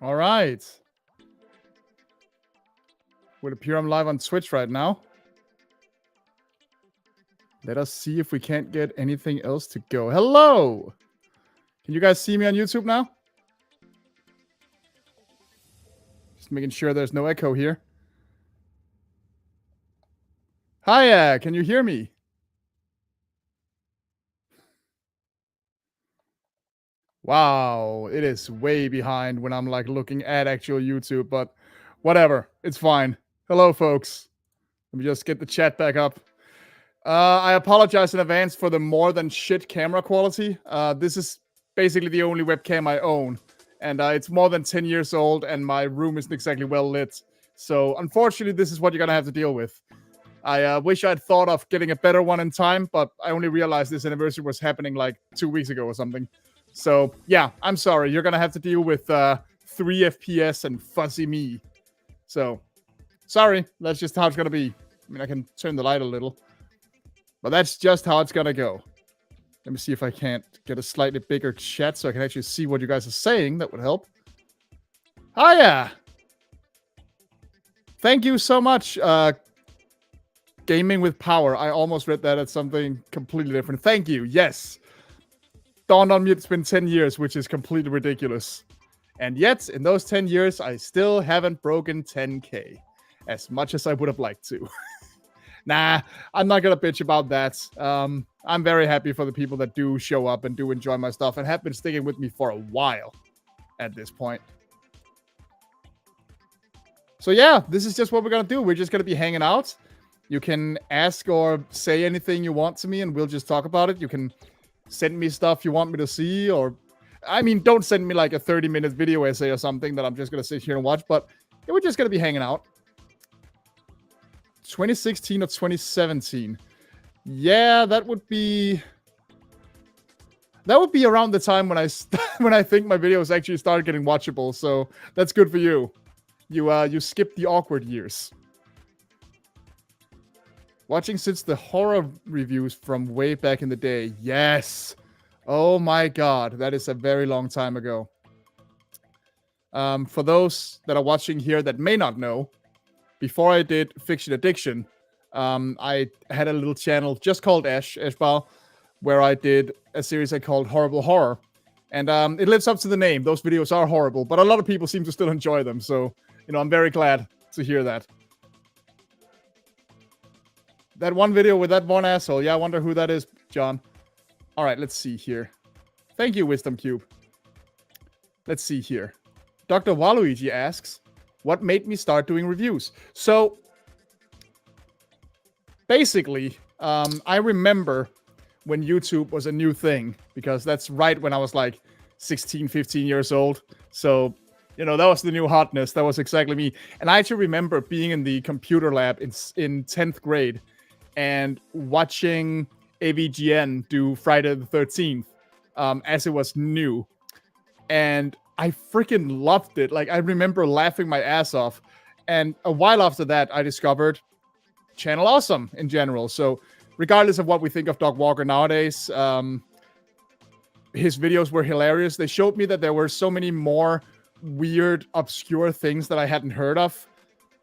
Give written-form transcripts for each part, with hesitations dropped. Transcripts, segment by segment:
All right. Would appear I'm live on Twitch right now. Let us see if we can't get anything else to go. Hello! Can you guys see me on YouTube now? Just making sure there's no echo here. Hiya, can you hear me? Wow, it is way behind when I'm like looking at actual YouTube, but whatever, it's fine. Hello, folks. Let me just get the chat back up. I apologize in advance for the more than shit camera quality. This is basically the only webcam I own, and it's more than 10 years old, and my room isn't exactly well lit. So, unfortunately, this is what you're gonna have to deal with. I wish I'd thought of getting a better one in time, but I only realized this anniversary was happening like 2 weeks ago or something. So, yeah, I'm sorry. You're gonna have to deal with 3 FPS and fuzzy me. So, sorry. That's just how it's gonna be. I mean, I can turn the light a little. But that's just how it's gonna go. Let me see if I can't get a slightly bigger chat so I can actually see what you guys are saying. That would help. Hiya! Thank you so much, Gaming with Power. I almost read that as something completely different. Thank you. Yes. Dawned on me it's been 10 years, which is completely ridiculous. And yet, in those 10 years, I still haven't broken 10K. As much as I would have liked to. Nah, I'm not gonna bitch about that. I'm very happy for the people that do show up and do enjoy my stuff and have been sticking with me for a while at this point. So yeah, this is just what we're gonna do. We're just gonna be hanging out. You can ask or say anything you want to me and we'll just talk about it. You can send me stuff you want me to see, or I mean, don't send me like a 30-minute video essay or something that I'm just gonna sit here and watch, but yeah, we're just gonna be hanging out. 2016 or 2017. Yeah, that would be around the time when I think my videos actually started getting watchable. So that's good for you. You skipped the awkward years. Watching since the horror reviews from way back in the day. Yes. Oh my god, that is a very long time ago. For those that are watching here that may not know, before I did Fiction Addiction, I had a little channel just called Eshbal, where I did a series I called Horrible Horror. And it lives up to the name. Those videos are horrible, but a lot of people seem to still enjoy them. So, you know, I'm very glad to hear that. That one video with that one asshole. Yeah, I wonder who that is, John. All right, let's see here. Thank you, Wisdom Cube. Let's see here. Dr. Waluigi asks, what made me start doing reviews? So, basically, I remember when YouTube was a new thing, because that's right when I was like 16, 15 years old. So, you know, that was the new hotness. That was exactly me. And I actually remember being in the computer lab in 10th grade and watching AVGN do Friday the 13th as it was new. And I freaking loved it. Like, I remember laughing my ass off. And a while after that, I discovered Channel Awesome in general. So, regardless of what we think of Doc Walker nowadays, his videos were hilarious. They showed me that there were so many more weird, obscure things that I hadn't heard of.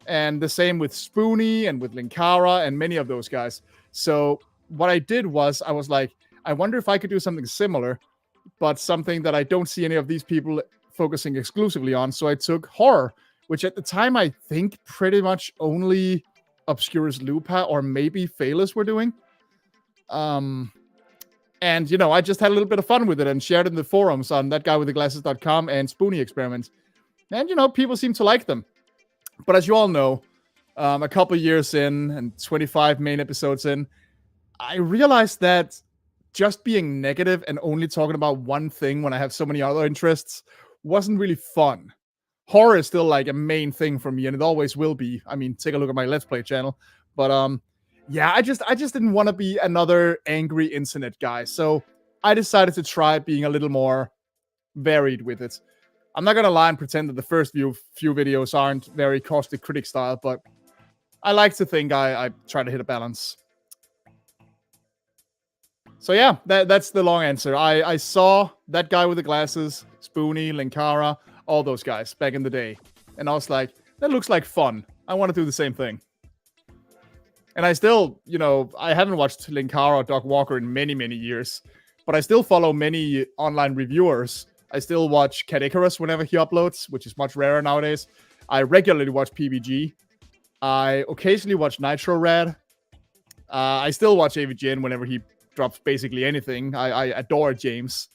And the same with Spoonie and with Linkara and many of those guys. So, what I did was, I was like, I wonder if I could do something similar, but something that I don't see any of these people focusing exclusively on. So I took horror, which at the time I think pretty much only Obscurus Lupa or maybe Phalus were doing. And, you know, I just had a little bit of fun with it and shared in the forums on thatguywiththeglasses.com and Spoonie Experiments. And, you know, people seem to like them. But as you all know, a couple years in and 25 main episodes in, I realized that just being negative and only talking about one thing when I have so many other interests wasn't really fun. Horror is still like a main thing for me, and it always will be. I mean, take a look at my Let's Play channel. But yeah, I just didn't want to be another angry internet guy. So I decided to try being a little more varied with it. I'm not gonna lie and pretend that the first few videos aren't very caustic critic style, but I like to think I try to hit a balance. So yeah, that's the long answer. I saw That Guy with the Glasses, Spoonie, Linkara, all those guys back in the day. And I was like, that looks like fun. I want to do the same thing. And I still, I haven't watched Linkara or Doc Walker in many, many years, but I still follow many online reviewers. I still watch Cat Icarus whenever he uploads, which is much rarer nowadays. I regularly watch PBG. I occasionally watch Nitro Rad. I still watch AVGN whenever he drops basically anything. I adore James.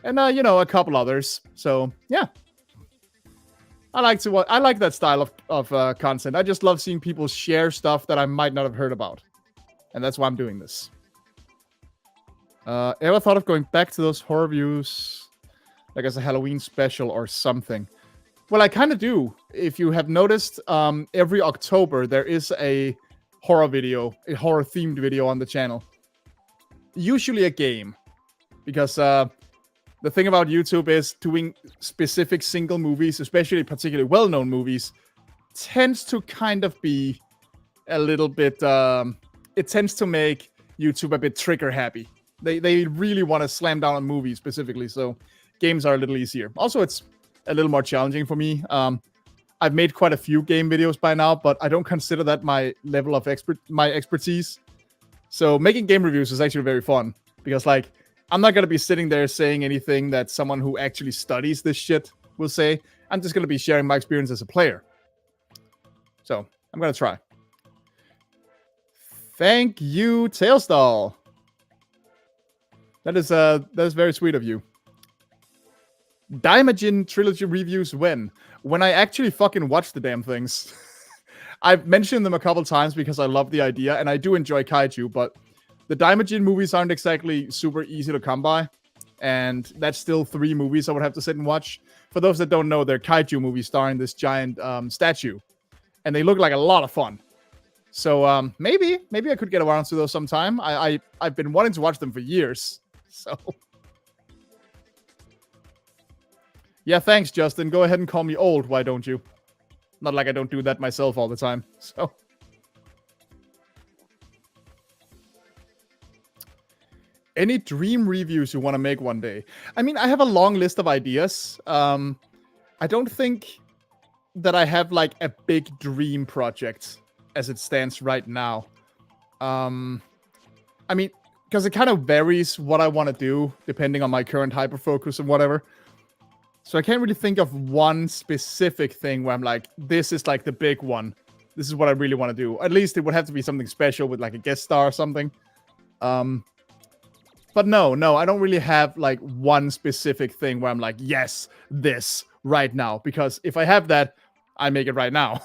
And, a couple others. So, yeah. I like that style of content. I just love seeing people share stuff that I might not have heard about. And that's why I'm doing this. Ever thought of going back to those horror views, like as a Halloween special or something? Well, I kind of do. If you have noticed, every October there is a horror themed video on the channel. Usually a game. Because the thing about YouTube is doing specific single movies, especially particularly well-known movies, tends to kind of be a little bit... it tends to make YouTube a bit trigger happy. They really want to slam down on movies specifically, so games are a little easier. Also, it's a little more challenging for me. I've made quite a few game videos by now, but I don't consider that my level of expertise. So making game reviews is actually very fun, because like, I'm not going to be sitting there saying anything that someone who actually studies this shit will say. I'm just going to be sharing my experience as a player. So, I'm going to try. Thank you, Tailstall. That is very sweet of you. Daimajin trilogy reviews when? When I actually fucking watch the damn things. I've mentioned them a couple times because I love the idea, and I do enjoy kaiju, but the Daimajin movies aren't exactly super easy to come by, and that's still 3 movies I would have to sit and watch. For those that don't know, they're kaiju movies starring this giant statue, and they look like a lot of fun. So maybe I could get around to those sometime. I've been wanting to watch them for years. So yeah, thanks, Justin. Go ahead and call me old, why don't you? Not like I don't do that myself all the time. So any dream reviews you want to make one day? I mean, I have a long list of ideas. I don't think that I have like a big dream project as it stands right now. I mean, because it kind of varies what I want to do depending on my current hyperfocus and whatever. So I can't really think of one specific thing where I'm like, this is like the big one. This is what I really want to do. At least it would have to be something special with like a guest star or something. But no, I don't really have like one specific thing where I'm like, yes, this right now. Because if I have that, I make it right now.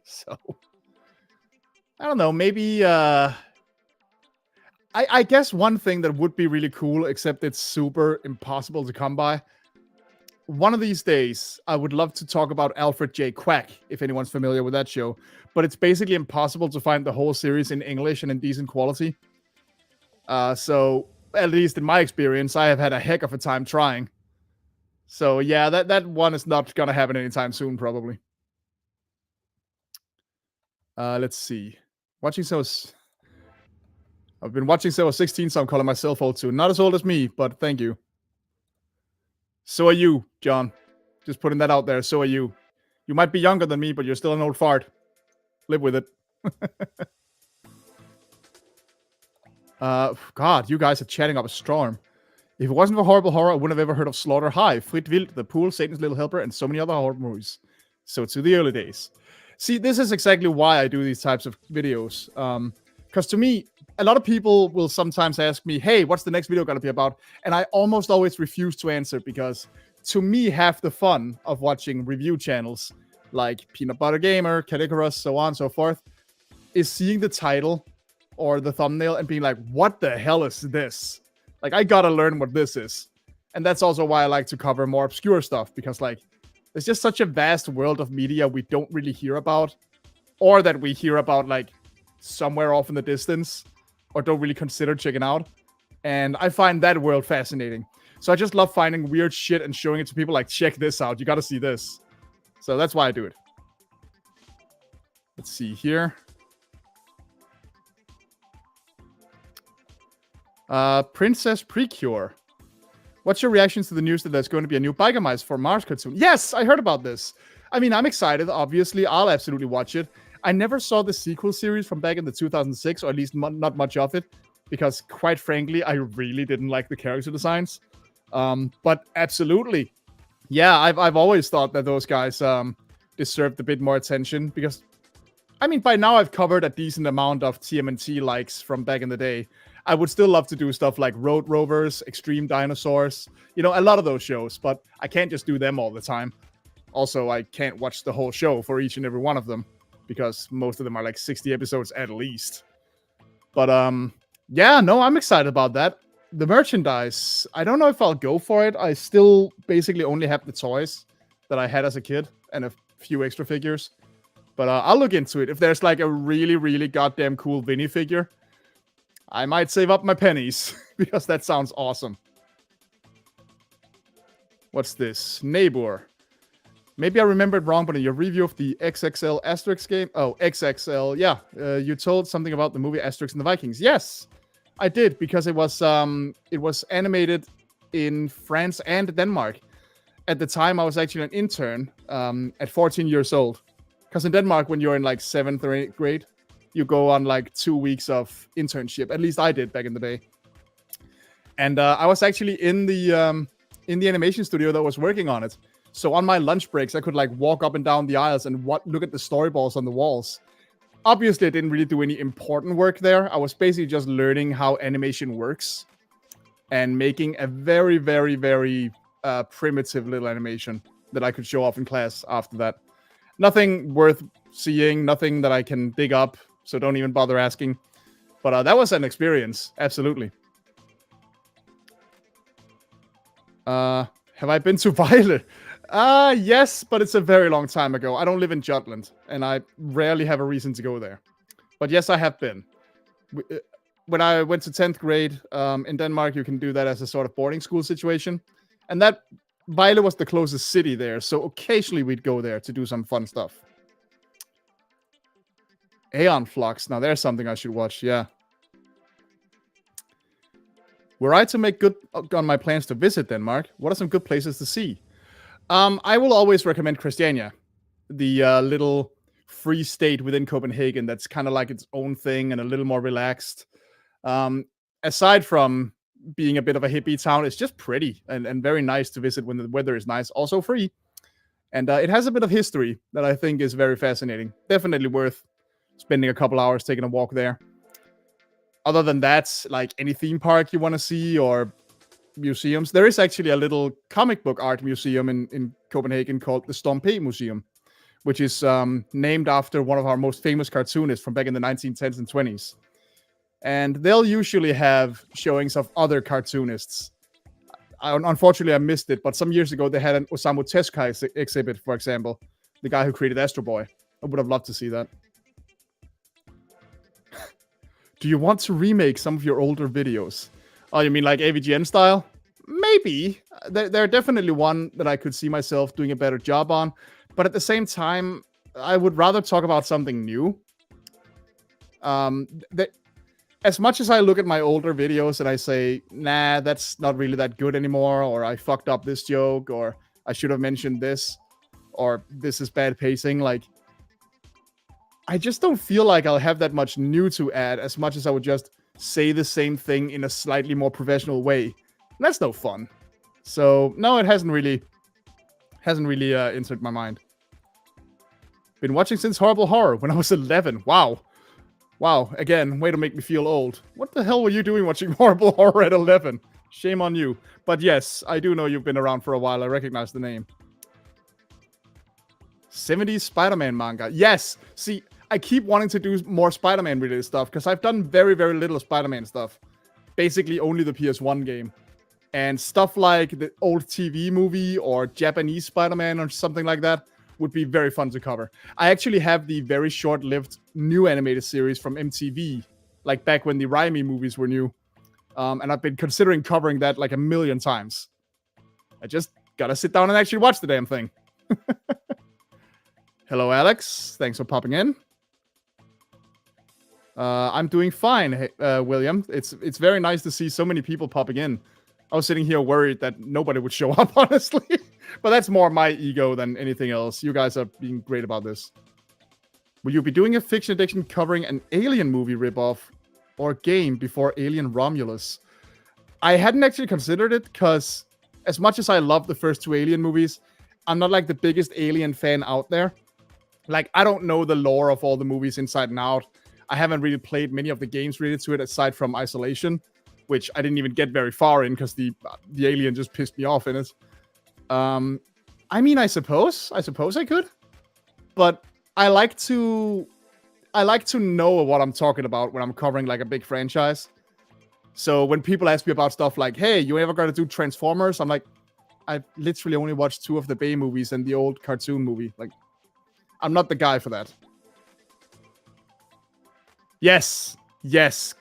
So I don't know, maybe I guess one thing that would be really cool, except it's super impossible to come by. One of these days, I would love to talk about Alfred J. Quack, if anyone's familiar with that show. But it's basically impossible to find the whole series in English and in decent quality. So, at least in my experience, I have had a heck of a time trying. So, yeah, that one is not going to happen anytime soon, probably. Let's see. I've been watching since I was 16, so I'm calling myself old too. Not as old as me, but thank you. So are you, John. Just putting that out there. So are you. You might be younger than me, but you're still an old fart. Live with it. God, you guys are chatting up a storm. If it wasn't for horrible horror, I wouldn't have ever heard of Slaughter High, Frit Wild, The Pool, Satan's Little Helper, and so many other horror movies. So to the early days. See, this is exactly why I do these types of videos. Because to me, a lot of people will sometimes ask me, hey, what's the next video going to be about? And I almost always refuse to answer because to me, half the fun of watching review channels like Peanut Butter Gamer, Cat Icarus, so on and so forth, is seeing the title or the thumbnail and being like, what the hell is this? Like, I gotta learn what this is. And that's also why I like to cover more obscure stuff, because like, there's just such a vast world of media we don't really hear about, or that we hear about like somewhere off in the distance, or don't really consider checking out. And I find that world fascinating. So I just love finding weird shit and showing it to people like, check this out. You gotta see this. So that's why I do it. Let's see here. Princess Precure. What's your reactions to the news that there's going to be a new Biker Mice for Mars cartoon? Yes, I heard about this. I mean, I'm excited. Obviously, I'll absolutely watch it. I never saw the sequel series from back in the 2006, or at least not much of it, because quite frankly, I really didn't like the character designs. But absolutely, yeah, I've always thought that those guys deserved a bit more attention because, I mean, by now I've covered a decent amount of TMNT likes from back in the day. I would still love to do stuff like Road Rovers, Extreme Dinosaurs, a lot of those shows, but I can't just do them all the time. Also, I can't watch the whole show for each and every one of them because most of them are like 60 episodes at least. But yeah, no, I'm excited about that. The merchandise, I don't know if I'll go for it. I still basically only have the toys that I had as a kid and a few extra figures. But I'll look into it. If there's like a really, really goddamn cool Vinny figure, I might save up my pennies because that sounds awesome. What's this? Neighbor. Maybe I remembered wrong, but in your review of the XXL Asterix game... Oh, XXL, yeah. You told something about the movie Asterix and the Vikings. Yes, I did, because it was animated in France and Denmark. At the time, I was actually an intern at 14 years old. Because in Denmark, when you're in like 7th or 8th grade, you go on like 2 weeks of internship. At least I did back in the day. And I was actually in the animation studio that was working on it. So on my lunch breaks, I could like walk up and down the aisles and look at the storyboards on the walls. Obviously, I didn't really do any important work there. I was basically just learning how animation works and making a very, very, very primitive little animation that I could show off in class after that. Nothing worth seeing, nothing that I can dig up, so don't even bother asking. But that was an experience, absolutely. Have I been to Violet? Yes, but it's a very long time ago. I don't live in Jutland, and I rarely have a reason to go there. But yes, I have been. When I went to 10th grade in Denmark, you can do that as a sort of boarding school situation. And that Vejle was the closest city there, so occasionally we'd go there to do some fun stuff. Aeon Flux. Now there's something I should watch, yeah. Were I to make good on my plans to visit Denmark, what are some good places to see? I will always recommend Christiania, the little free state within Copenhagen that's kind of like its own thing and a little more relaxed. Aside from being a bit of a hippie town, it's just pretty and very nice to visit when the weather is nice. Also free. And it has a bit of history that I think is very fascinating. Definitely worth spending a couple hours taking a walk there. Other than that, like any theme park you want to see or museums. There is actually a little comic book art museum in Copenhagen called the Storm-P Museum, which is named after one of our most famous cartoonists from back in the 1910s and 20s. And they'll usually have showings of other cartoonists. Unfortunately, I missed it, but some years ago they had an Osamu Tezuka exhibit, for example, the guy who created Astro Boy. I would have loved to see that. Do you want to remake some of your older videos? Oh, you mean like AVGN style? Maybe. They're definitely one that I could see myself doing a better job on. But at the same time, I would rather talk about something new. As much as I look at my older videos and I say, nah, that's not really that good anymore, or I fucked up this joke, or I should have mentioned this, or this is bad pacing, like, I just don't feel like I'll have that much new to add as much as I would just say the same thing in a slightly more professional way. That's no fun. So, no, it hasn't really entered my mind. Been watching since Horrible Horror when I was 11. Wow. Wow, again, way to make me feel old. What the hell were you doing watching Horrible Horror at 11? Shame on you. But yes, I do know you've been around for a while. I recognize the name. 70s Spider-Man manga. Yes! See, I keep wanting to do more Spider-Man related stuff because I've done very, very little Spider-Man stuff. Basically only the PS1 game. And stuff like the old TV movie or Japanese Spider-Man or something like that would be very fun to cover. I actually have the very short-lived new animated series from MTV, like back when the Raimi movies were new. And I've been considering covering that like a million times. I just gotta sit down and actually watch the damn thing. Hello, Alex. Thanks for popping in. I'm doing fine, William. It's very nice to see so many people popping in. I was sitting here worried that nobody would show up, honestly. But that's more my ego than anything else. You guys are being great about this. Will you be doing a Fiction Addiction covering an Alien movie ripoff or game before Alien Romulus? I hadn't actually considered it because as much as I love the first two Alien movies, I'm not like the biggest Alien fan out there. Like, I don't know the lore of all the movies inside and out. I haven't really played many of the games related to it aside from Isolation, which I didn't even get very far in because the alien just pissed me off in it. I mean, I suppose I could, but I like to know what I'm talking about when I'm covering like a big franchise. So when people ask me about stuff like, "Hey, you ever got to do Transformers?" I'm like, I've literally only watched 2 of the Bay movies and the old cartoon movie. Like, I'm not the guy for that. Yes,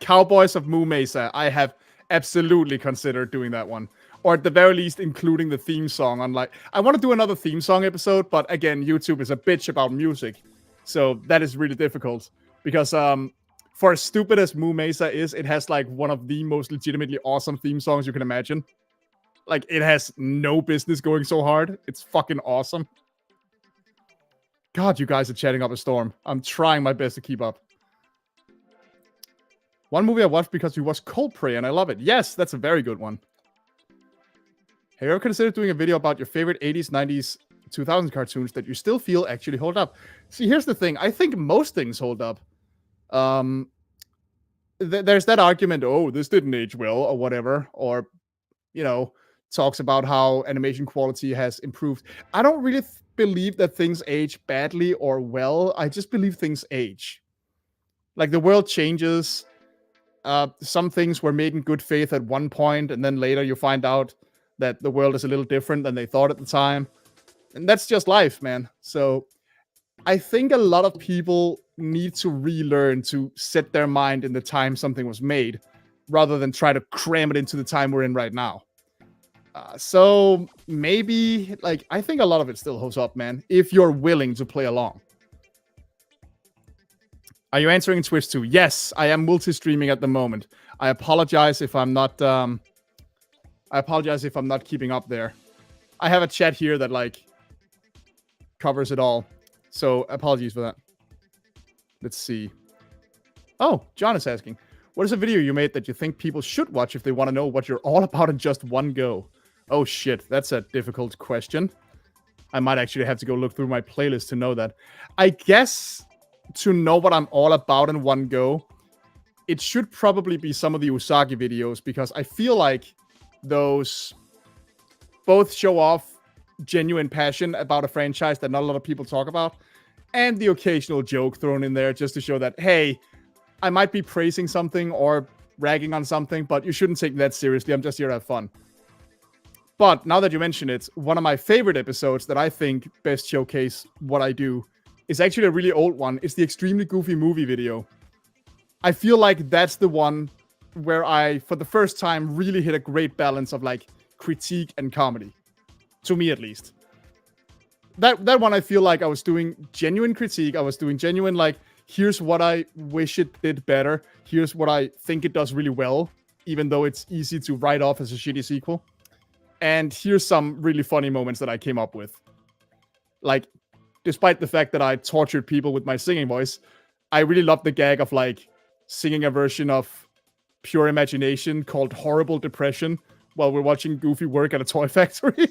Cowboys of Moo Mesa. I have absolutely considered doing that one. Or at the very least, including the theme song on like... I want to do another theme song episode, but again, YouTube is a bitch about music. So that is really difficult. Because for as stupid as Moo Mesa is, it has like one of the most legitimately awesome theme songs you can imagine. Like, it has no business going so hard. It's fucking awesome. God, you guys are chatting up a storm. I'm trying my best to keep up. One movie I watched because we watched Cold Prey and I love it. Yes, that's a very good one. Have you ever considered doing a video about your favorite 80s, 90s, 2000s cartoons that you still feel actually hold up? See, here's the thing. I think most things hold up. There's that argument, oh, this didn't age well or whatever. Or, you know, talks about how animation quality has improved. I don't really believe that things age badly or well. I just believe things age. Like, the world changes. Some things were made in good faith at one point, and then later you find out that the world is a little different than they thought at the time. And that's just life, man. So I think a lot of people need to relearn to set their mind in the time something was made, rather than try to cram it into the time we're in right now. So maybe, like, I think a lot of it still holds up, man, if you're willing to play along. Are you answering in Twitch too? Yes, I am multi-streaming at the moment. I apologize if I'm not keeping up there. I have a chat here that like covers it all. So apologies for that. Let's see. Oh, John is asking, what is a video you made that you think people should watch if they want to know what you're all about in just one go? Oh shit, that's a difficult question. I might actually have to go look through my playlist to know that. I guess to know what I'm all about in one go, it should probably be some of the Usagi videos, because I feel like those both show off genuine passion about a franchise that not a lot of people talk about, and the occasional joke thrown in there just to show that, hey, I might be praising something or ragging on something, but you shouldn't take that seriously. I'm just here to have fun. But now that you mention it, one of my favorite episodes that I think best showcase what I do is actually a really old one. It's the Extremely Goofy Movie video. I feel like that's the one where I, for the first time, really hit a great balance of like critique and comedy. To me, at least. That one, I feel like I was doing genuine critique. I was doing genuine, like, here's what I wish it did better. Here's what I think it does really well, even though it's easy to write off as a shitty sequel. And here's some really funny moments that I came up with. Like, despite the fact that I tortured people with my singing voice, I really loved the gag of, like, singing a version of Pure Imagination called Horrible Depression while we're watching Goofy work at a toy factory.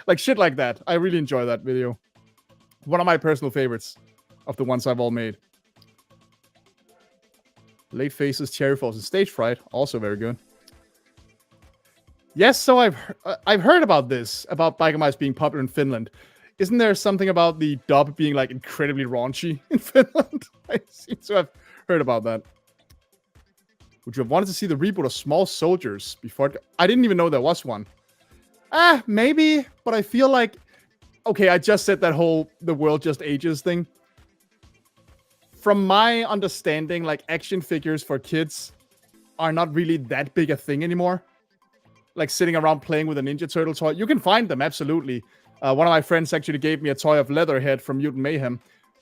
Like, shit like that. I really enjoy that video. One of my personal favorites of the ones I've all made. Late Faces, Cherry Falls, and Stage Fright. Also very good. Yes, so I've heard about this, about Biker Mice being popular in Finland. Isn't there something about the dub being, like, incredibly raunchy in Finland? I seem to have heard about that. Would you have wanted to see the reboot of Small Soldiers before? I didn't even know there was one. Maybe, but I feel like... Okay, I just said that whole the world just ages thing. From my understanding, like, action figures for kids are not really that big a thing anymore. Like, sitting around playing with a Ninja Turtle toy. You can find them, absolutely. One of my friends actually gave me a toy of Leatherhead from Mutant Mayhem.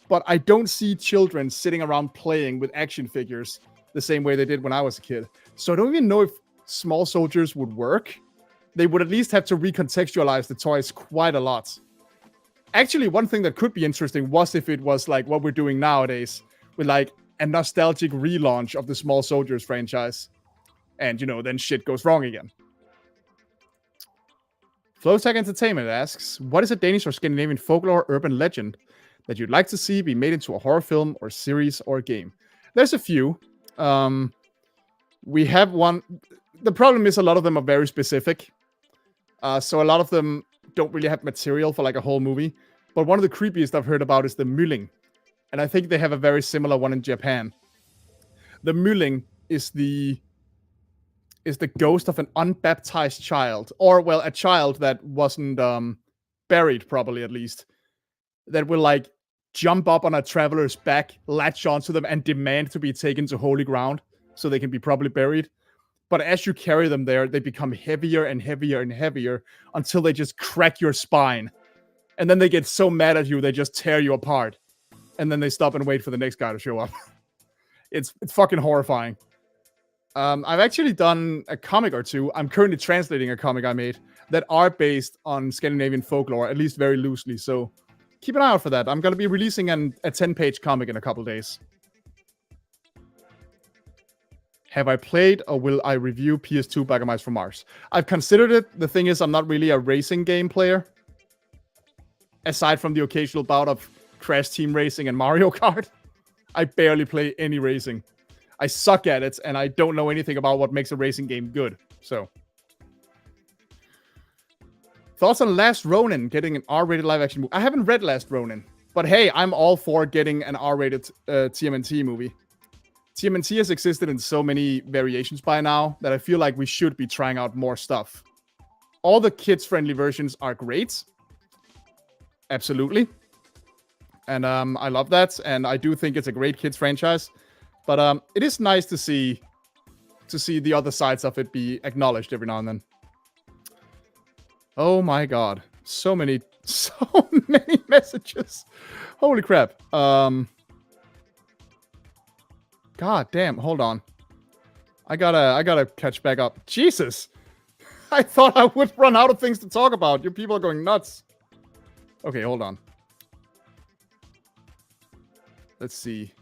But I don't see children sitting around playing with action figures the same way they did when I was a kid. So I don't even know if Small Soldiers would work. they would at least have to recontextualize the toys quite a lot. Actually, one thing that could be interesting was if it was like what we're doing nowadays, with like a nostalgic relaunch of the Small Soldiers franchise. And, then shit goes wrong again. Flowtech Entertainment asks, what is a Danish or Scandinavian folklore urban legend that you'd like to see be made into a horror film or series or game? There's a few. We have one. The problem is a lot of them are very specific. So a lot of them don't really have material for like a whole movie. But one of the creepiest I've heard about is the Mylling. And I think they have a very similar one in Japan. The Mylling is the ghost of an unbaptized child. Or, well, a child that wasn't buried properly, at least. That will, like, jump up on a traveler's back, latch onto them, and demand to be taken to holy ground so they can be properly buried. But as you carry them there, they become heavier and heavier and heavier until they just crack your spine. And then they get so mad at you, they just tear you apart. And then they stop and wait for the next guy to show up. It's fucking horrifying. I've actually done a comic or two. I'm currently translating a comic I made that are based on Scandinavian folklore, at least very loosely. So keep an eye out for that. I'm going to be releasing a 10-page comic in a couple days. Have I played or will I review PS2 Bagamais from Mars? I've considered it. The thing is, I'm not really a racing game player. Aside from the occasional bout of Crash Team Racing and Mario Kart, I barely play any racing. I suck at it, and I don't know anything about what makes a racing game good. So, thoughts on Last Ronin getting an R-rated live-action movie? I haven't read Last Ronin, but hey, I'm all for getting an R-rated TMNT movie. TMNT has existed in so many variations by now that I feel like we should be trying out more stuff. All the kids-friendly versions are great. Absolutely. And I love that, and I do think it's a great kids franchise. But it is nice to see the other sides of it be acknowledged every now and then. Oh my god. So many messages. Holy crap. God damn, hold on. I gotta catch back up. Jesus. I thought I would run out of things to talk about. You people are going nuts. Okay, hold on. Let's see.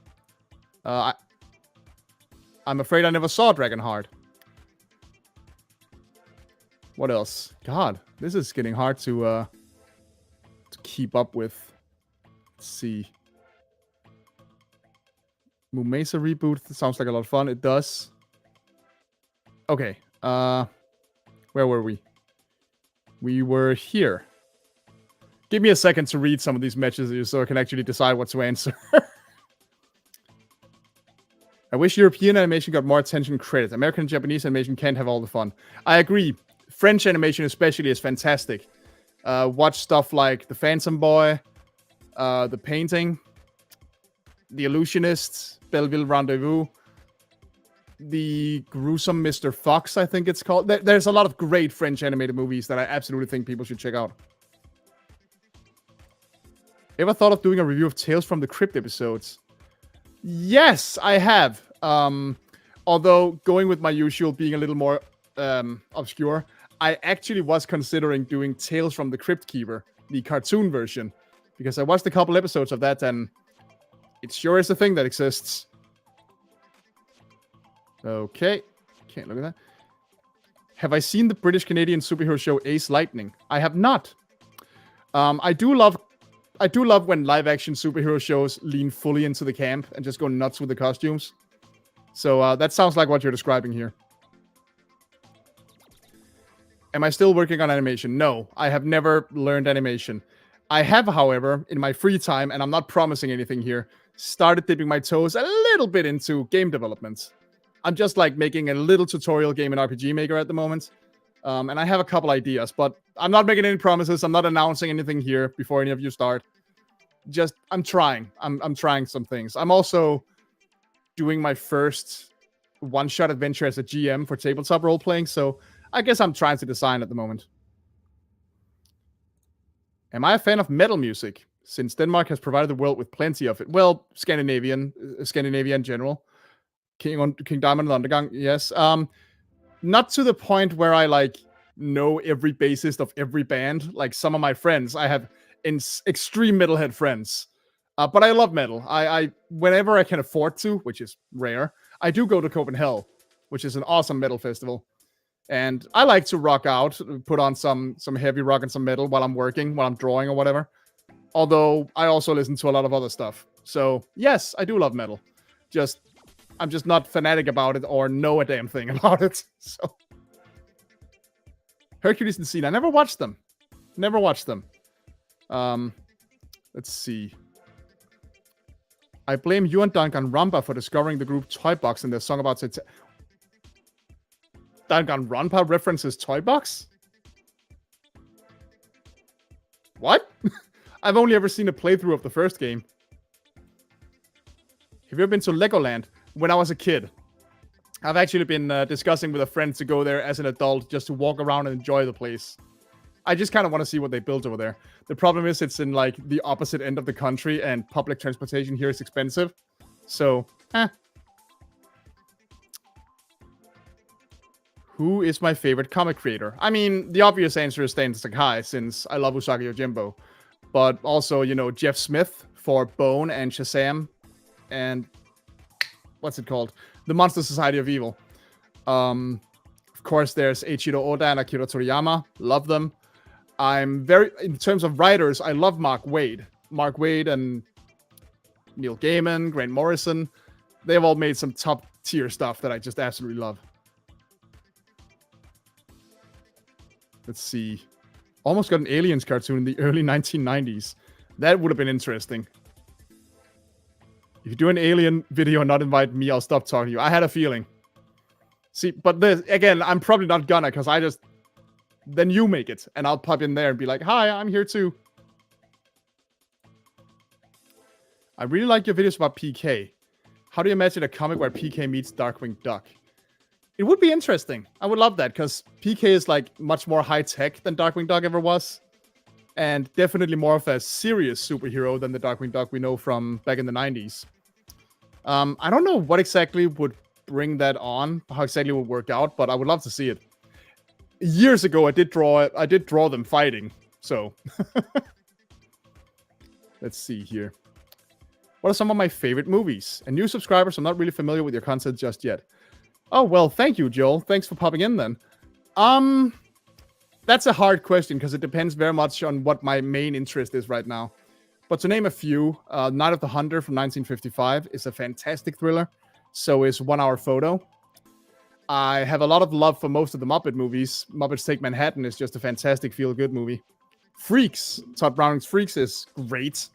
I'm afraid I never saw Dragonheart. What else? God, this is getting hard to keep up with. Let's see. Mumesa reboot. Sounds like a lot of fun. It does. Okay. Where were we? We were here. Give me a second to read some of these messages so I can actually decide what to answer. I wish European animation got more attention and credit. American and Japanese animation can't have all the fun. I agree. French animation especially is fantastic. Watch stuff like The Phantom Boy, The Painting, The Illusionist, Belleville Rendezvous, The Gruesome Mr. Fox, I think it's called. There's a lot of great French animated movies that I absolutely think people should check out. Ever thought of doing a review of Tales from the Crypt episodes? Yes, I have. Although going with my usual being a little more obscure, I actually was considering doing Tales from the Crypt Keeper, the cartoon version, because I watched a couple episodes of that and it sure is a thing that exists. Okay, can't look at that. Have I seen the British-Canadian superhero show Ace Lightning? I have not. I do love when live-action superhero shows lean fully into the camp and just go nuts with the costumes. So that sounds like what you're describing here. Am I still working on animation? No, I have never learned animation. I have, however, in my free time, and I'm not promising anything here, started dipping my toes a little bit into game development. I'm just like making a little tutorial game in RPG Maker at the moment. And I have a couple ideas, but I'm not making any promises. I'm not announcing anything here before any of you start. Just, I'm trying. I'm trying some things. I'm also doing my first one-shot adventure as a GM for tabletop role-playing, so I guess I'm trying to design at the moment. Am I a fan of metal music? Since Denmark has provided the world with plenty of it. Well, Scandinavia in general. King Diamond and Undergang, yes. Not to the point where I, like, know every bassist of every band. Like some of my friends, I have extreme metalhead friends. But I love metal. I whenever I can afford to, which is rare, I do go to Copenhagen, which is an awesome metal festival. And I like to rock out, put on some heavy rock and some metal while I'm working, while I'm drawing or whatever. Although I also listen to a lot of other stuff. So yes, I do love metal. I'm just not fanatic about it or know a damn thing about it. So Hercules and Cena, I never watched them. Never watched them. Let's see. I blame you and Danganronpa for discovering the group Toybox and their song about Danganronpa references Toybox? What? I've only ever seen a playthrough of the first game. Have you ever been to Legoland? When I was a kid. I've actually been discussing with a friend to go there as an adult just to walk around and enjoy the place. I just kind of want to see what they built over there. The problem is it's in like the opposite end of the country and public transportation here is expensive. So, Who is my favorite comic creator? I mean, the obvious answer is Stan Sakai, since I love Usagi Yojimbo. But also, you know, Jeff Smith for Bone and Shazam. And what's it called? The Monster Society of Evil. Of course, there's Eiichiro Oda and Akira Toriyama. Love them. In terms of writers, I love Mark Waid. Mark Waid and Neil Gaiman, Grant Morrison. They've all made some top tier stuff that I just absolutely love. Let's see. Almost got an Aliens cartoon in the early 1990s. That would have been interesting. If you do an Alien video and not invite me, I'll stop talking to you. I had a feeling. See, but again, I'm probably not gonna, because then you make it, and I'll pop in there and be like, hi, I'm here too. I really like your videos about PK. How do you imagine a comic where PK meets Darkwing Duck? It would be interesting. I would love that, because PK is like much more high-tech than Darkwing Duck ever was. And definitely more of a serious superhero than the Darkwing Duck we know from back in the 90s. I don't know what exactly would bring that on, how exactly it would work out, but I would love to see it. Years ago, I did draw them fighting, so. Let's see here. What are some of my favorite movies? And new subscribers, I'm not really familiar with your content just yet. Oh, well, thank you, Joel. Thanks for popping in then. That's a hard question because it depends very much on what my main interest is right now. But to name a few, Night of the Hunter from 1955 is a fantastic thriller. So is 1 Hour Photo. I have a lot of love for most of the Muppet movies. Muppets Take Manhattan is just a fantastic feel-good movie. Freaks, Todd Browning's Freaks is great.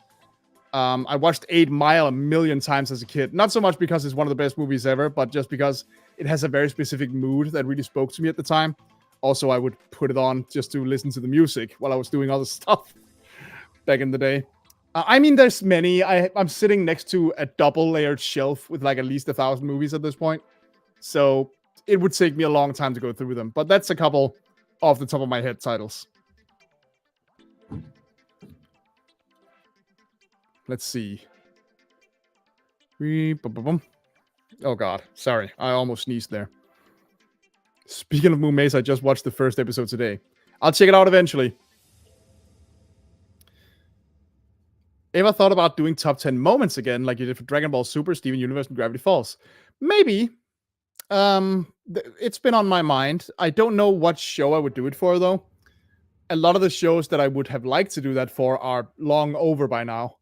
I watched 8 Mile a million times as a kid. Not so much because it's one of the best movies ever, but just because it has a very specific mood that really spoke to me at the time. Also, I would put it on just to listen to the music while I was doing other stuff back in the day. I mean, there's many. I'm sitting next to a double-layered shelf with like at least 1,000 movies at this point. So it would take me a long time to go through them. But that's a couple off the top of my head titles. Let's see. Oh, God. Sorry. I almost sneezed there. Speaking of Moon Maze, I just watched the first episode today. I'll check it out eventually. Ever thought about doing top 10 moments again, like you did for Dragon Ball Super, Steven Universe, and Gravity Falls? Maybe. It's been on my mind. I don't know what show I would do it for, though. A lot of the shows that I would have liked to do that for are long over by now.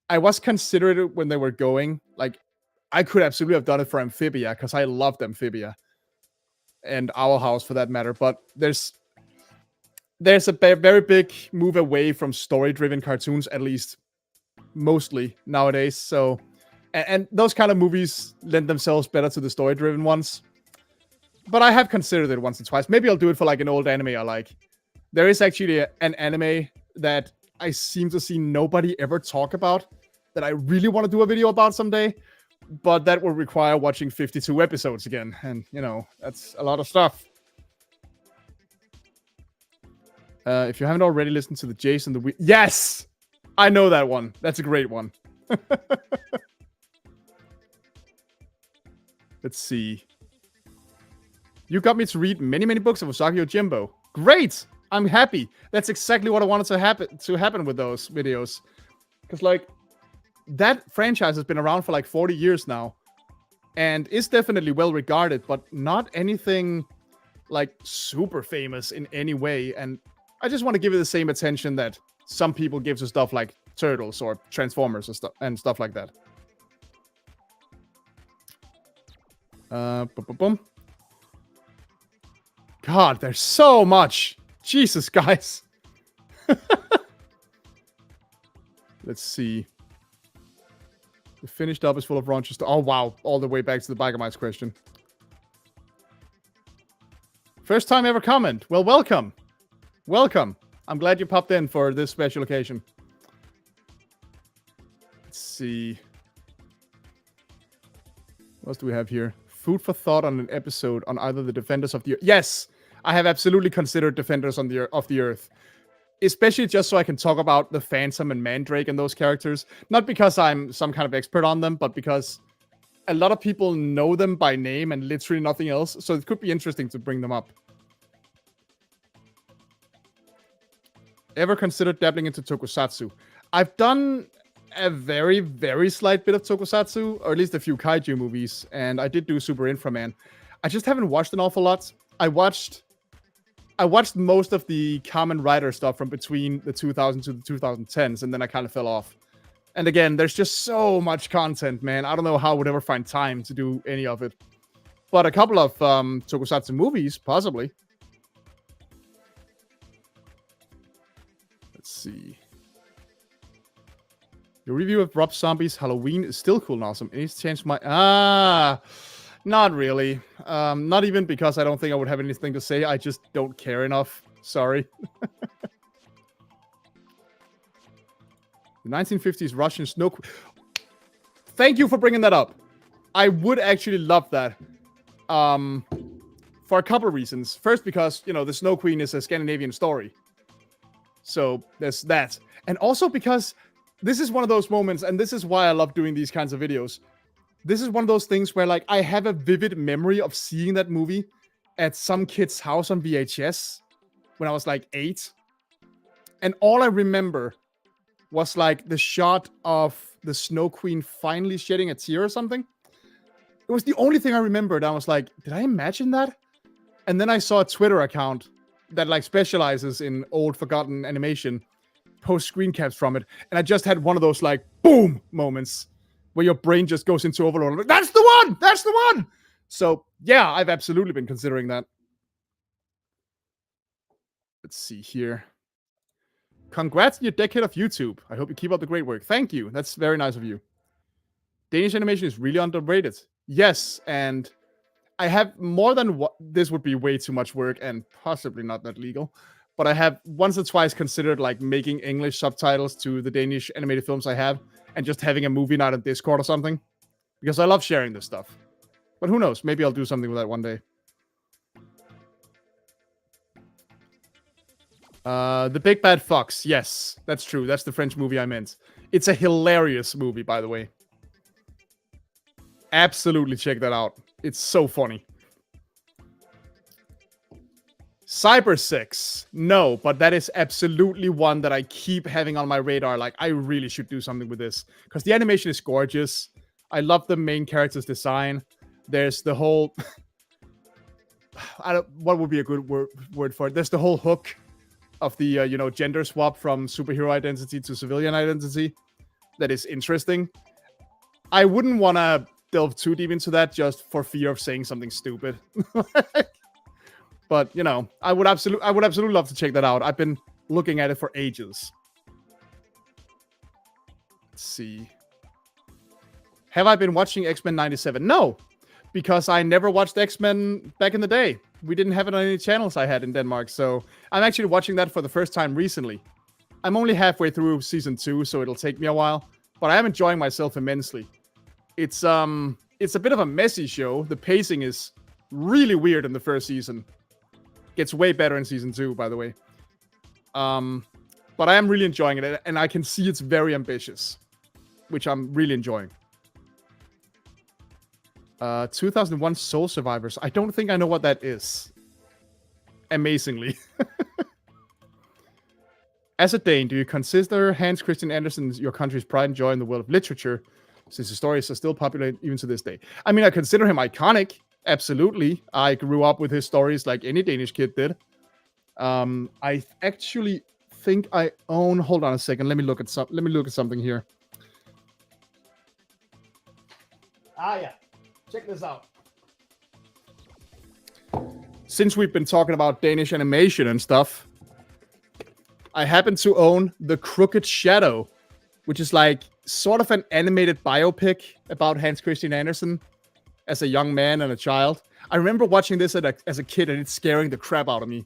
I was considerate when they were going. Like, I could absolutely have done it for Amphibia, because I loved Amphibia. And Owl House, for that matter. But there's a very big move away from story-driven cartoons, at least mostly nowadays. So, and those kind of movies lend themselves better to the story-driven ones. But I have considered it once or twice. Maybe I'll do it for like an old anime I like. There is actually an anime that I seem to see nobody ever talk about that I really want to do a video about someday. But that will require watching 52 episodes again. And, you know, that's a lot of stuff. If you haven't already listened to the Jason the yes! I know that one. That's a great one. Let's see. You got me to read many, many books of Usagi Yojimbo. Great! I'm happy. That's exactly what I wanted to happen with those videos. Because, like, that franchise has been around for like 40 years now. And is definitely well regarded, but not anything like super famous in any way. And I just want to give it the same attention that some people give to stuff like Turtles or Transformers and stuff like that. Boom. God, there's so much. Jesus, guys. Let's see. The finished up is full of Rochester. Oh, wow. All the way back to the Bigamites question. First time ever comment. Well, welcome. Welcome. I'm glad you popped in for this special occasion. Let's see. What else do we have here? Food for thought on an episode on either the Defenders of the Earth. Yes, I have absolutely considered Defenders of the Earth. Especially just so I can talk about the Phantom and Mandrake and those characters. Not because I'm some kind of expert on them, but because a lot of people know them by name and literally nothing else. So it could be interesting to bring them up. Ever considered dabbling into tokusatsu? I've done a very, very slight bit of tokusatsu, or at least a few kaiju movies, and I did do Super Inframan. I just haven't watched an awful lot. I watched most of the Kamen Rider stuff from between the 2000s to the 2010s, and then I kind of fell off. And again, there's just so much content, man. I don't know how I would ever find time to do any of it. But a couple of tokusatsu movies, possibly. Let's see. Your review of Rob Zombie's Halloween is still cool and awesome. It needs to change my... Not really. Not even because I don't think I would have anything to say. I just don't care enough. Sorry. The 1950s Russian snow... Thank you for bringing that up. I would actually love that. For a couple of reasons. First, because, you know, the Snow Queen is a Scandinavian story. So, there's that. And also because this is one of those moments, and this is why I love doing these kinds of videos. This is one of those things where, like, I have a vivid memory of seeing that movie at some kid's house on VHS when I was, like, 8. And all I remember was, like, the shot of the Snow Queen finally shedding a tear or something. It was the only thing I remembered. I was like, did I imagine that? And then I saw a Twitter account that, like, specializes in old, forgotten animation post screen caps from it. And I just had one of those, like, boom moments where your brain just goes into overload. Like, that's the one! That's the one! So, yeah, I've absolutely been considering that. Let's see here. Congrats on your decade of YouTube. I hope you keep up the great work. Thank you. That's very nice of you. Danish animation is really underrated. Yes, and I have more than what... This would be way too much work and possibly not that legal. But I have once or twice considered, like, making English subtitles to the Danish animated films I have and just having a movie night on Discord or something. Because I love sharing this stuff. But who knows? Maybe I'll do something with that one day. The Big Bad Fox. Yes, that's true. That's the French movie I meant. It's a hilarious movie, by the way. Absolutely check that out. It's so funny. Cyber 6. No, but that is absolutely one that I keep having on my radar. Like, I really should do something with this. Because the animation is gorgeous. I love the main character's design. There's the whole... what would be a good word for it? There's the whole hook of the, you know, gender swap from superhero identity to civilian identity. That is interesting. I wouldn't want to delve too deep into that just for fear of saying something stupid. But, you know, I would absolutely love to check that out. I've been looking at it for ages. Let's see. Have I been watching X-Men 97? No, because I never watched X-Men back in the day. We didn't have it on any channels I had in Denmark, so I'm actually watching that for the first time recently. I'm only halfway through season 2, so it'll take me a while, but I am enjoying myself immensely. It's a bit of a messy show. The pacing is really weird in the first season. Gets way better in season 2, by the way. But I am really enjoying it, and I can see it's very ambitious, which I'm really enjoying. 2001 Soul Survivors. I don't think I know what that is. Amazingly. As a Dane, do you consider Hans Christian Andersen your country's pride and joy in the world of literature, since his stories are still popular even to this day? I mean, I consider him iconic. Absolutely. I grew up with his stories like any Danish kid did. I actually think I own... Hold on a second. Let me look at something here. Yeah. Check this out. Since we've been talking about Danish animation and stuff, I happen to own The Crooked Shadow, which is like sort of an animated biopic about Hans Christian Andersen as a young man and a child. I remember watching this as a kid, and it's scaring the crap out of me.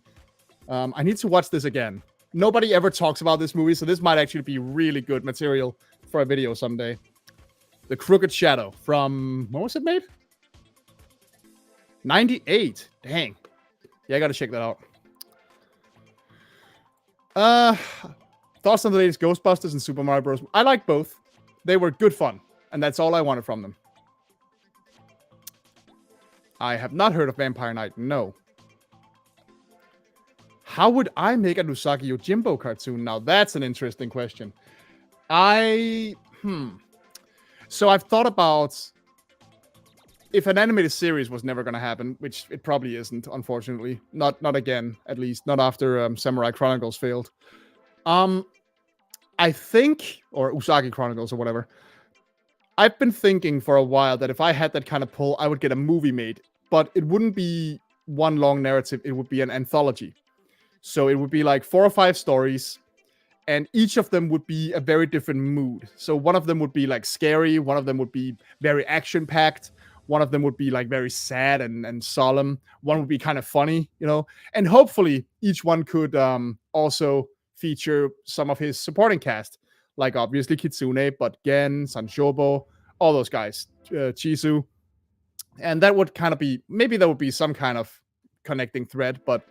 I need to watch this again. Nobody ever talks about this movie, so this might actually be really good material for a video someday. The Crooked Shadow from... When was it made? 98. Dang. Yeah, I gotta check that out. Thoughts on the latest Ghostbusters and Super Mario Bros. I like both. They were good fun, and that's all I wanted from them. I have not heard of Vampire Knight, no. How would I make a Usagi Yojimbo cartoon? Now, that's an interesting question. So I've thought about... If an animated series was never going to happen, which it probably isn't, unfortunately. Not again, at least. Not after Samurai Chronicles failed. I think... Or Usagi Chronicles or whatever. I've been thinking for a while that if I had that kind of pull, I would get a movie made. But it wouldn't be one long narrative. It would be an anthology. So it would be like 4 or 5 stories. And each of them would be a very different mood. So one of them would be like scary. One of them would be very action-packed. One of them would be like very sad and solemn. One would be kind of funny, you know. And hopefully each one could also feature some of his supporting cast. Like obviously Kitsune, but Gen, Sanshobo, all those guys. Chisu. And that would kind of be... Maybe there would be some kind of connecting thread, but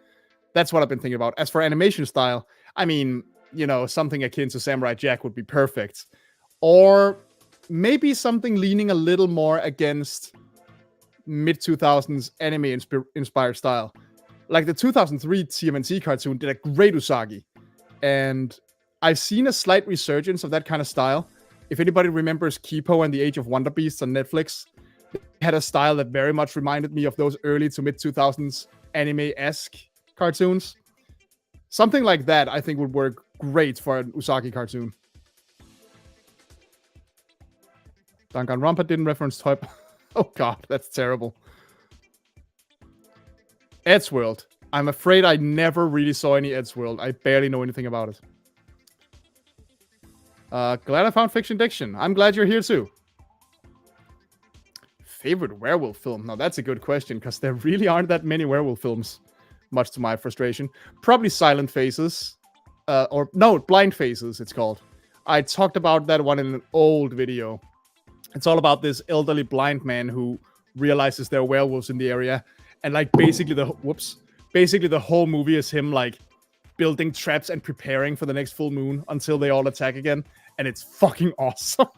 that's what I've been thinking about. As for animation style, I mean, you know, something akin to Samurai Jack would be perfect. Or maybe something leaning a little more against mid-2000s anime-inspired style. Like the 2003 TMNT cartoon did a great Usagi. And I've seen a slight resurgence of that kind of style. If anybody remembers Kipo and the Age of Wonder Beasts on Netflix, it had a style that very much reminded me of those early to mid-2000s anime-esque cartoons. Something like that, I think, would work great for an Usagi cartoon. Danganronpa didn't reference Toy... Oh god, that's terrible. Eddsworld. I'm afraid I never really saw any Eddsworld. I barely know anything about it. Glad I found Fiction Diction. I'm glad you're here too. Favorite werewolf film? Now that's a good question, because there really aren't that many werewolf films. Much to my frustration. Probably Silent Faces. Blind Faces, it's called. I talked about that one in an old video. It's all about this elderly blind man who realizes there are werewolves in the area. And like basically the whole movie is him like building traps and preparing for the next full moon until they all attack again. And it's fucking awesome.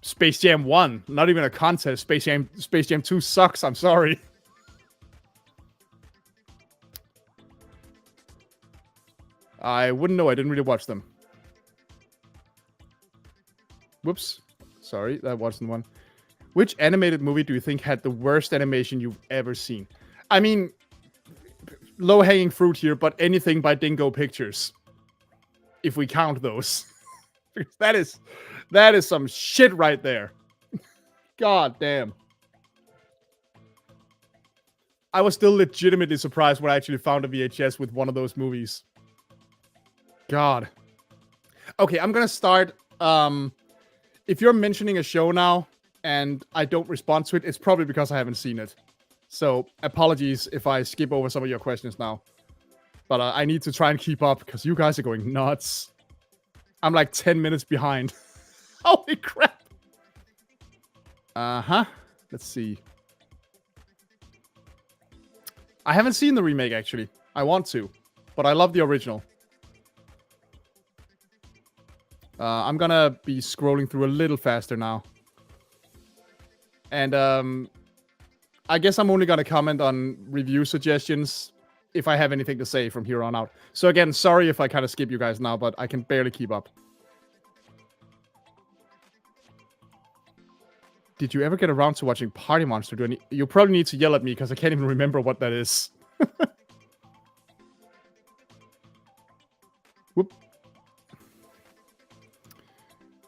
Space Jam 1. Not even a contest. Space Jam 2 sucks. I'm sorry. I wouldn't know. I didn't really watch them. Whoops. Sorry, that wasn't one. Which animated movie do you think had the worst animation you've ever seen? I mean, low-hanging fruit here, but anything by Dingo Pictures. If we count those. That is some shit right there. God damn. I was still legitimately surprised when I actually found a VHS with one of those movies. God. Okay, I'm gonna start. If you're mentioning a show now and I don't respond to it, it's probably because I haven't seen it. So apologies if I skip over some of your questions now. But I need to try and keep up because you guys are going nuts. I'm like 10 minutes behind. Holy crap. Let's see. I haven't seen the remake, actually. I want to. But I love the original. I'm gonna be scrolling through a little faster now. And I guess I'm only gonna comment on review suggestions if I have anything to say from here on out. So again, sorry if I kind of skip you guys now, but I can barely keep up. Did you ever get around to watching Party Monster do any... You probably need to yell at me because I can't even remember what that is. Whoop.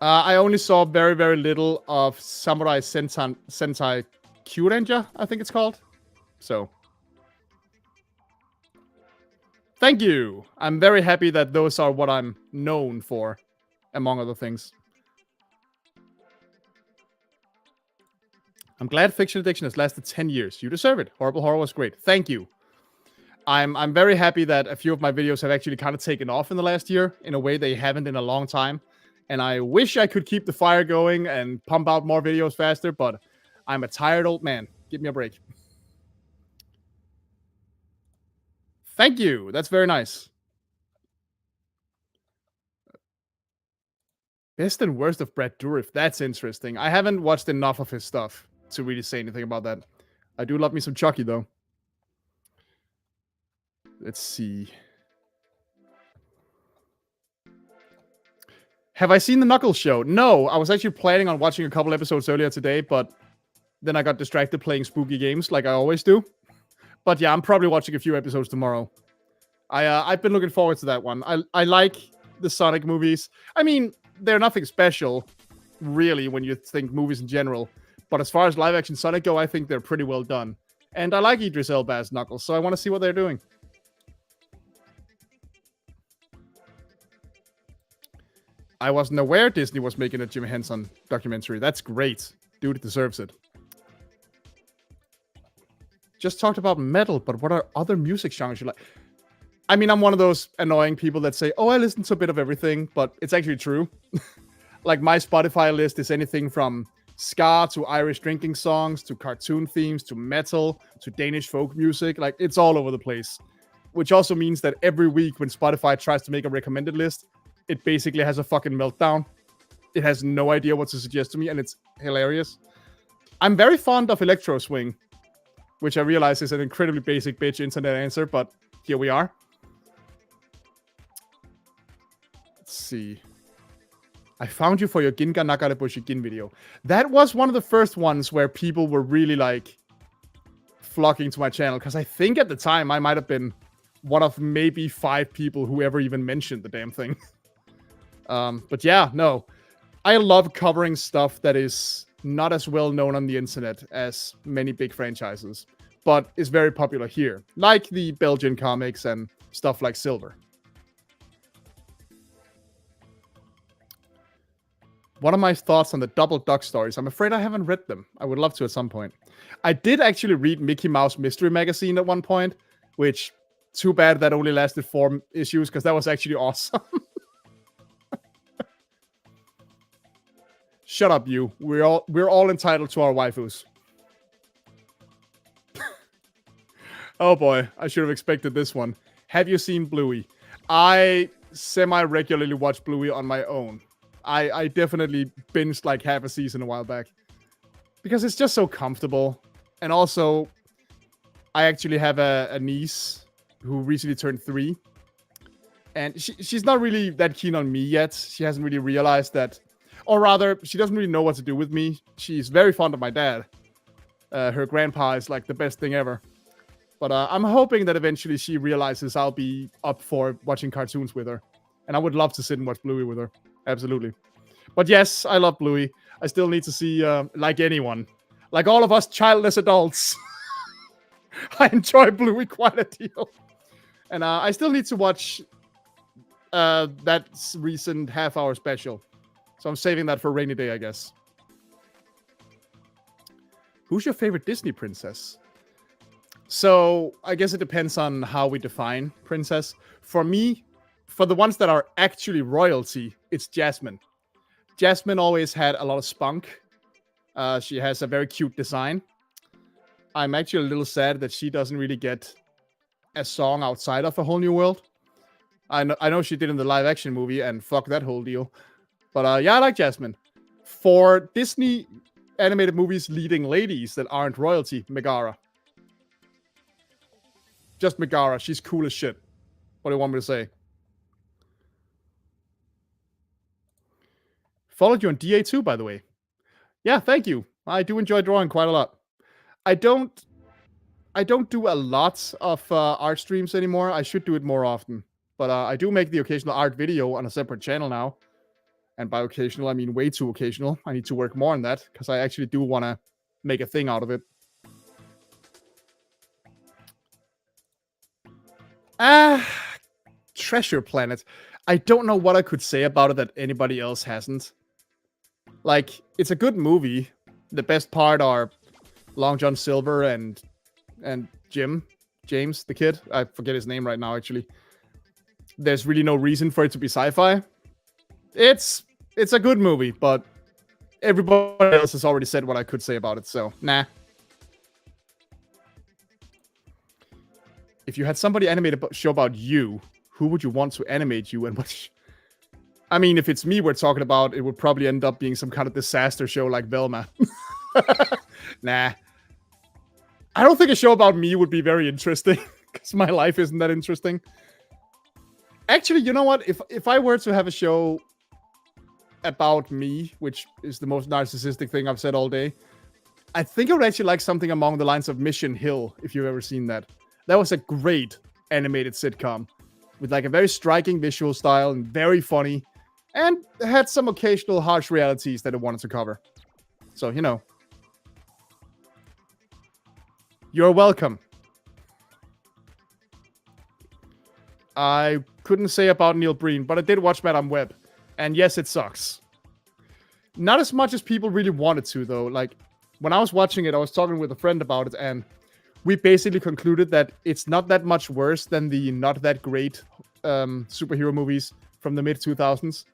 I only saw very, very little of Samurai Sentai Kyuranger, I think it's called. So... Thank you! I'm very happy that those are what I'm known for, among other things. I'm glad Fiction Addiction has lasted 10 years. You deserve it. Horrible Horror was great. Thank you. I'm very happy that a few of my videos have actually kind of taken off in the last year in a way they haven't in a long time. And I wish I could keep the fire going and pump out more videos faster, but I'm a tired old man. Give me a break. Thank you. That's very nice. Best and worst of Brad Dourif. That's interesting. I haven't watched enough of his stuff to really say anything about that. I do love me some Chucky, though. Let's see. Have I seen the Knuckles show? No, I was actually planning on watching a couple episodes earlier today, but then I got distracted playing spooky games like I always do. But yeah, I'm probably watching a few episodes tomorrow. I've been looking forward to that one. I like the Sonic movies. I mean, they're nothing special, really, when you think movies in general. But as far as live-action Sonic go, I think they're pretty well done. And I like Idris Elba as Knuckles, so I want to see what they're doing. I wasn't aware Disney was making a Jim Henson documentary. That's great. Dude deserves it. Just talked about metal, but what are other music genres you like? I mean, I'm one of those annoying people that say, oh, I listen to a bit of everything, but it's actually true. Like, my Spotify list is anything from ska to Irish drinking songs to cartoon themes to metal to Danish folk music. Like, it's all over the place. Which also means that every week when Spotify tries to make a recommended list, it basically has a fucking meltdown. It has no idea what to suggest to me, and it's hilarious. I'm very fond of Electro Swing, which I realize is an incredibly basic bitch internet answer, but here we are. Let's see. I found you for your Ginga Nakarebushi Gin video. That was one of the first ones where people were really, like, flocking to my channel, because I think at the time I might have been one of maybe 5 people who ever even mentioned the damn thing. But yeah, no. I love covering stuff that is not as well known on the internet as many big franchises, but is very popular here, like the Belgian comics and stuff like Silver. What are my thoughts on the Double Duck stories? I'm afraid I haven't read them. I would love to at some point. I did actually read Mickey Mouse Mystery Magazine at one point, which, too bad that only lasted 4 issues, because that was actually awesome. Shut up, you. We're all entitled to our waifus. Oh boy, I should have expected this one. Have you seen Bluey? I semi-regularly watch Bluey on my own. I definitely binged like half a season a while back. Because it's just so comfortable. And also, I actually have a niece who recently turned 3. And she's not really that keen on me yet. She hasn't really realized that. Or rather, she doesn't really know what to do with me. She's very fond of my dad. Her grandpa is like the best thing ever. But I'm hoping that eventually she realizes I'll be up for watching cartoons with her. And I would love to sit and watch Bluey with her. Absolutely. But yes, I love Bluey. I still need to see, like anyone, like all of us childless adults, I enjoy Bluey quite a deal. And I still need to watch that recent half-hour special. So I'm saving that for a rainy day, I guess. Who's your favorite Disney princess? So I guess it depends on how we define princess. For me, for the ones that are actually royalty, it's Jasmine. Jasmine always had a lot of spunk. She has a very cute design. I'm actually a little sad that she doesn't really get a song outside of A Whole New World. I know she did in the live action movie, and fuck that whole deal. But yeah, I like Jasmine. For Disney animated movies leading ladies that aren't royalty, Megara. Just Megara. She's cool as shit. What do you want me to say? Followed you on DA2, by the way. Yeah, thank you. I do enjoy drawing quite a lot. I don't do a lot of art streams anymore. I should do it more often. But I do make the occasional art video on a separate channel now. And by occasional, I mean way too occasional. I need to work more on that because I actually do want to make a thing out of it. Treasure Planet. I don't know what I could say about it that anybody else hasn't. Like, it's a good movie. The best part are Long John Silver and James, the kid. I forget his name right now, actually. There's really no reason for it to be sci-fi. It's a good movie, but everybody else has already said what I could say about it, so nah. If you had somebody animate a show about you, who would you want to animate you and what? I mean, if it's me we're talking about, it would probably end up being some kind of disaster show like Velma. Nah. I don't think a show about me would be very interesting, because my life isn't that interesting. Actually, you know what? If I were to have a show about me, which is the most narcissistic thing I've said all day, I think I would actually like something along the lines of Mission Hill, if you've ever seen that. That was a great animated sitcom with like a very striking visual style and very funny, and had some occasional harsh realities that it wanted to cover. So, you know. You're welcome. I couldn't say about Neil Breen, but I did watch Madame Web. And yes, it sucks. Not as much as people really wanted to, though. Like, when I was watching it, I was talking with a friend about it, and we basically concluded that it's not that much worse than the not that great superhero movies from the mid-2000s.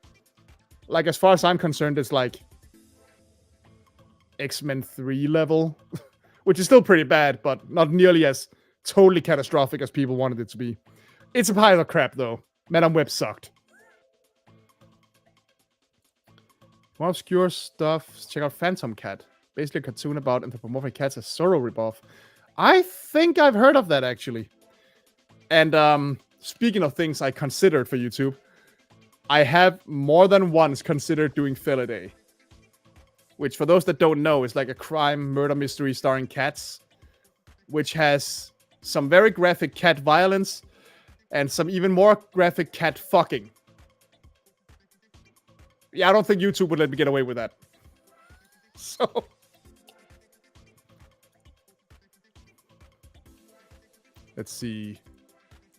Like, as far as I'm concerned, it's like X-Men 3 level, which is still pretty bad, but not nearly as totally catastrophic as people wanted it to be. It's a pile of crap, though. Madame Web sucked. More obscure stuff. Check out Phantom Cat. Basically a cartoon about anthropomorphic cats as Zorro ripoff. I think I've heard of that, actually. And speaking of things I considered for YouTube, I have more than once considered doing Felidae. Which, for those that don't know, is like a crime murder mystery starring cats. Which has some very graphic cat violence and some even more graphic cat fucking. Yeah, I don't think YouTube would let me get away with that. So... let's see.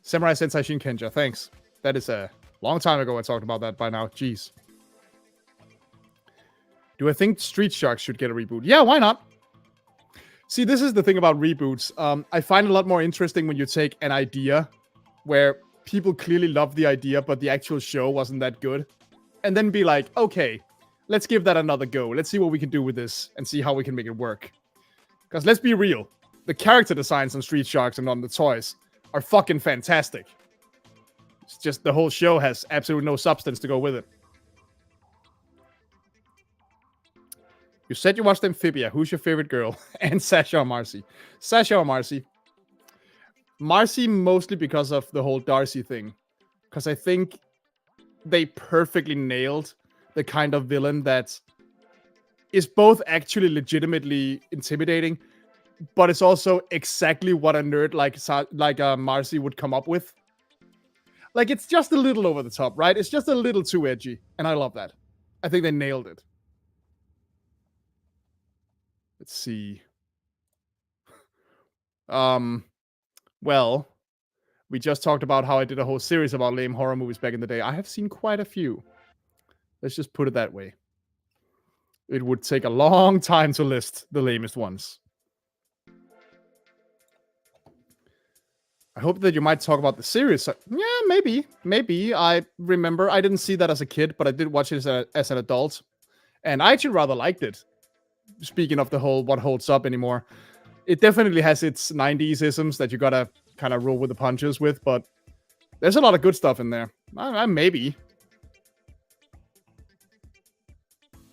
Samurai Sensei Shinkenja, thanks. That is a long time ago I talked about that by now. Jeez. Do I think Street Sharks should get a reboot? Yeah, why not? See, this is the thing about reboots. I find it a lot more interesting when you take an idea where people clearly love the idea, but the actual show wasn't that good. And then be like, okay, let's give that another go. Let's see what we can do with this and see how we can make it work. Because let's be real. The character designs on Street Sharks and on the toys are fucking fantastic. It's just the whole show has absolutely no substance to go with it. You said you watched Amphibia. Who's your favorite girl? And Sasha or Marcy? Sasha or Marcy? Marcy mostly because of the whole Darcy thing. Because I think they perfectly nailed the kind of villain that is both actually legitimately intimidating, but it's also exactly what a nerd like Marcy would come up with. Like, it's just a little over the top, right? It's just a little too edgy, and I love that. I think they nailed it. Let's see. Well, we just talked about how I did a whole series about lame horror movies back in the day. I have seen quite a few. Let's just put it that way. It would take a long time to list the lamest ones. I hope that you might talk about the series. Yeah, maybe. Maybe. I remember I didn't see that as a kid, but I did watch it as an adult. And I actually rather liked it. Speaking of the whole what holds up anymore. It definitely has its 90s isms that you gotta kind of roll with the punches with, but there's a lot of good stuff in there. Maybe.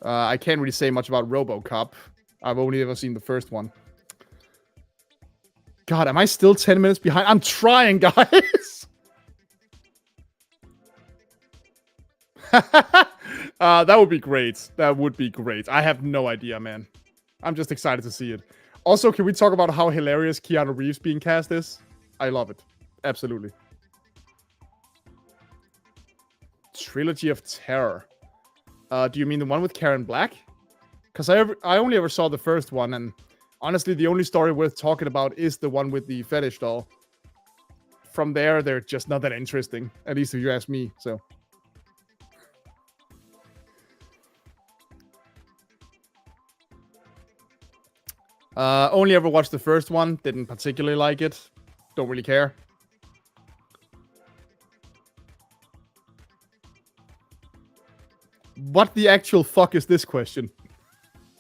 I can't really say much about RoboCop. I've only ever seen the first one. God, am I still 10 minutes behind? I'm trying, guys. That would be great. That would be great. I have no idea, man. I'm just excited to see it. Also, can we talk about how hilarious Keanu Reeves being cast is? I love it. Absolutely. Trilogy of Terror. Do you mean the one with Karen Black? Because I only ever saw the first one, and honestly, the only story worth talking about is the one with the fetish doll. From there, they're just not that interesting. At least if you ask me, so... only ever watched the first one. Didn't particularly like it. Don't really care. What the actual fuck is this question?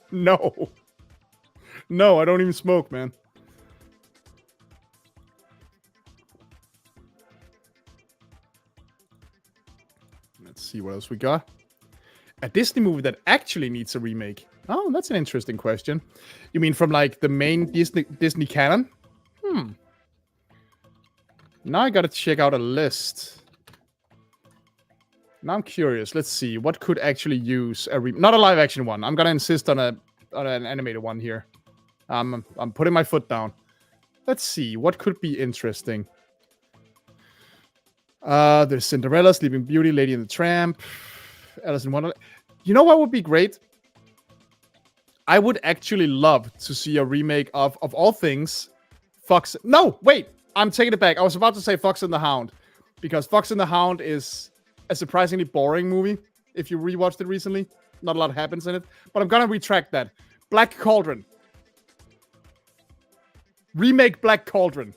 No. No, I don't even smoke, man. Let's see what else we got. A Disney movie that actually needs a remake. Oh, that's an interesting question. You mean from, like, the main Disney canon? Now I gotta check out a list. Now I'm curious. Let's see. What could actually use a not a live-action one. I'm gonna insist on an animated one here. I'm putting my foot down. Let's see. What could be interesting? There's Cinderella, Sleeping Beauty, Lady and the Tramp, Alice in Wonderland. You know what would be great? I would actually love to see a remake of all things, Fox... No, wait! I'm taking it back. I was about to say Fox and the Hound. Because Fox and the Hound is a surprisingly boring movie, if you rewatched it recently. Not a lot happens in it. But I'm gonna retract that. Black Cauldron. Remake Black Cauldron.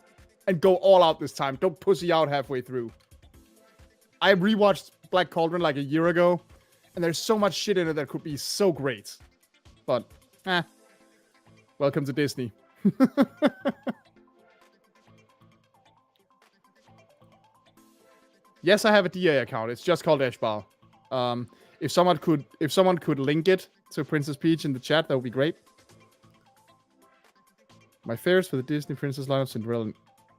And go all out this time. Don't pussy out halfway through. I rewatched Black Cauldron like a year ago. And there's so much shit in it that could be so great. But, welcome to Disney. Yes, I have a DA account. It's just called Eshbal. If someone could link it to Princess Peach in the chat, that would be great. My favorite for the Disney Princess lineup: Cinderella and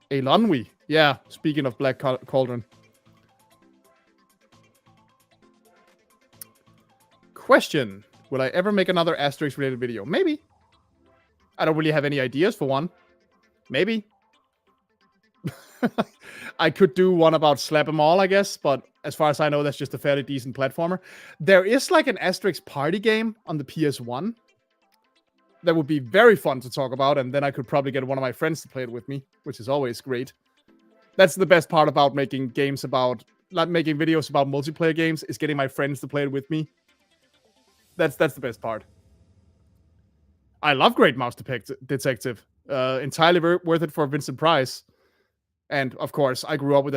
Eilonwy. Yeah, speaking of Black Cauldron. Question. Will I ever make another Asterix-related video? Maybe. I don't really have any ideas for one. Maybe. I could do one about Slap 'em All, I guess, but as far as I know, that's just a fairly decent platformer. There is like an Asterix party game on the PS1 that would be very fun to talk about, and then I could probably get one of my friends to play it with me, which is always great. That's the best part about making games about, like making videos about multiplayer games, is getting my friends to play it with me. That's the best part. I love Great Mouse Detective. Entirely worth it for Vincent Price. And, of course, I grew up with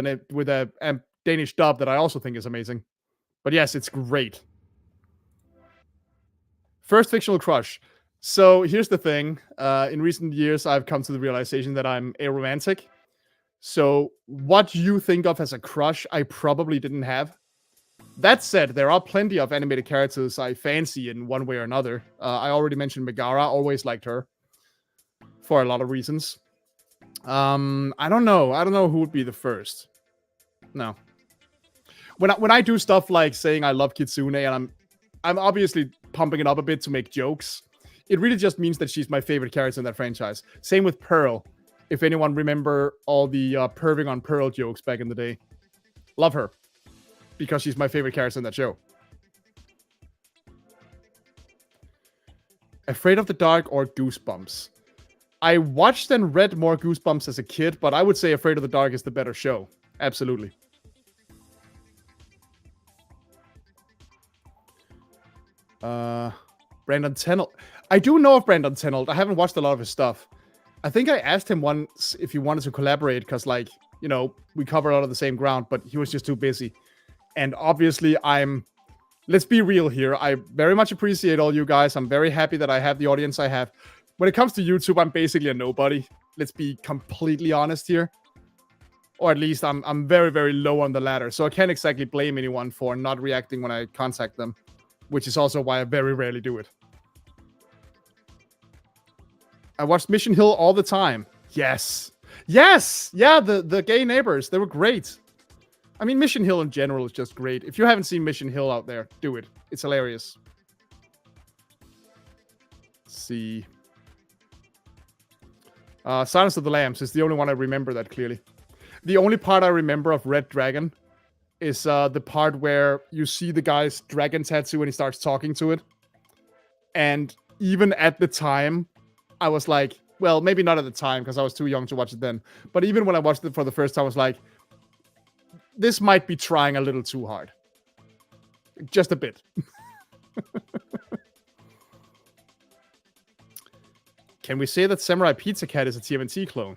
a Danish dub that I also think is amazing. But yes, it's great. First fictional crush. So, here's the thing. In recent years, I've come to the realization that I'm aromantic. So, what you think of as a crush, I probably didn't have. That said, there are plenty of animated characters I fancy in one way or another. I already mentioned Megara. Always liked her. For a lot of reasons. I don't know. I don't know who would be the first. No. When I do stuff like saying I love Kitsune, and I'm obviously pumping it up a bit to make jokes, it really just means that she's my favorite character in that franchise. Same with Pearl. If anyone remember all the perving on Pearl jokes back in the day. Love her. Because she's my favorite character in that show. Afraid of the Dark or Goosebumps? I watched and read more Goosebumps as a kid, but I would say Afraid of the Dark is the better show. Absolutely. Brandon Tenold. I do know of Brandon Tenold. I haven't watched a lot of his stuff. I think I asked him once if he wanted to collaborate, because, like, you know, we cover a lot of the same ground, but he was just too busy. And obviously, let's be real here. I very much appreciate all you guys. I'm very happy that I have the audience I have. When it comes to YouTube, I'm basically a nobody. Let's be completely honest here. Or at least I'm very, very low on the ladder. So I can't exactly blame anyone for not reacting when I contact them. which is also why I very rarely do it. I watched Mission Hill all the time. Yes. Yes! Yeah, the gay neighbors, they were great. I mean, Mission Hill in general is just great. If you haven't seen Mission Hill out there, do it. It's hilarious. Let's see. Silence of the Lambs is the only one I remember that clearly. The only part I remember of Red Dragon is the part where you see the guy's dragon tattoo and he starts talking to it. And even at the time, I was like, well, maybe not at the time because I was too young to watch it then. But even when I watched it for the first time, I was like, this might be trying a little too hard. Just a bit. Can we say that Samurai Pizza Cat is a TMNT clone?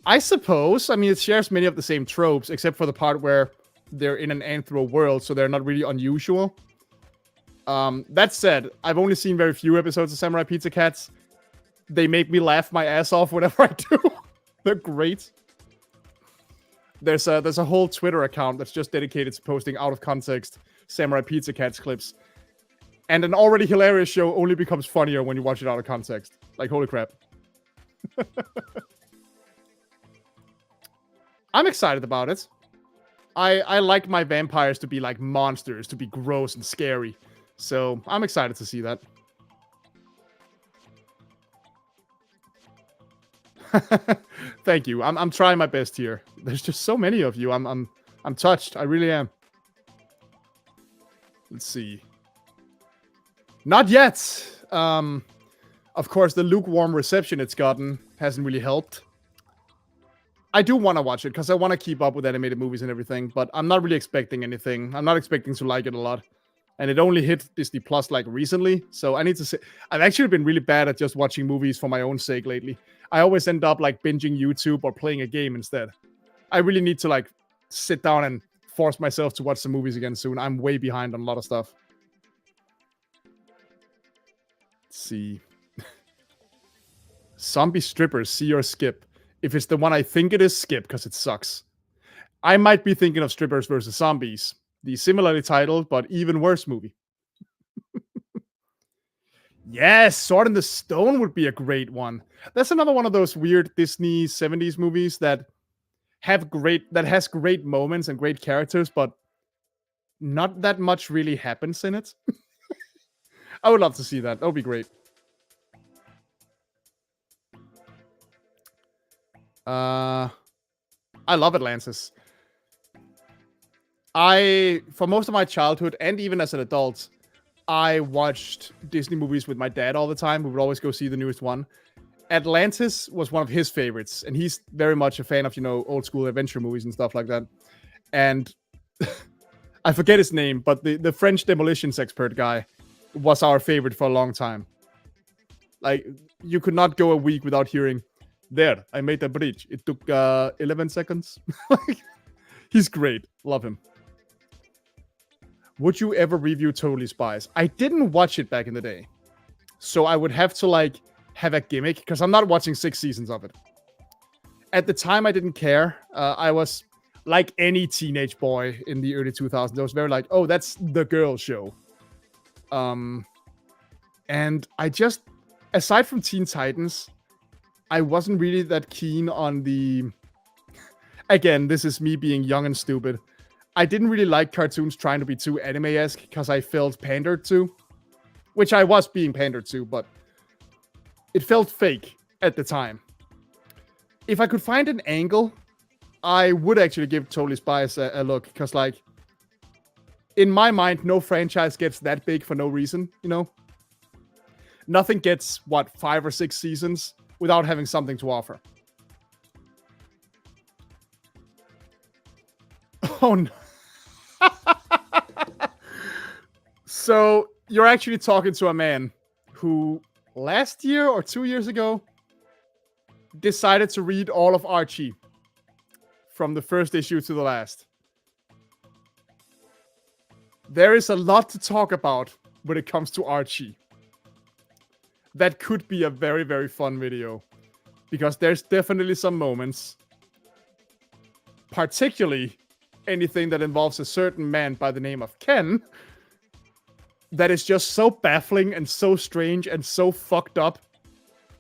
I suppose. I mean, it shares many of the same tropes, except for the part where they're in an anthro world, so they're not really unusual. That said, I've only seen very few episodes of Samurai Pizza Cats. They make me laugh my ass off whenever I do. They're great. There's a whole Twitter account that's just dedicated to posting out of context Samurai Pizza Cats clips. And an already hilarious show only becomes funnier when you watch it out of context. Like, holy crap. I'm excited about it. I like my vampires to be like monsters, to be gross and scary. So I'm excited to see that. Thank you. I'm trying my best here. There's just so many of you. I'm touched. I really am. Let's see. Not yet. Of course, the lukewarm reception it's gotten hasn't really helped. I do want to watch it because I want to keep up with animated movies and everything, but I'm not really expecting anything. I'm not expecting to like it a lot. And it only hit Disney Plus like recently, so I need to say I've actually been really bad at just watching movies for my own sake lately. I always end up like binging YouTube or playing a game instead. I really need to like sit down and force myself to watch some movies again soon. I'm way behind on a lot of stuff. Let's see. Zombie strippers, see or skip. If it's the one I think it is, skip, because it sucks. I might be thinking of Strippers versus Zombies, the similarly titled but even worse movie. Yes, Sword in the Stone would be a great one. That's another one of those weird Disney 70s movies that has great moments and great characters, but not that much really happens in it. I would love to see that. That would be great. I love Atlantis. For most of my childhood, and even as an adult, I watched Disney movies with my dad all the time. We would always go see the newest one. Atlantis was one of his favorites, and he's very much a fan of, old school adventure movies and stuff like that. And I forget his name, but the French demolitions expert guy was our favorite for a long time. Like, you could not go a week without hearing, "There, I made a bridge. It took 11 seconds." He's great. Love him. Would you ever review Totally Spies? I didn't watch it back in the day. So I would have to, have a gimmick, because I'm not watching 6 seasons of it. At the time, I didn't care. I was, like any teenage boy in the early 2000s, I was very like, oh, that's the girl show. And I just, aside from Teen Titans, I wasn't really that keen on the... Again, this is me being young and stupid. I didn't really like cartoons trying to be too anime-esque because I felt pandered to. Which I was being pandered to, but it felt fake at the time. If I could find an angle, I would actually give Totally Spies a look. Because, in my mind, no franchise gets that big for no reason, Nothing gets, 5 or 6 seasons without having something to offer. Oh, no. So, you're actually talking to a man who, last year or 2 years ago, decided to read all of Archie from the first issue to the last. There is a lot to talk about when it comes to Archie. That could be a very, very fun video. Because there's definitely some moments, particularly anything that involves a certain man by the name of Ken, that is just so baffling and so strange and so fucked up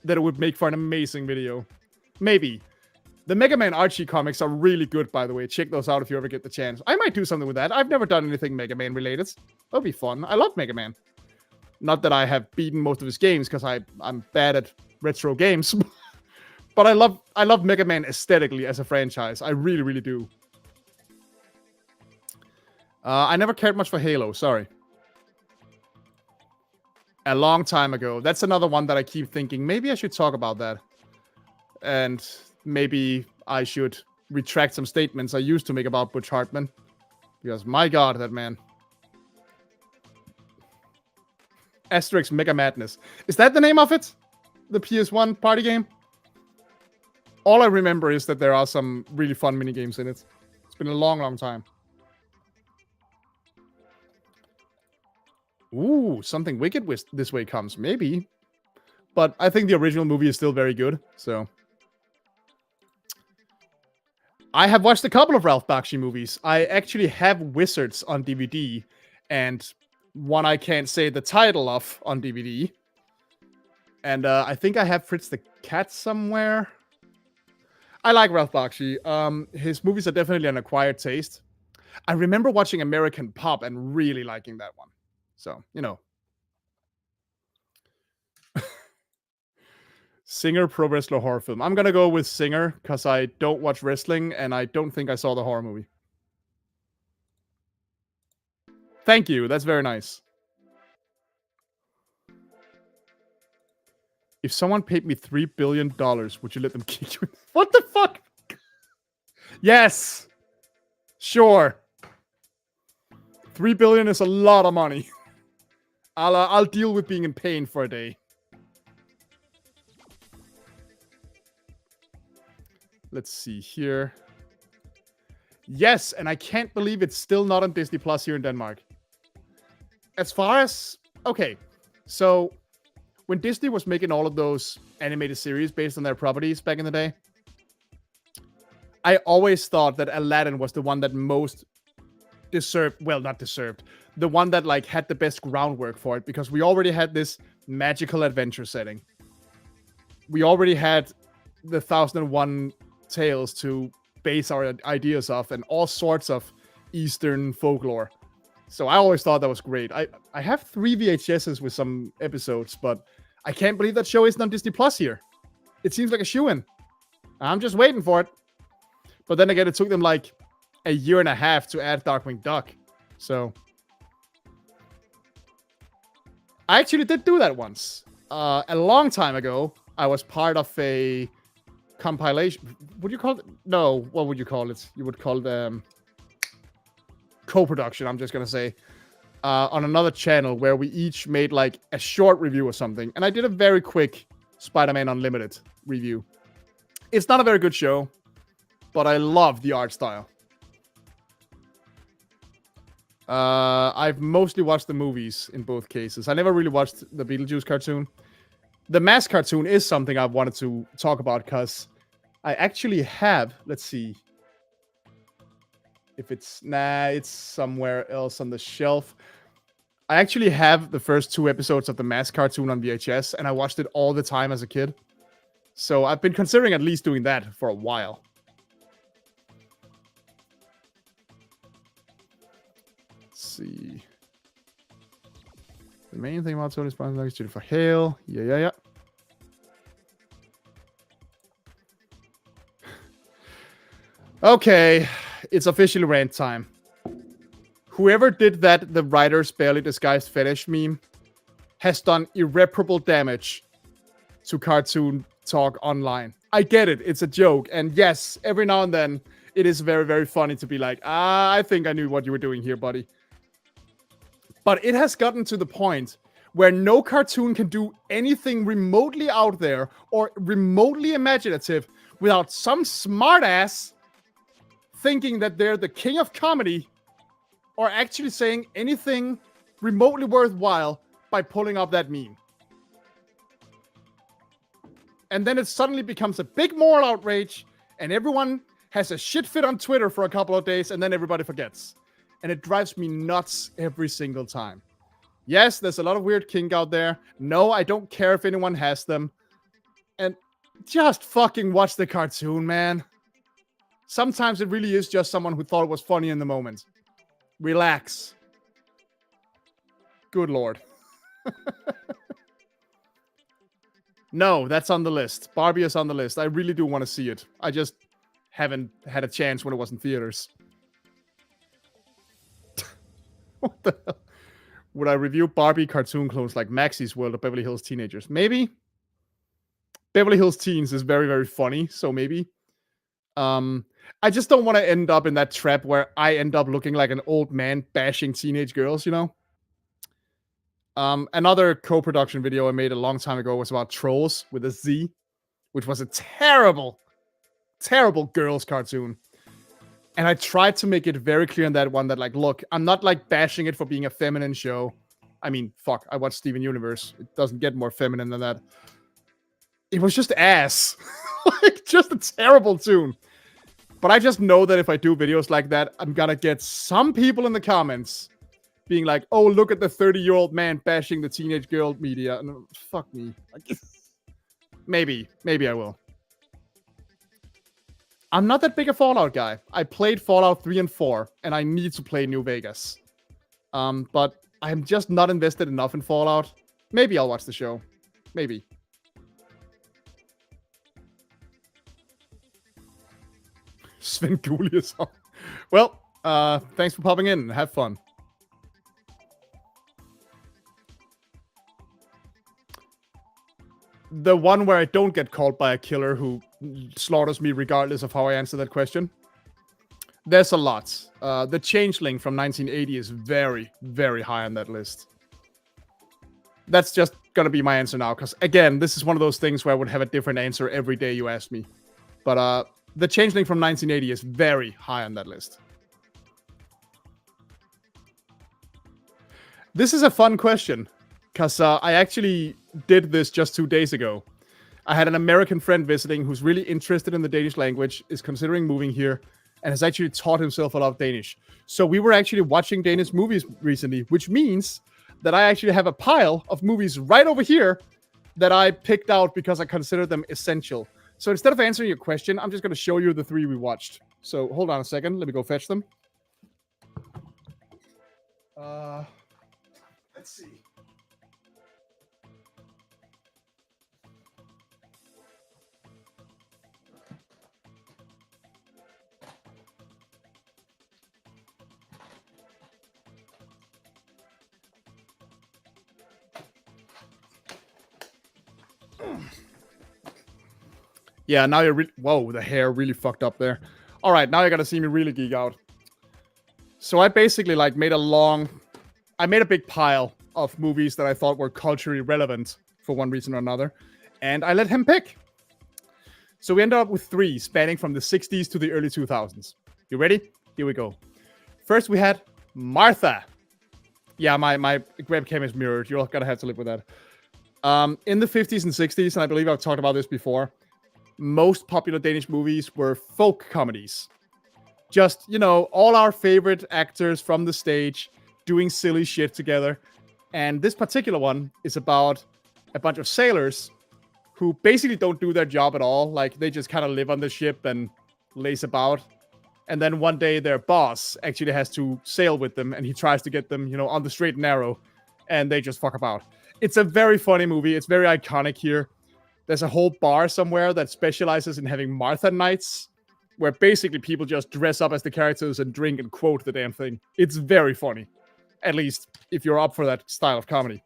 that it would make for an amazing video. Maybe. The Mega Man Archie comics are really good, by the way. Check those out if you ever get the chance. I might do something with that. I've never done anything Mega Man related. That'll be fun. I love Mega Man. Not that I have beaten most of his games, because I'm bad at retro games. But I love Mega Man aesthetically as a franchise. I really, really do. I never cared much for Halo. Sorry. A long time ago. That's another one that I keep thinking, maybe I should talk about that. And maybe I should retract some statements I used to make about Butch Hartman. Because, my god, that man. Asterix Mega Madness. Is that the name of it? The PS1 party game? All I remember is that there are some really fun minigames in it. It's been a long, long time. Ooh, something wicked this way comes. Maybe. But I think the original movie is still very good, so... I have watched a couple of Ralph Bakshi movies. I actually have Wizards on DVD, and one I can't say the title of on DVD. And I think I have Fritz the Cat somewhere. I like Ralph Bakshi. His movies are definitely an acquired taste. I remember watching American Pop and really liking that one. So, you know. Singer, pro wrestler, horror film. I'm gonna go with Singer, because I don't watch wrestling, and I don't think I saw the horror movie. Thank you, that's very nice. If someone paid me $3 billion, would you let them kick you? What the fuck? Yes! Sure. $3 billion is a lot of money. I'll deal with being in pain for a day. Let's see here. Yes, and I can't believe it's still not on Disney Plus here in Denmark. As far as... Okay, so... When Disney was making all of those animated series based on their properties back in the day, I always thought that Aladdin was the one that most deserved... Well, not deserved. The one that, like, had the best groundwork for it, because we already had this magical adventure setting. We already had the 1001 tales to base our ideas off, and all sorts of Eastern folklore. So I always thought that was great. I have 3 VHSs with some episodes, but I can't believe that show isn't on Disney Plus here. It seems like a shoo-in. I'm just waiting for it. But then again, it took them like a year and a half to add Darkwing Duck. So I actually did do that once. A long time ago, I was part of a compilation. Would you call it? No, what would you call it? You would call it co-production, I'm just gonna say. On another channel where we each made like a short review or something. And I did a very quick Spider-Man Unlimited review. It's not a very good show, but I love the art style. I've mostly watched the movies in both cases. I never really watched the Beetlejuice cartoon. The Mask cartoon is something I've wanted to talk about, because I actually have, let's see if it's, nah, it's somewhere else on the shelf. I actually have the first 2 episodes of the Mask cartoon on VHS, and I watched it all the time as a kid. So I've been considering at least doing that for a while. Let's see. The main thing about Tony Sponge is Jennifer Hale. Yeah. Okay, it's officially rant time. Whoever did that, the writer's barely disguised fetish meme, has done irreparable damage to cartoon talk online. I get it, it's a joke. And yes, every now and then, it is very, very funny to be like, I think I knew what you were doing here, buddy. But it has gotten to the point where no cartoon can do anything remotely out there or remotely imaginative without some smartass thinking that they're the king of comedy, or actually saying anything remotely worthwhile by pulling up that meme. And then it suddenly becomes a big moral outrage, and everyone has a shit fit on Twitter for a couple of days, and then everybody forgets. And it drives me nuts every single time. Yes, there's a lot of weird kink out there. No, I don't care if anyone has them. And just fucking watch the cartoon, man. Sometimes it really is just someone who thought it was funny in the moment. Relax. Good lord. No, that's on the list. Barbie is on the list. I really do want to see it. I just haven't had a chance when it was in theaters. What the hell? Would I review Barbie cartoon clones like Maxie's World or Beverly Hills Teenagers? Maybe. Beverly Hills Teens is very, very funny, so maybe. I just don't want to end up in that trap where I end up looking like an old man bashing teenage girls, you know? Another co-production video I made a long time ago was about Trolls with a Z, which was a terrible, terrible girls cartoon. And I tried to make it very clear in that one that, like, look, I'm not, like, bashing it for being a feminine show. I mean, fuck, I watched Steven Universe. It doesn't get more feminine than that. It was just ass. Like, just a terrible tune. But I just know that if I do videos like that, I'm gonna get some people in the comments being like, oh, look at the 30-year-old man bashing the teenage girl media. And fuck me. Maybe I will. I'm not that big a Fallout guy. I played Fallout 3 and 4, and I need to play New Vegas. But I'm just not invested enough in Fallout. Maybe I'll watch the show. Maybe. Sven Julius. Well, thanks for popping in. Have fun. The one where I don't get caught by a killer who slaughters me regardless of how I answer that question. There's a lot. The Changeling from 1980 is very, very high on that list. That's just gonna be my answer now, because again, this is one of those things where I would have a different answer every day you ask me. But the Changeling from 1980 is very high on that list. This is a fun question, because I actually did this just 2 days ago. I had an American friend visiting who's really interested in the Danish language, is considering moving here, and has actually taught himself a lot of Danish. So we were actually watching Danish movies recently, which means that I actually have a pile of movies right over here that I picked out because I consider them essential. So instead of answering your question, I'm just going to show you the 3 we watched. So hold on a second. Let me go fetch them. Let's see. Yeah, now you're whoa, the hair really fucked up there. All right, now you're gonna see me really geek out. So I basically like made a big pile of movies that I thought were culturally relevant for one reason or another, and I let him pick. So we ended up with 3 spanning from the 60s to the early 2000s. You ready? Here we go. First, we had Martha. Yeah, my webcam is mirrored. You're gonna have to live with that. In the 50s and 60s, and I believe I've talked about this before, most popular Danish movies were folk comedies. Just, you know, all our favorite actors from the stage doing silly shit together. And this particular one is about a bunch of sailors who basically don't do their job at all. Like, they just kind of live on the ship and lace about. And then one day their boss actually has to sail with them, and he tries to get them, you know, on the straight and narrow, and they just fuck about. It's a very funny movie. It's very iconic here. There's a whole bar somewhere that specializes in having Martha nights, where basically people just dress up as the characters and drink and quote the damn thing. It's very funny. At least, if you're up for that style of comedy.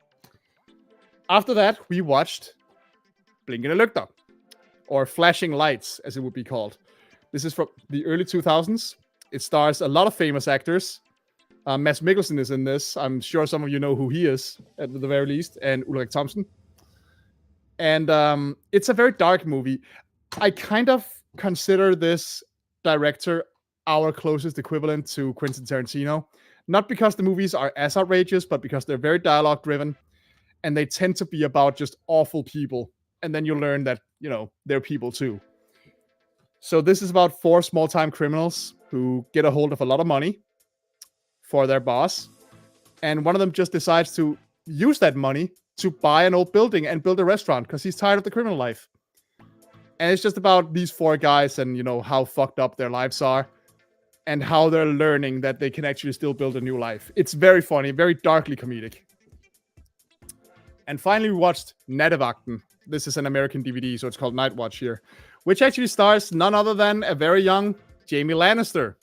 After that, we watched Blinkende Lygter, or Flashing Lights, as it would be called. This is from the early 2000s. It stars a lot of famous actors. Mads Mikkelsen is in this. I'm sure some of you know who he is, at the very least, and Ulrik Thomsen. And it's a very dark movie. I kind of consider this director our closest equivalent to Quentin Tarantino. Not because the movies are as outrageous, but because they're very dialogue-driven, and they tend to be about just awful people. And then you learn that, you know, they're people too. So this is about 4 small-time criminals who get a hold of a lot of money for their boss. And one of them just decides to use that money to buy an old building and build a restaurant because he's tired of the criminal life. And it's just about these 4 guys and, you know, how fucked up their lives are and how they're learning that they can actually still build a new life. It's very funny, very darkly comedic. And finally, we watched Nattevagten. This is an American DVD, so it's called Night Watch here, which actually stars none other than a very young Jaime Lannister,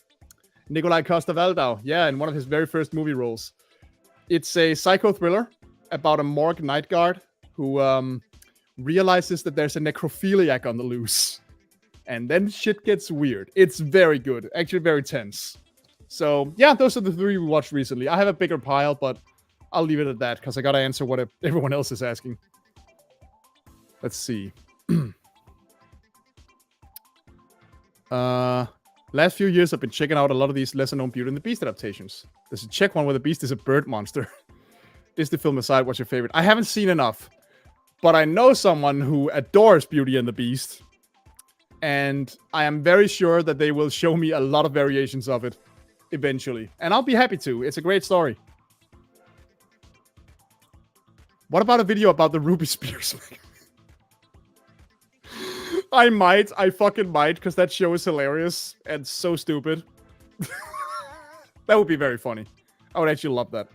Nikolai Coster-Waldau. Yeah, in one of his very first movie roles. It's a psycho thriller about a morgue night guard who realizes that there's a necrophiliac on the loose. And then shit gets weird. It's very good. Actually, very tense. So, yeah, those are the 3 we watched recently. I have a bigger pile, but I'll leave it at that because I gotta answer what everyone else is asking. Let's see. Last few years, I've been checking out a lot of these lesser-known Beauty and the Beast adaptations. There's a Czech one where the Beast is a bird monster. Disney film aside, what's your favorite? I haven't seen enough, but I know someone who adores Beauty and the Beast, and I am very sure that they will show me a lot of variations of it eventually, and I'll be happy to. It's a great story. What about a video about the Ruby Spears? I fucking might, because that show is hilarious and so stupid. That would be very funny. I would actually love that.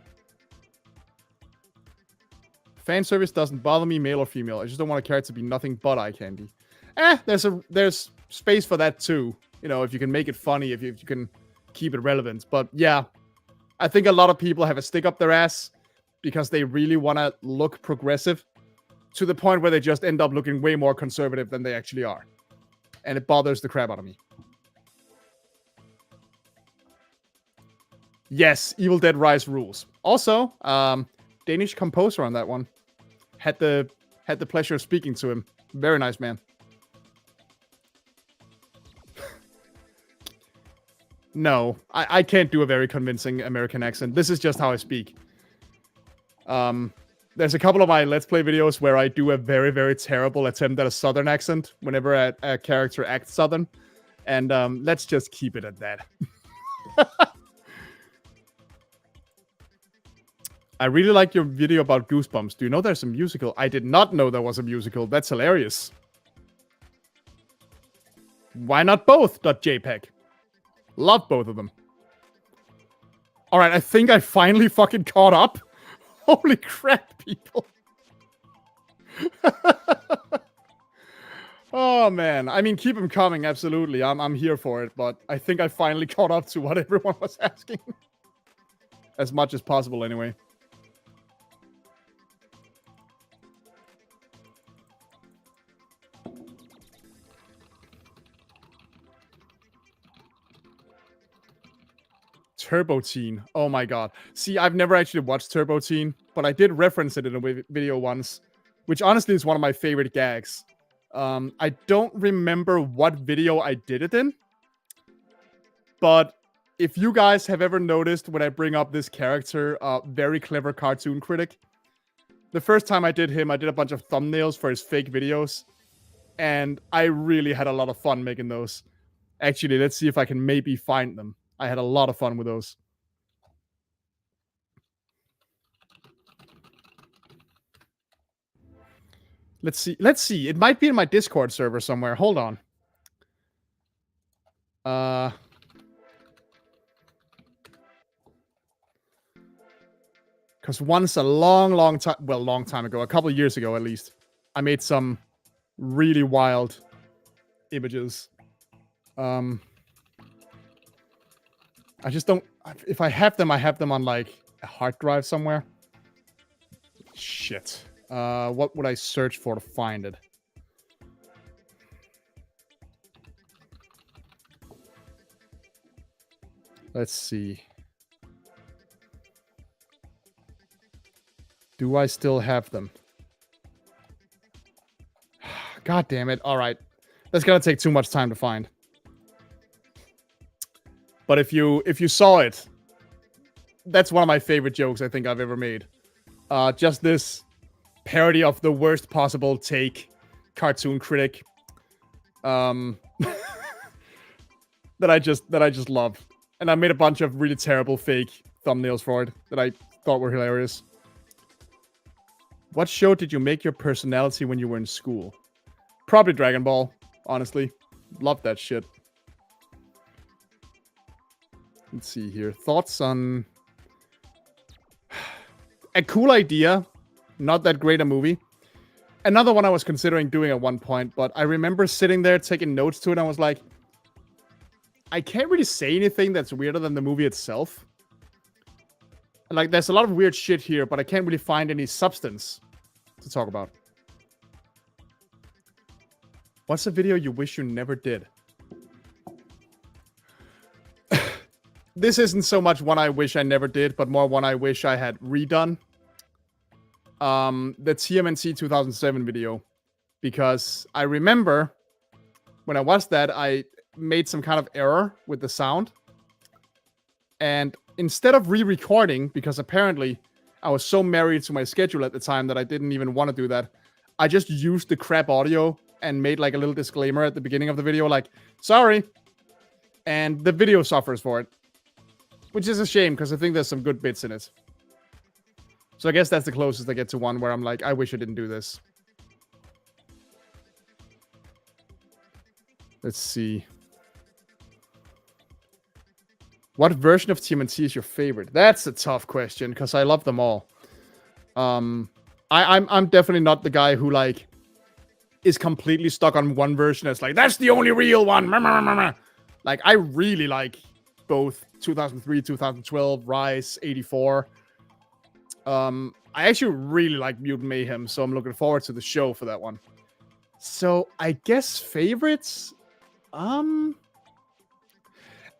Fan service doesn't bother me, male or female. I just don't want a character to be nothing but eye candy. There's space for that too. You know, if you can make it funny, if you can keep it relevant. But yeah, I think a lot of people have a stick up their ass because they really want to look progressive to the point where they just end up looking way more conservative than they actually are. And it bothers the crap out of me. Yes, Evil Dead Rise rules. Also, Danish composer on that one. Had the pleasure of speaking to him. Very nice man. No, I can't do a very convincing American accent. This is just how I speak. There's a couple of my Let's Play videos where I do a very, very terrible attempt at a Southern accent whenever a character acts Southern. And let's just keep it at that. I really like your video about Goosebumps. Do you know there's a musical? I did not know there was a musical. That's hilarious. Why not both? .jpg. Love both of them. Alright, I think I finally fucking caught up. Holy crap, people. Oh, man. I mean, keep them coming, absolutely. I'm here for it, but I think I finally caught up to what everyone was asking. As much as possible, anyway. Turbo Teen. Oh my god. See, I've never actually watched Turbo Teen, but I did reference it in a video once, which honestly is one of my favorite gags. I don't remember what video I did it in, but if you guys have ever noticed when I bring up this character, very clever cartoon critic, the first time I did him, I did a bunch of thumbnails for his fake videos, and I really had a lot of fun making those. Actually, let's see if I can maybe find them. I had a lot of fun with those. Let's see. Let's see. It might be in my Discord server somewhere. Hold on. Because once a long time, well, long time ago, a couple of years ago at least, I made some really wild images. I just don't... If I have them on, like, a hard drive somewhere. Shit. What would I search for to find it? Let's see. Do I still have them? God damn it. Alright. That's gonna take too much time to find. But if you saw it, that's one of my favorite jokes I think I've ever made. Just this parody of the worst possible take cartoon critic. That I just love. And I made a bunch of really terrible fake thumbnails for it that I thought were hilarious. What show did you make your personality when you were in school? Probably Dragon Ball, honestly. Love that shit. Let's see here. Thoughts on... A cool idea. Not that great a movie. Another one I was considering doing at one point, but I remember sitting there taking notes to it and I was like, I can't really say anything that's weirder than the movie itself. Like, there's a lot of weird shit here, but I can't really find any substance to talk about. What's a video you wish you never did? This isn't so much one I wish I never did, but more one I wish I had redone. The TMNT 2007 video. Because I remember when I watched that, I made some kind of error with the sound. And instead of re-recording, because apparently I was so married to my schedule at the time that I didn't even want to do that, I just used the crap audio and made like a little disclaimer at the beginning of the video, like, sorry. And the video suffers for it. Which is a shame, because I think there's some good bits in it. So I guess that's the closest I get to one where I'm like, I wish I didn't do this. Let's see. What version of TMNT is your favorite? That's a tough question, because I love them all. I'm definitely not the guy who, like, is completely stuck on one version. It's like, that's the only real one. Like, I really like both 2003, 2012, Rise, 84. I actually really like Mutant Mayhem, so I'm looking forward to the show for that one. So, I guess favorites?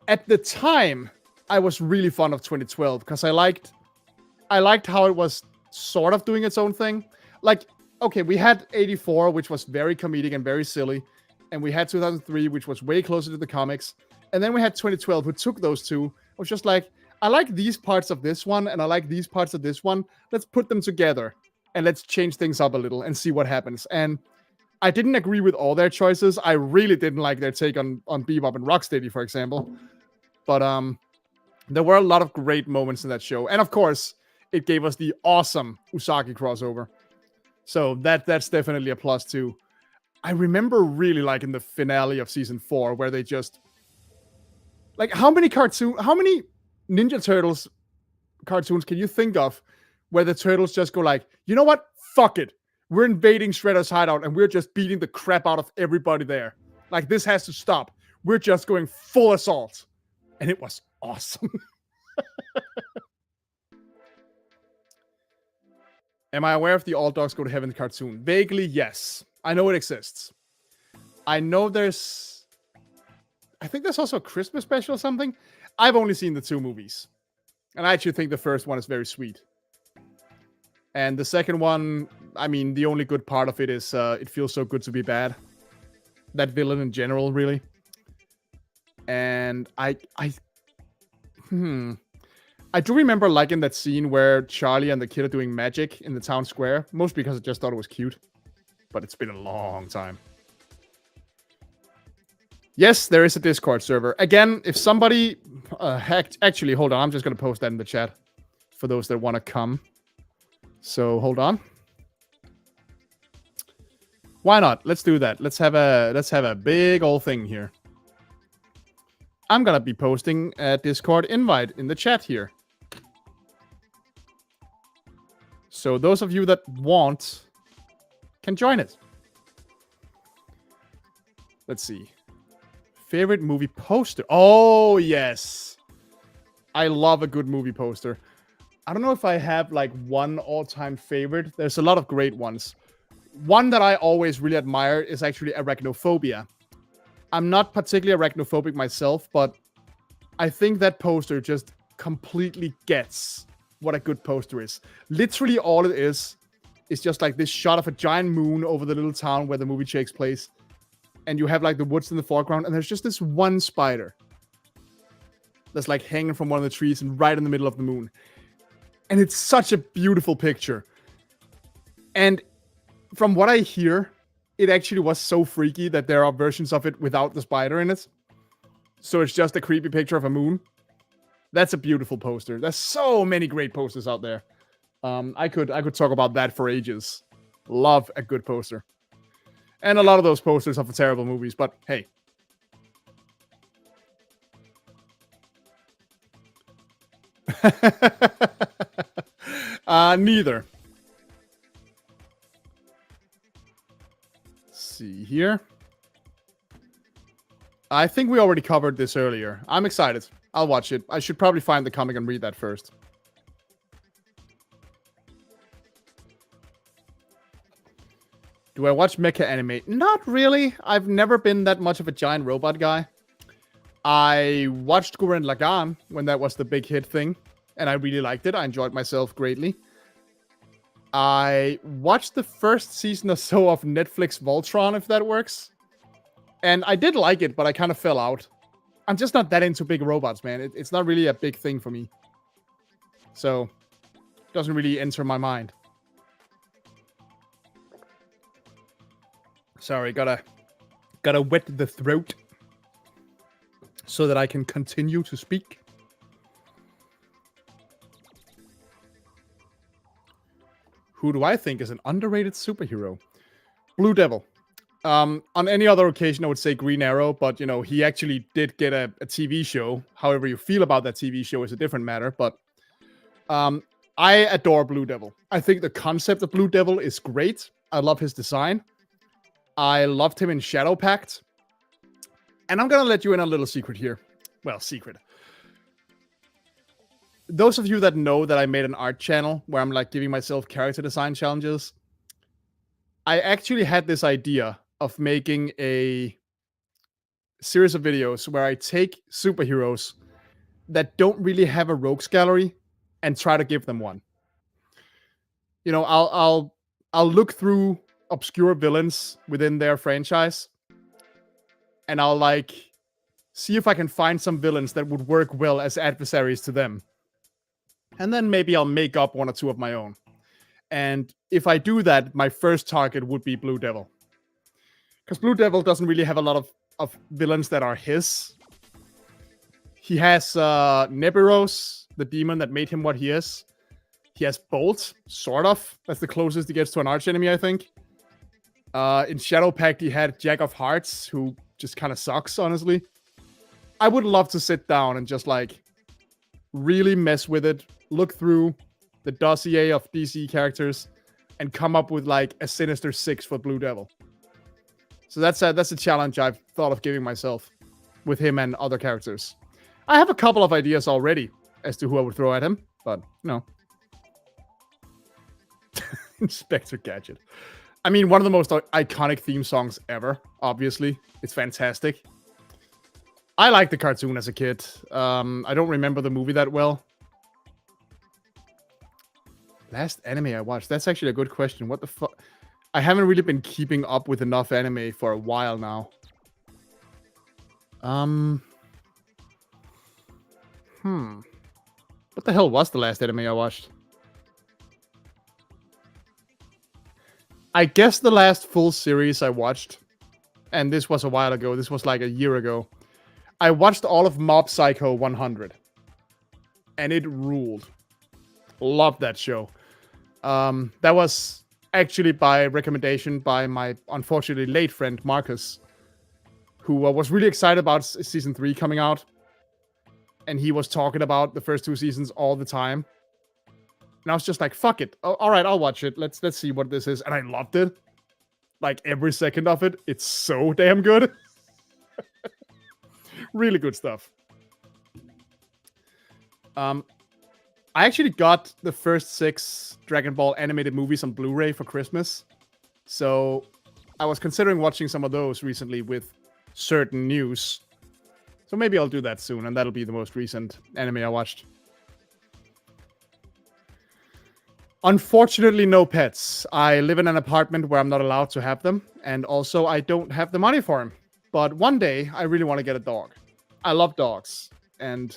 At the time, I was really fond of 2012, because I liked how it was sort of doing its own thing. Like, okay, we had 84, which was very comedic and very silly, and we had 2003, which was way closer to the comics, and then we had 2012, who took those two. It was just like, I like these parts of this one, and I like these parts of this one. Let's put them together, and let's change things up a little and see what happens. And I didn't agree with all their choices. I really didn't like their take on Bebop and Rocksteady, for example. But there were a lot of great moments in that show. And of course, it gave us the awesome Usagi crossover. So that's definitely a plus too. I remember really liking the finale of season 4, where they just... Like, how many Ninja Turtles cartoons can you think of where the turtles just go like, you know what? Fuck it. We're invading Shredder's hideout and we're just beating the crap out of everybody there. Like, this has to stop. We're just going full assault. And it was awesome. Am I aware of the All Dogs Go to Heaven cartoon? Vaguely, yes. I know it exists. I know I think there's also a Christmas special or something. I've only seen the 2 movies. And I actually think the first one is very sweet. And the second one, I mean, the only good part of it is it feels so good to be bad. That villain in general, really. And I do remember liking that scene where Charlie and the kid are doing magic in the town square. Mostly because I just thought it was cute. But it's been a long time. Yes, there is a Discord server. Again, if somebody actually, hold on. I'm just going to post that in the chat for those that want to come. So, hold on. Why not? Let's do that. Let's have a big old thing here. I'm going to be posting a Discord invite in the chat here. So, those of you that want can join it. Let's see. Favorite movie poster. Oh, yes. I love a good movie poster. I don't know if I have like one all-time favorite. There's a lot of great ones. One that I always really admire is actually Arachnophobia. I'm not particularly arachnophobic myself, but I think that poster just completely gets what a good poster is. Literally all it is just like this shot of a giant moon over the little town where the movie takes place. And you have like the woods in the foreground, and there's just this one spider that's like hanging from one of the trees and right in the middle of the moon. And it's such a beautiful picture. And from what I hear, it actually was so freaky that there are versions of it without the spider in it. So it's just a creepy picture of a moon. That's a beautiful poster. There's so many great posters out there. I could talk about that for ages. Love a good poster. And a lot of those posters are for terrible movies, but hey. Neither. Let's see here. I think we already covered this earlier. I'm excited. I'll watch it. I should probably find the comic and read that first. Do I watch mecha anime? Not really. I've never been that much of a giant robot guy. I watched Gurren Lagann when that was the big hit thing, and I really liked it. I enjoyed myself greatly. I watched the first season or so of Netflix Voltron, if that works. And I did like it, but I kind of fell out. I'm just not that into big robots, man. It's not really a big thing for me. So, it doesn't really enter my mind. Sorry, gotta wet the throat so that I can continue to speak. Who do I think is an underrated superhero? Blue Devil. On any other occasion, I would say Green Arrow, but, you know, he actually did get a TV show. However you feel about that TV show is a different matter, but I adore Blue Devil. I think the concept of Blue Devil is great. I love his design. I loved him in Shadow Pact. And I'm going to let you in a little secret here. Well, secret. Those of you that know that I made an art channel where I'm like giving myself character design challenges, I actually had this idea of making a series of videos where I take superheroes that don't really have a rogues gallery and try to give them one. You know, I'll look through obscure villains within their franchise, and I'll like see if I can find some villains that would work well as adversaries to them. And then maybe I'll make up one or two of my own. And if I do that, my first target would be Blue Devil. Because Blue Devil doesn't really have a lot of villains that are his. He has Nebiros, the demon that made him what he is. He has Bolt, sort of. That's the closest he gets to an archenemy, I think. In Shadow Pact, he had Jack of Hearts, who just kind of sucks, honestly. I would love to sit down and just, like, really mess with it, look through the dossier of DC characters, and come up with, like, a Sinister Six for Blue Devil. So that's a challenge I've thought of giving myself with him and other characters. I have a couple of ideas already as to who I would throw at him, but, no. Inspector Gadget. I mean, one of the most iconic theme songs ever, obviously. It's fantastic. I liked the cartoon as a kid. I don't remember the movie that well. Last anime I watched. That's actually a good question. What the fuck? I haven't really been keeping up with enough anime for a while now. What the hell was the last anime I watched? I guess the last full series I watched, and this was a while ago, this was like a year ago, I watched all of Mob Psycho 100. And it ruled. Loved that show. That was actually by recommendation by my unfortunately late friend Marcus, who was really excited about season 3 coming out. And he was talking about the first 2 seasons all the time. And I was just like, fuck it. All right, I'll watch it. Let's see what this is. And I loved it. Like, every second of it. It's so damn good. Really good stuff. I actually got the first 6 Dragon Ball animated movies on Blu-ray for Christmas. So I was considering watching some of those recently with certain news. So maybe I'll do that soon, and that'll be the most recent anime I watched. Unfortunately, no pets. I live in an apartment where I'm not allowed to have them, and also I don't have the money for them. But one day, I really want to get a dog. I love dogs, and,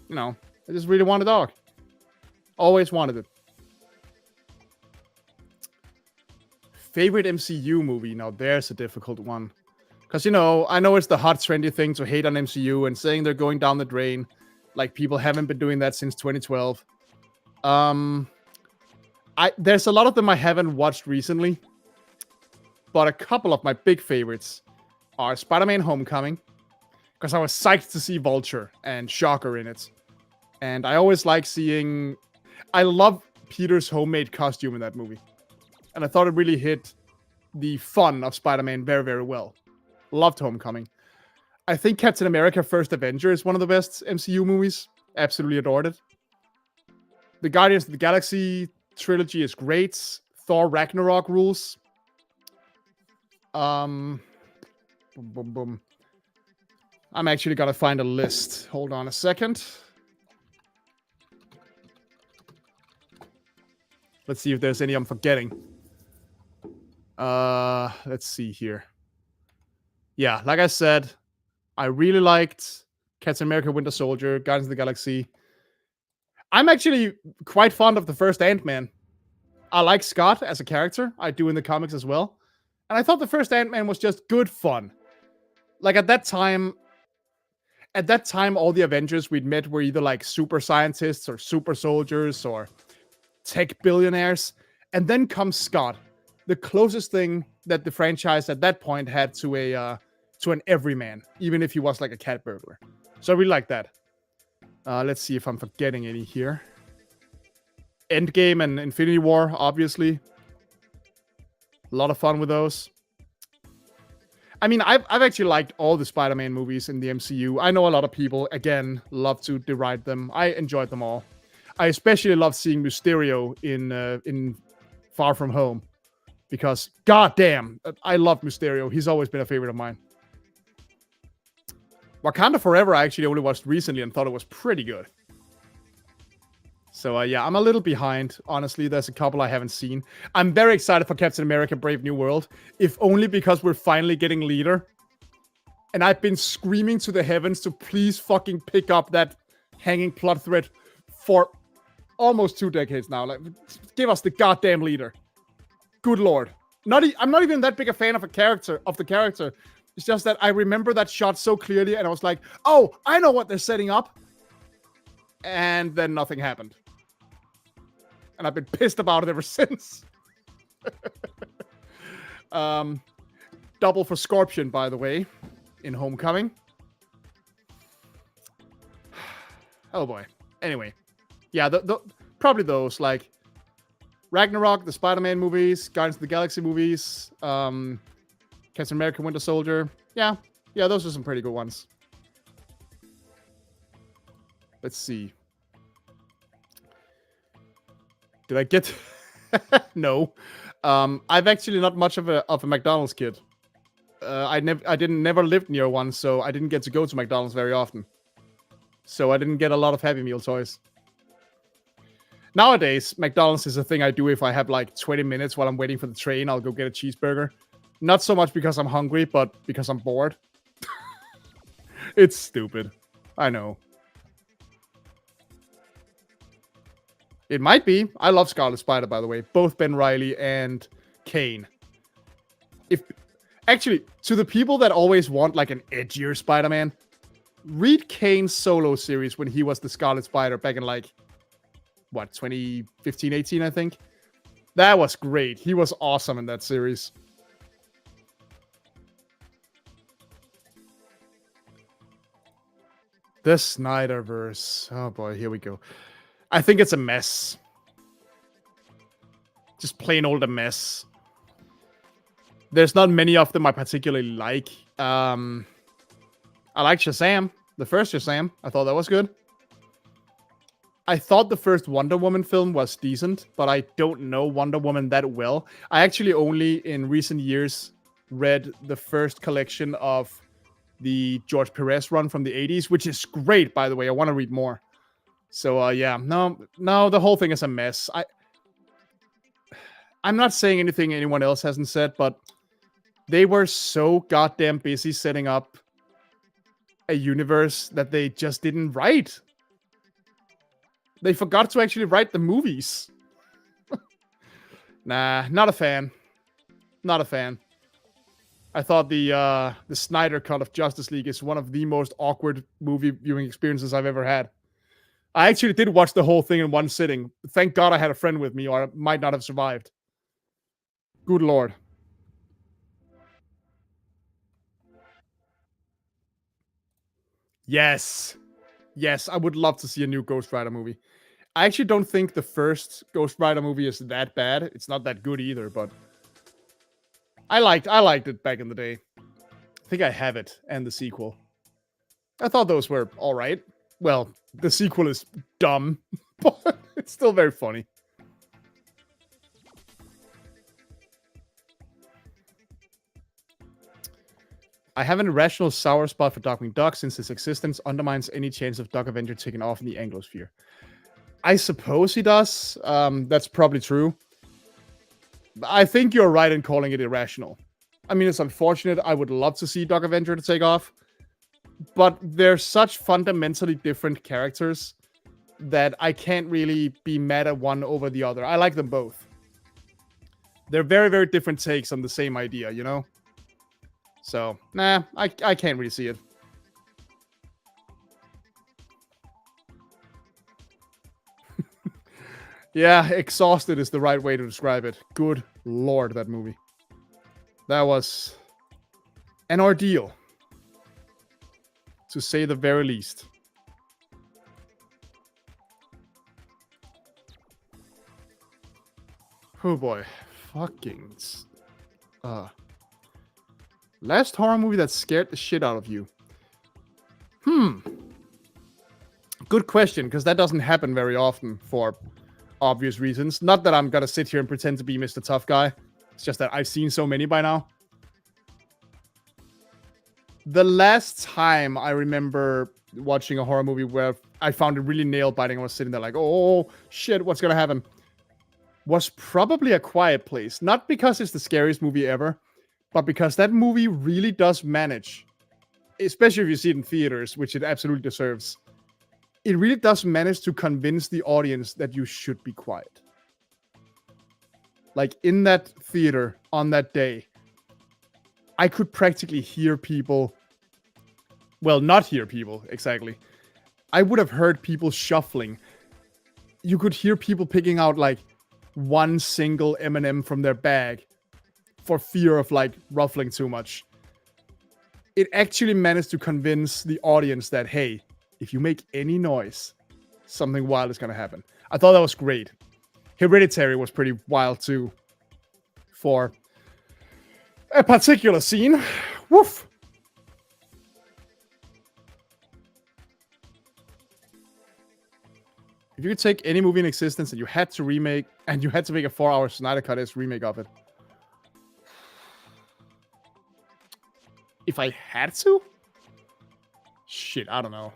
you know, I just really want a dog. Always wanted it. Favorite MCU movie? Now, there's a difficult one. Because, you know, I know it's the hot, trendy thing to hate on MCU and saying they're going down the drain. Like, people haven't been doing that since 2012. There's a lot of them I haven't watched recently, but a couple of my big favorites are Spider-Man: Homecoming, because I was psyched to see Vulture and Shocker in it, and I always like seeing. I love Peter's homemade costume in that movie, and I thought it really hit the fun of Spider-Man very, very well. Loved Homecoming. I think Captain America: First Avenger is one of the best MCU movies. Absolutely adored it. The Guardians of the Galaxy trilogy is great. Thor Ragnarok rules. Boom, boom, boom. I'm actually gonna find a list. Hold on a second. Let's see if there's any I'm forgetting. Let's see here. Yeah, like I said, I really liked Captain America: Winter Soldier, Guardians of the Galaxy. I'm actually quite fond of the first Ant-Man. I like Scott as a character. I do in the comics as well. And I thought the first Ant-Man was just good fun. Like at that time, all the Avengers we'd met were either like super scientists or super soldiers or tech billionaires. And then comes Scott, the closest thing that the franchise at that point had to an everyman, even if he was like a cat burglar. So I really like that. Let's see if I'm forgetting any here. Endgame and Infinity War, obviously. A lot of fun with those. I mean, I've actually liked all the Spider-Man movies in the MCU. I know a lot of people, again, love to deride them. I enjoyed them all. I especially love seeing Mysterio in Far From Home. Because, goddamn, I love Mysterio. He's always been a favorite of mine. Wakanda Forever I actually only watched recently and thought it was pretty good. So, yeah, I'm a little behind. Honestly, there's a couple I haven't seen. I'm very excited for Captain America: Brave New World, if only because we're finally getting leader. And I've been screaming to the heavens to please fucking pick up that hanging plot thread for almost 2 decades now. Like, give us the goddamn leader. Good lord. I'm not even that big a fan of the character. It's just that I remember that shot so clearly, and I was like, oh, I know what they're setting up. And then nothing happened. And I've been pissed about it ever since. Double for Scorpion, by the way, in Homecoming. Oh boy. Anyway. Yeah, probably those, like Ragnarok, the Spider-Man movies, Guardians of the Galaxy movies, Captain America: Winter Soldier. Yeah, those are some pretty good ones. Let's see. Did I get... No. I've actually not much of a McDonald's kid. I never lived near one, so I didn't get to go to McDonald's very often. So I didn't get a lot of Happy Meal toys. Nowadays, McDonald's is a thing I do if I have like 20 minutes while I'm waiting for the train. I'll go get a cheeseburger. Not so much because I'm hungry, but because I'm bored. It's stupid. I know. It might be. I love Scarlet Spider, by the way. Both Ben Reilly and Kane. Actually, to the people that always want like an edgier Spider-Man, read Kane's solo series when he was the Scarlet Spider back in like, what, 2015, 18, I think? That was great. He was awesome in that series. The Snyderverse. Oh boy, here we go. I think it's a mess. Just plain old a mess. There's not many of them I particularly like. I like Shazam. The first Shazam. I thought that was good. I thought the first Wonder Woman film was decent, but I don't know Wonder Woman that well. I actually only in recent years read the first collection of the George Perez run from the 80s, which is great, by the way. I want to read more. So, yeah. No, the whole thing is a mess. I'm not saying anything anyone else hasn't said, but they were so goddamn busy setting up a universe that they just didn't write. They forgot to actually write the movies. Nah, not a fan. Not a fan. I thought the Snyder cut of Justice League is one of the most awkward movie viewing experiences I've ever had. I actually did watch the whole thing in one sitting. Thank God I had a friend with me, or I might not have survived. Good lord. Yes. Yes, I would love to see a new Ghost Rider movie. I actually don't think the first Ghost Rider movie is that bad. It's not that good either, but I liked it back in the day. I think I have it and the sequel. I thought those were all right. Well, the sequel is dumb, but it's still very funny. I have an irrational sour spot for Darkwing Duck since his existence undermines any chance of Duck Avenger taking off in the Anglosphere. I suppose he does. That's probably true. I think you're right in calling it irrational. I mean, it's unfortunate. I would love to see Duck Avenger to take off, but they're such fundamentally different characters that I can't really be mad at one over the other. I like them both. They're very, very different takes on the same idea, you know? So, nah, I can't really see it. Yeah, exhausted is the right way to describe it. Good lord, that movie. That was an ordeal, to say the very least. Oh boy. Fucking... Last horror movie that scared the shit out of you. Good question, because that doesn't happen very often for obvious reasons. Not that I'm gonna sit here and pretend to be Mr. Tough Guy. It's just that I've seen so many by now. The last time I remember watching a horror movie where I found it really nail-biting, I was sitting there like, oh, shit, what's gonna happen? Was probably A Quiet Place. Not because it's the scariest movie ever, but because that movie really does manage, especially if you see it in theaters, which it absolutely deserves, it really does manage to convince the audience that you should be quiet. Like, in that theater on that day, I could practically hear people... Well, not hear people, exactly. I would have heard people shuffling. You could hear people picking out, like, one single M&M from their bag for fear of, like, ruffling too much. It actually managed to convince the audience that, hey, if you make any noise, something wild is going to happen. I thought that was great. Hereditary was pretty wild, too. For a particular scene. Woof! If you could take any movie in existence and you had to remake, and you had to make a 4-hour Snyder Cut-esque remake of it. If I had to? Shit, I don't know.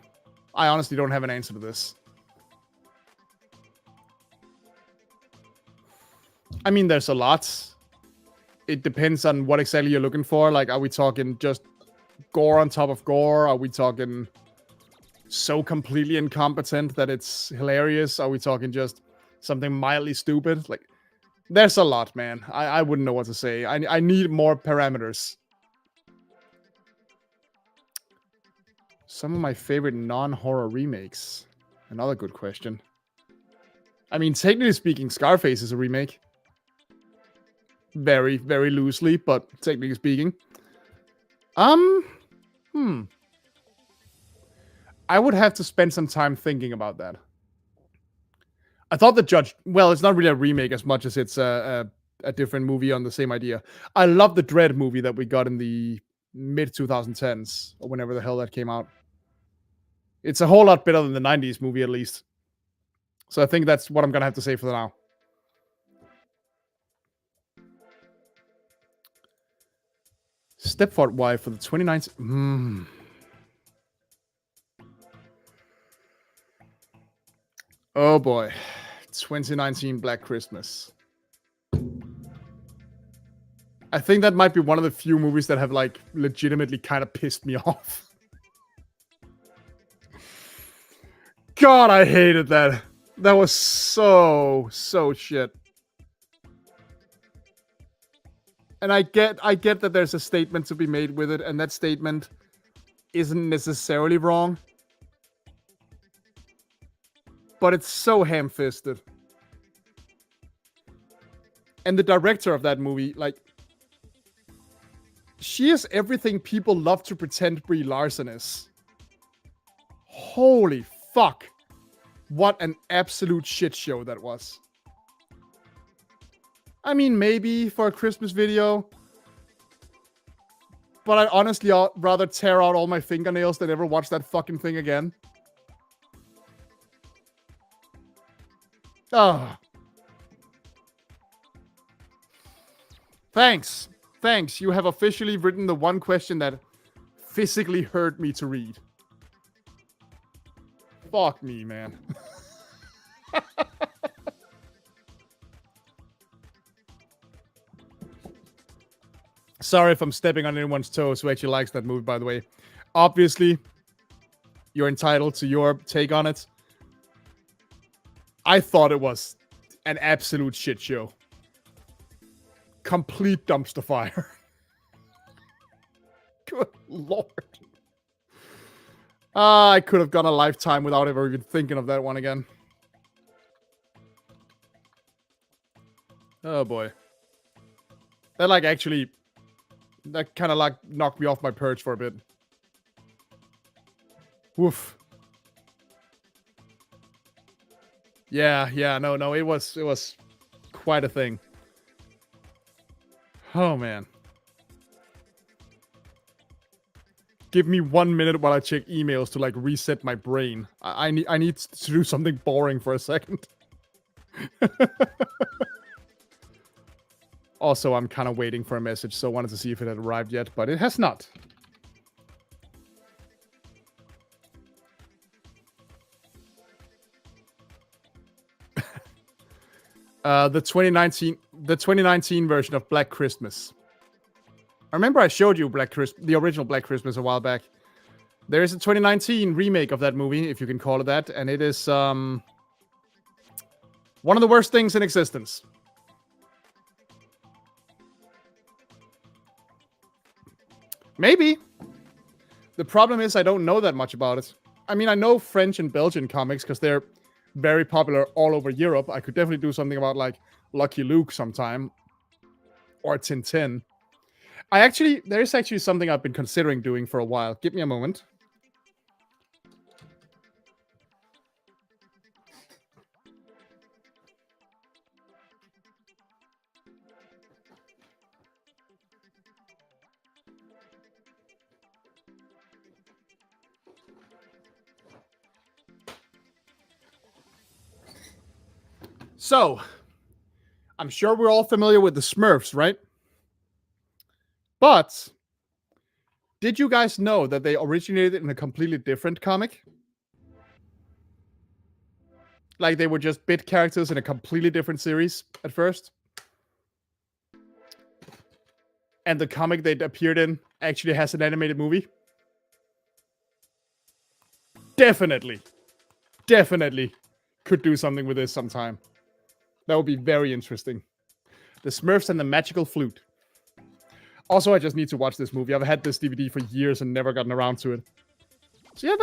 I honestly don't have an answer to this. I mean, there's a lot. It depends on what exactly you're looking for. Like, are we talking just gore on top of gore? Are we talking so completely incompetent that it's hilarious? Are we talking just something mildly stupid? Like, there's a lot, man. I wouldn't know what to say. I need more parameters. Some of my favorite non-horror remakes. Another good question. I mean, technically speaking, Scarface is a remake. Very, very loosely, but technically speaking. I would have to spend some time thinking about that. I thought The Judge... Well, it's not really a remake as much as it's a different movie on the same idea. I love the Dread movie that we got in the mid-2010s, or whenever the hell that came out. It's a whole lot better than the 90s movie, at least. So I think that's what I'm going to have to say for now. Stepford Wife for the 2019... Oh boy. 2019 Black Christmas. I think that might be one of the few movies that have, like, legitimately kind of pissed me off. God, I hated that. That was so shit. And I get that there's a statement to be made with it, and that statement isn't necessarily wrong. But it's so ham-fisted. And the director of that movie, like, she is everything people love to pretend Brie Larson is. Holy fuck. What an absolute shit show that was. I mean, maybe for a Christmas video. But I'd honestly rather tear out all my fingernails than ever watch that fucking thing again. Ah. Thanks. Thanks. You have officially written the one question that physically hurt me to read. Fuck me, man. Sorry if I'm stepping on anyone's toes who actually likes that movie, by the way. Obviously, you're entitled to your take on it. I thought it was an absolute shit show. Complete dumpster fire. Good lord. I could have gone a lifetime without ever even thinking of that one again. Oh boy. That like actually... That kind of like knocked me off my perch for a bit. Woof. Yeah, no, it was quite a thing. Oh man. Give me 1 minute while I check emails to like reset my brain. I need to do something boring for a second. Also, I'm kind of waiting for a message, so I wanted to see if it had arrived yet, but it has not. The 2019 version of Black Christmas. I remember I showed you the original Black Christmas a while back. There is a 2019 remake of that movie, if you can call it that, and it is one of the worst things in existence. Maybe. The problem is I don't know that much about it. I mean, I know French and Belgian comics because they're very popular all over Europe. I could definitely do something about like Lucky Luke sometime. Or Tintin. There is actually something I've been considering doing for a while. Give me a moment. So, I'm sure we're all familiar with the Smurfs, right? But, did you guys know that they originated in a completely different comic? Like, they were just bit characters in a completely different series at first? And the comic they appeared in actually has an animated movie? Definitely could do something with this sometime. That would be very interesting. The Smurfs and the Magical Flute. Also, I just need to watch this movie. I've had this DVD for years and never gotten around to it. So yeah,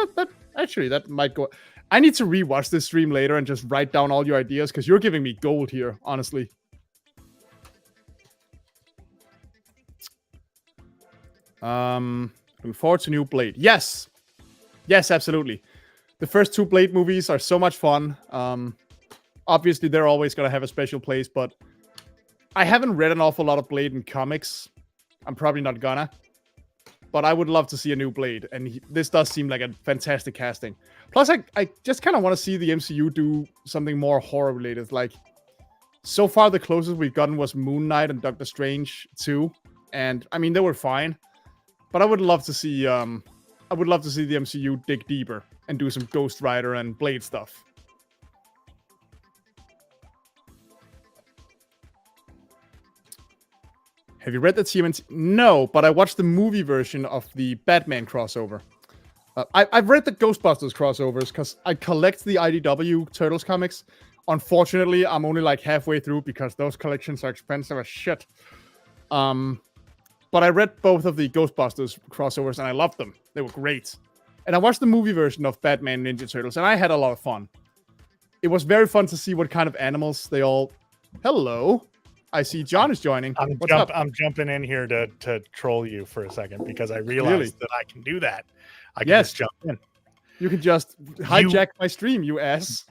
that might go... I need to rewatch this stream later and just write down all your ideas, because you're giving me gold here, honestly. Looking forward to new Blade. Yes! Yes, absolutely. The first two Blade movies are so much fun. Obviously, they're always going to have a special place, but I haven't read an awful lot of Blade in comics. I'm probably not gonna. But I would love to see a new Blade, and this does seem like a fantastic casting. Plus, I just kind of want to see the MCU do something more horror-related. Like, so far the closest we've gotten was Moon Knight and Doctor Strange 2. And, I mean, they were fine. But I would love to see, the MCU dig deeper and do some Ghost Rider and Blade stuff. Have you read the TMNT? No, but I watched the movie version of the Batman crossover. I've read the Ghostbusters crossovers because I collect the IDW Turtles comics. Unfortunately, I'm only like halfway through because those collections are expensive as shit. But I read both of the Ghostbusters crossovers and I loved them. They were great. And I watched the movie version of Batman Ninja Turtles and I had a lot of fun. it was very fun to see what kind of animals they all. Hello, I see John is joining. What's up? I'm jumping in here to troll you for a second because I realized that I can do that. I can just jump in. You can just hijack my stream, you ass.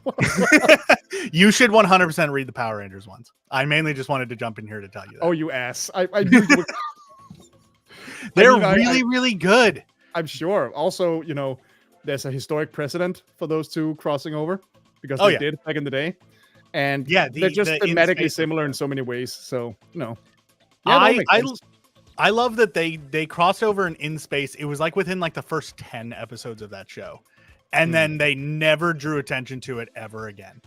You should 100% read the Power Rangers ones. I mainly just wanted to jump in here to tell you that. Oh, you ass. I knew you would. They're really good. I'm sure. Also, you know, there's a historic precedent for those two crossing over because they did back in the day. And they're just thematically similar in so many ways. So, no. Yeah, I love that they crossed over in space. It was like within like the first 10 episodes of that show. And then they never drew attention to it ever again.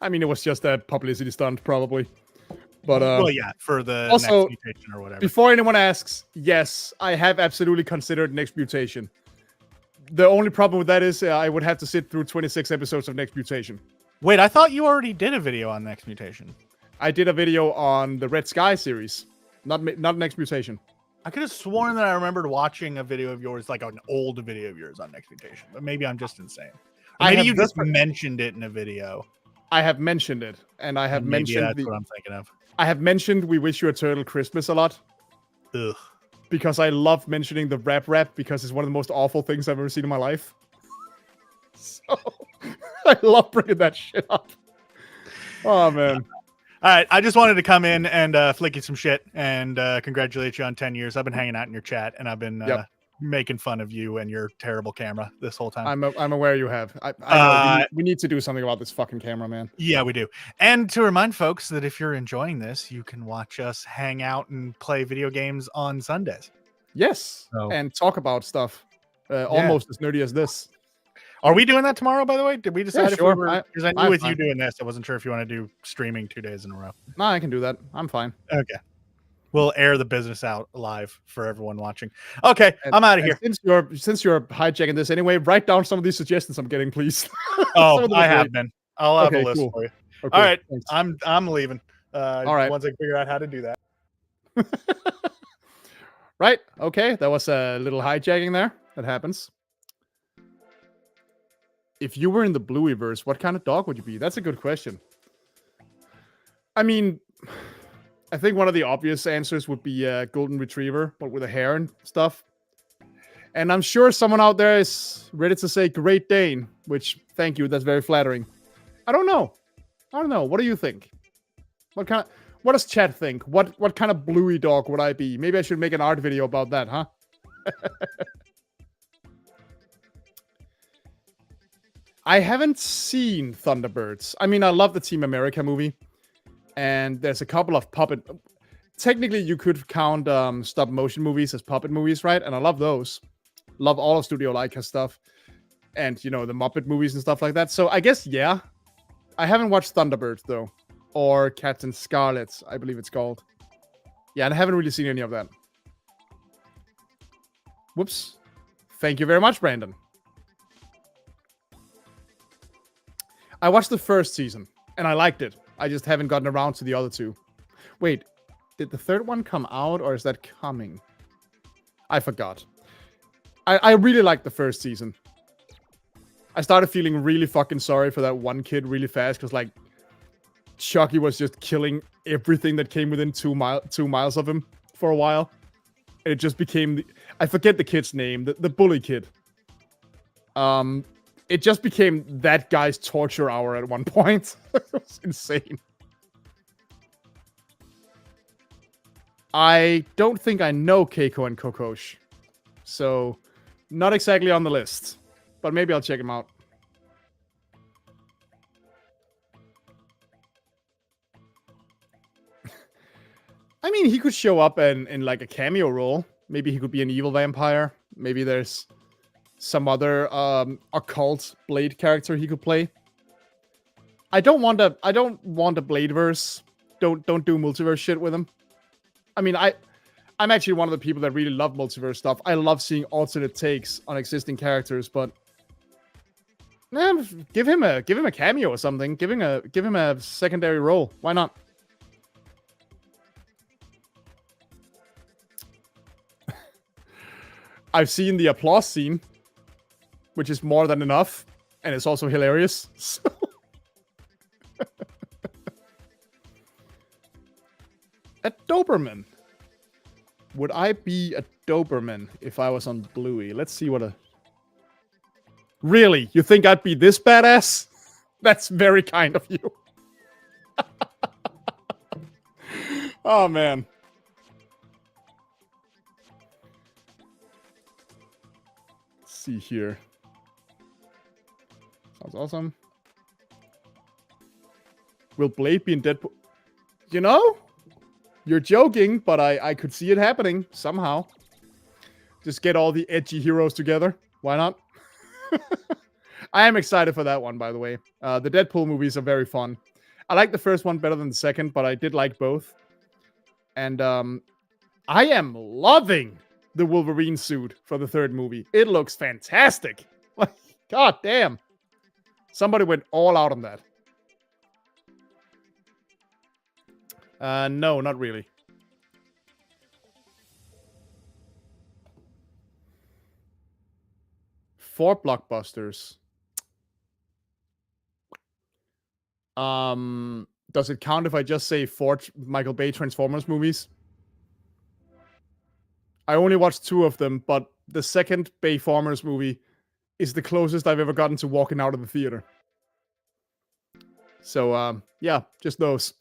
I mean, it was just a publicity stunt, probably. But well, yeah, for the also, next mutation or whatever. Before anyone asks, yes, I have absolutely considered Next Mutation. The only problem with that is I would have to sit through 26 episodes of Next Mutation. Wait, I thought you already did a video on Next Mutation. I did a video on the Red Sky series, not Next Mutation. I could have sworn that I remembered watching a video of yours, like an old video of yours on Next Mutation, but maybe I'm just insane. Or maybe you just mentioned it in a video. I have mentioned it, and I have mentioned that's what I'm thinking of. I have mentioned We Wish You a Turtle Christmas a lot. Ugh. Because I love mentioning the rap because it's one of the most awful things I've ever seen in my life. So I love bringing that shit up. Oh, man. All right, I just wanted to come in and flick you some shit and congratulate you on 10 years. I've been hanging out in your chat, and I've been making fun of you and your terrible camera this whole time. I'm aware you have. I know we need to do something about this fucking camera, man. Yeah, we do. And to remind folks that if you're enjoying this, you can watch us hang out and play video games on Sundays. Yes, and talk about stuff almost as nerdy as this. Are we doing that tomorrow, by the way? Did we decide if we were? Because I knew with you doing this, I wasn't sure if you want to do streaming 2 days in a row. No, I can do that. I'm fine. Okay. We'll air the business out live for everyone watching. Okay, I'm out of here. Since you're hijacking this anyway, write down some of these suggestions I'm getting, please. Oh, I have been. I'll have a list for you. Okay, all right, thanks. I'm leaving. All right. Once I figure out how to do that. Right. Okay, that was a little hijacking there. That happens. If you were in the Blueyverse, what kind of dog would you be? That's a good question. I mean, I think one of the obvious answers would be a golden retriever, but with a hair and stuff. And I'm sure someone out there is ready to say Great Dane, which, thank you, that's very flattering. I don't know. What do you think? What does chat think? What kind of Bluey dog would I be? Maybe I should make an art video about that, huh? I haven't seen Thunderbirds. I mean, I love the Team America movie. And there's a couple of puppet... Technically, you could count stop-motion movies as puppet movies, right? And I love those. Love all of Studio Leica stuff. And, you know, the Muppet movies and stuff like that. So I guess, yeah. I haven't watched Thunderbirds, though. Or Captain Scarlet, I believe it's called. Yeah, and I haven't really seen any of that. Whoops. Thank you very much, Brandon. I watched the first season, and I liked it. I just haven't gotten around to the other two. Wait, did the third one come out, or is that coming? I forgot. I really liked the first season. I started feeling really fucking sorry for that one kid really fast, because, like, Chucky was just killing everything that came within 2 miles of him for a while. And it just became... I forget the kid's name, the bully kid. It just became that guy's torture hour at one point. It was insane. I don't think I know Keiko and Kokosh. So, not exactly on the list. But maybe I'll check him out. I mean, he could show up in like a cameo role. Maybe he could be an evil vampire. Maybe there's some other occult Blade character he could play. I don't want a Bladeverse. Don't do multiverse shit with him. I mean, I'm actually one of the people that really love multiverse stuff. I love seeing alternate takes on existing characters, but give him a cameo or something. Give him a secondary role. Why not? I've seen the applause scene, which is more than enough. and it's also hilarious. So. A Doberman. Would I be a Doberman if I was on Bluey? Let's see what a... Really? You think I'd be this badass? That's very kind of you. Oh, man. Let's see here. Sounds awesome. Will Blade be in Deadpool? You know? You're joking, but I could see it happening somehow. Just get all the edgy heroes together. Why not? I am excited for that one, by the way. The Deadpool movies are very fun. I like the first one better than the second, but I did like both. And I am loving the Wolverine suit for the third movie. It looks fantastic. Like, god damn. Somebody went all out on that. No, not really. Four blockbusters. Does it count if I just say four Michael Bay Transformers movies? I only watched 2 of them, but the second Bayformers movie is the closest I've ever gotten to walking out of the theater. So, yeah, just those.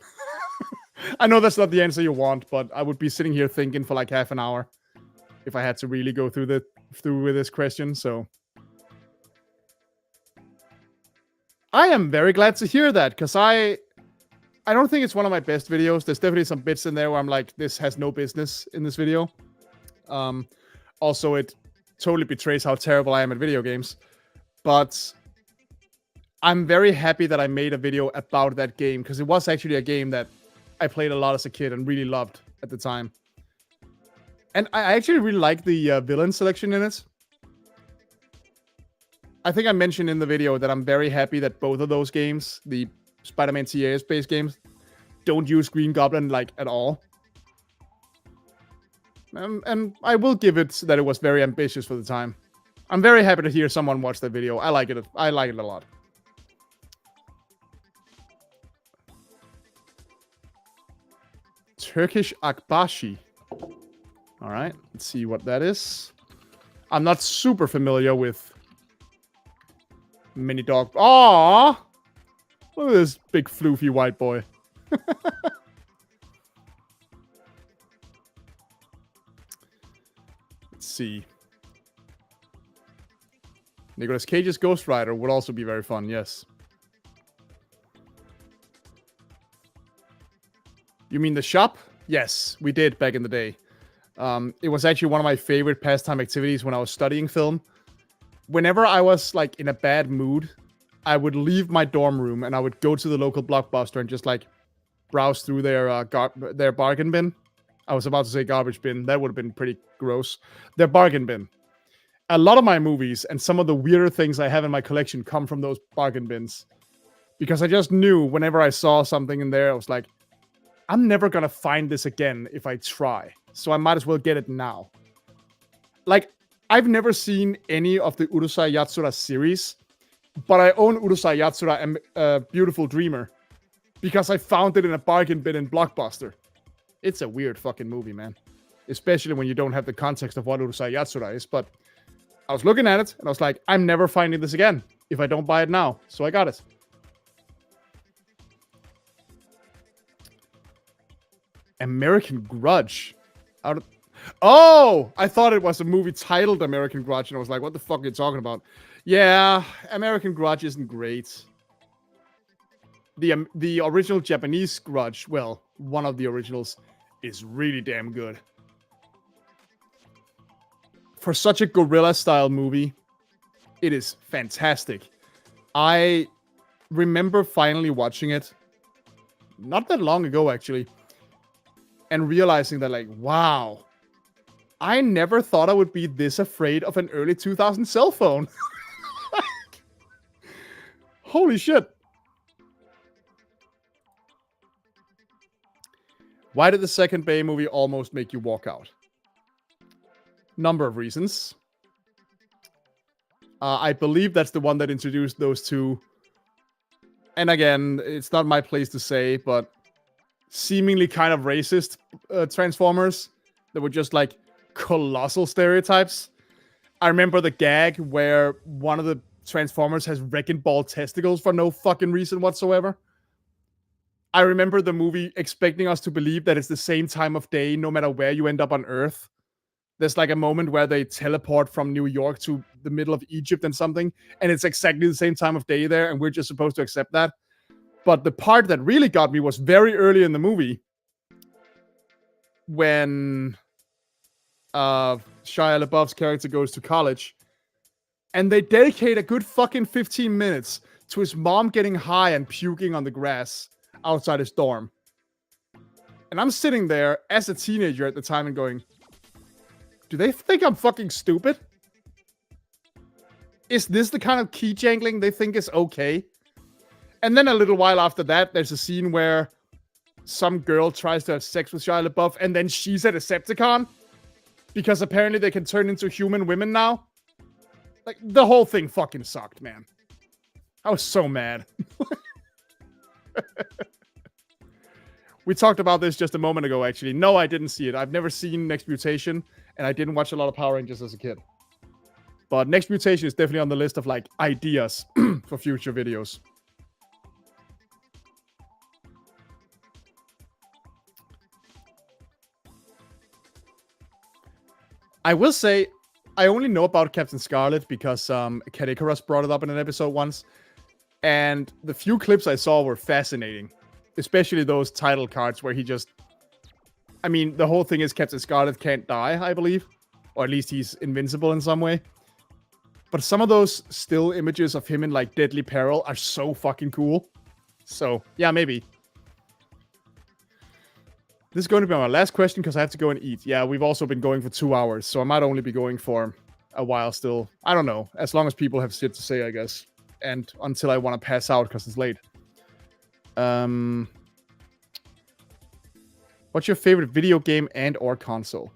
I know that's not the answer you want, but I would be sitting here thinking for like half an hour if I had to really go through with this question, so... I am very glad to hear that, because I don't think it's one of my best videos. There's definitely some bits in there where I'm like, this has no business in this video. Also, it totally betrays how terrible I am at video games. But I'm very happy that I made a video about that game, because it was actually a game that I played a lot as a kid and really loved at the time. And I actually really like the villain selection in it. I think I mentioned in the video that I'm very happy that both of those games, the Spider-Man TAS-based games, don't use Green Goblin, like, at all. And I will give it that it was very ambitious for the time. I'm very happy to hear someone watch that video. I like it. I like it a lot. Turkish Akbashi. All right, let's see what that is. I'm not super familiar with mini dog. Aww! Look at this big floofy white boy. Let's see. Nicolas Cage's Ghost Rider would also be very fun, yes. You mean the shop? Yes, we did back in the day. It was actually one of my favorite pastime activities when I was studying film. Whenever I was, like, in a bad mood, I would leave my dorm room and I would go to the local Blockbuster and just, like, browse through their bargain bin. I was about to say garbage bin. That would have been pretty gross. Their bargain bin. A lot of my movies and some of the weirder things I have in my collection come from those bargain bins. Because I just knew whenever I saw something in there, I was like, I'm never gonna find this again if I try. So I might as well get it now. Like, I've never seen any of the Urusei Yatsura series, but I own Urusei Yatsura and Beautiful Dreamer because I found it in a bargain bin in Blockbuster. It's a weird fucking movie, man. Especially when you don't have the context of what Urusei Yatsura is, but I was looking at it and I was like, I'm never finding this again if I don't buy it now. So I got it. American Grudge. Oh, I thought it was a movie titled American Grudge, and I was like, what the fuck are you talking about? Yeah, American Grudge isn't great. The original Japanese Grudge, well, one of the originals, is really damn good. For such a guerrilla-style movie, it is fantastic. I remember finally watching it, not that long ago, actually, and realizing that, like, wow, I never thought I would be this afraid of an early 2000 cell phone. Holy shit. Why did the second Bay movie almost make you walk out? Number of reasons. I believe that's the one that introduced those two. And again, it's not my place to say, but seemingly kind of racist Transformers that were just like colossal stereotypes. I remember the gag where one of the Transformers has wrecking ball testicles for no fucking reason whatsoever. I remember the movie expecting us to believe that it's the same time of day no matter where you end up on Earth. There's like a moment where they teleport from New York to the middle of Egypt and something, and it's exactly the same time of day there, and we're just supposed to accept that. But the part that really got me was very early in the movie when Shia LaBeouf's character goes to college, and they dedicate a good fucking 15 minutes to his mom getting high and puking on the grass outside his dorm. And I'm sitting there as a teenager at the time and going, do they think I'm fucking stupid? Is this the kind of key jangling they think is okay? And then a little while after that, there's a scene where some girl tries to have sex with Shia LaBeouf, and then she's a Decepticon because apparently they can turn into human women now. Like, the whole thing fucking sucked, man. I was so mad. We talked about this just a moment ago, actually. No, I didn't see it. I've never seen Next Mutation, and I didn't watch a lot of Power Rangers as a kid. But Next Mutation is definitely on the list of, like, ideas for future videos. I will say, I only know about Captain Scarlet because Cat Icarus brought it up in an episode once. And the few clips I saw were fascinating. Especially those title cards where he just... I mean, the whole thing is Captain Scarlet can't die, I believe. Or at least he's invincible in some way. But some of those still images of him in, like, deadly peril are so fucking cool. So, yeah, maybe. This is going to be my last question because I have to go and eat. Yeah, we've also been going for 2 hours, so I might only be going for a while still. I don't know. As long as people have shit to say, I guess. And until I want to pass out because it's late. What's your favorite video game and or console?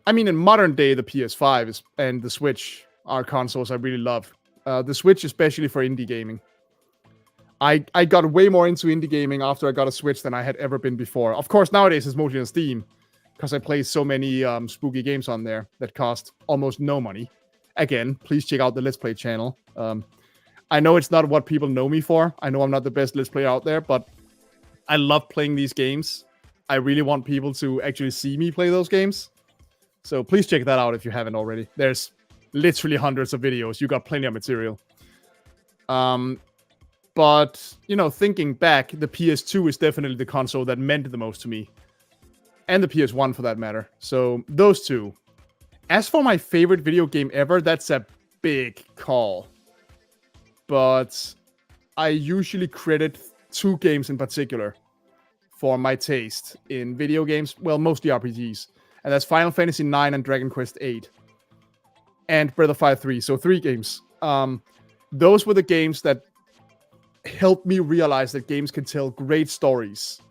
I mean, in modern day, the PS5 and the Switch are consoles I really love. The Switch especially for indie gaming. I got way more into indie gaming after I got a Switch than I had ever been before. Of course, nowadays it's mostly on Steam because I play so many spooky games on there that cost almost no money. Again, please check out the Let's Play channel. I know it's not what people know me for. I know I'm not the best Let's Player out there, but I love playing these games. I really want people to actually see me play those games. So please check that out if you haven't already. There's literally hundreds of videos. You got plenty of material. But, you know, thinking back, the PS2 is definitely the console that meant the most to me. And the PS1 for that matter. So those two. As for my favorite video game ever, that's a big call. But I usually credit 2 games in particular for my taste in video games. Well, mostly RPGs. And that's Final Fantasy IX and Dragon Quest VIII. And Breath of Fire 3. So 3 games. Those were the games that helped me realize that games can tell great stories.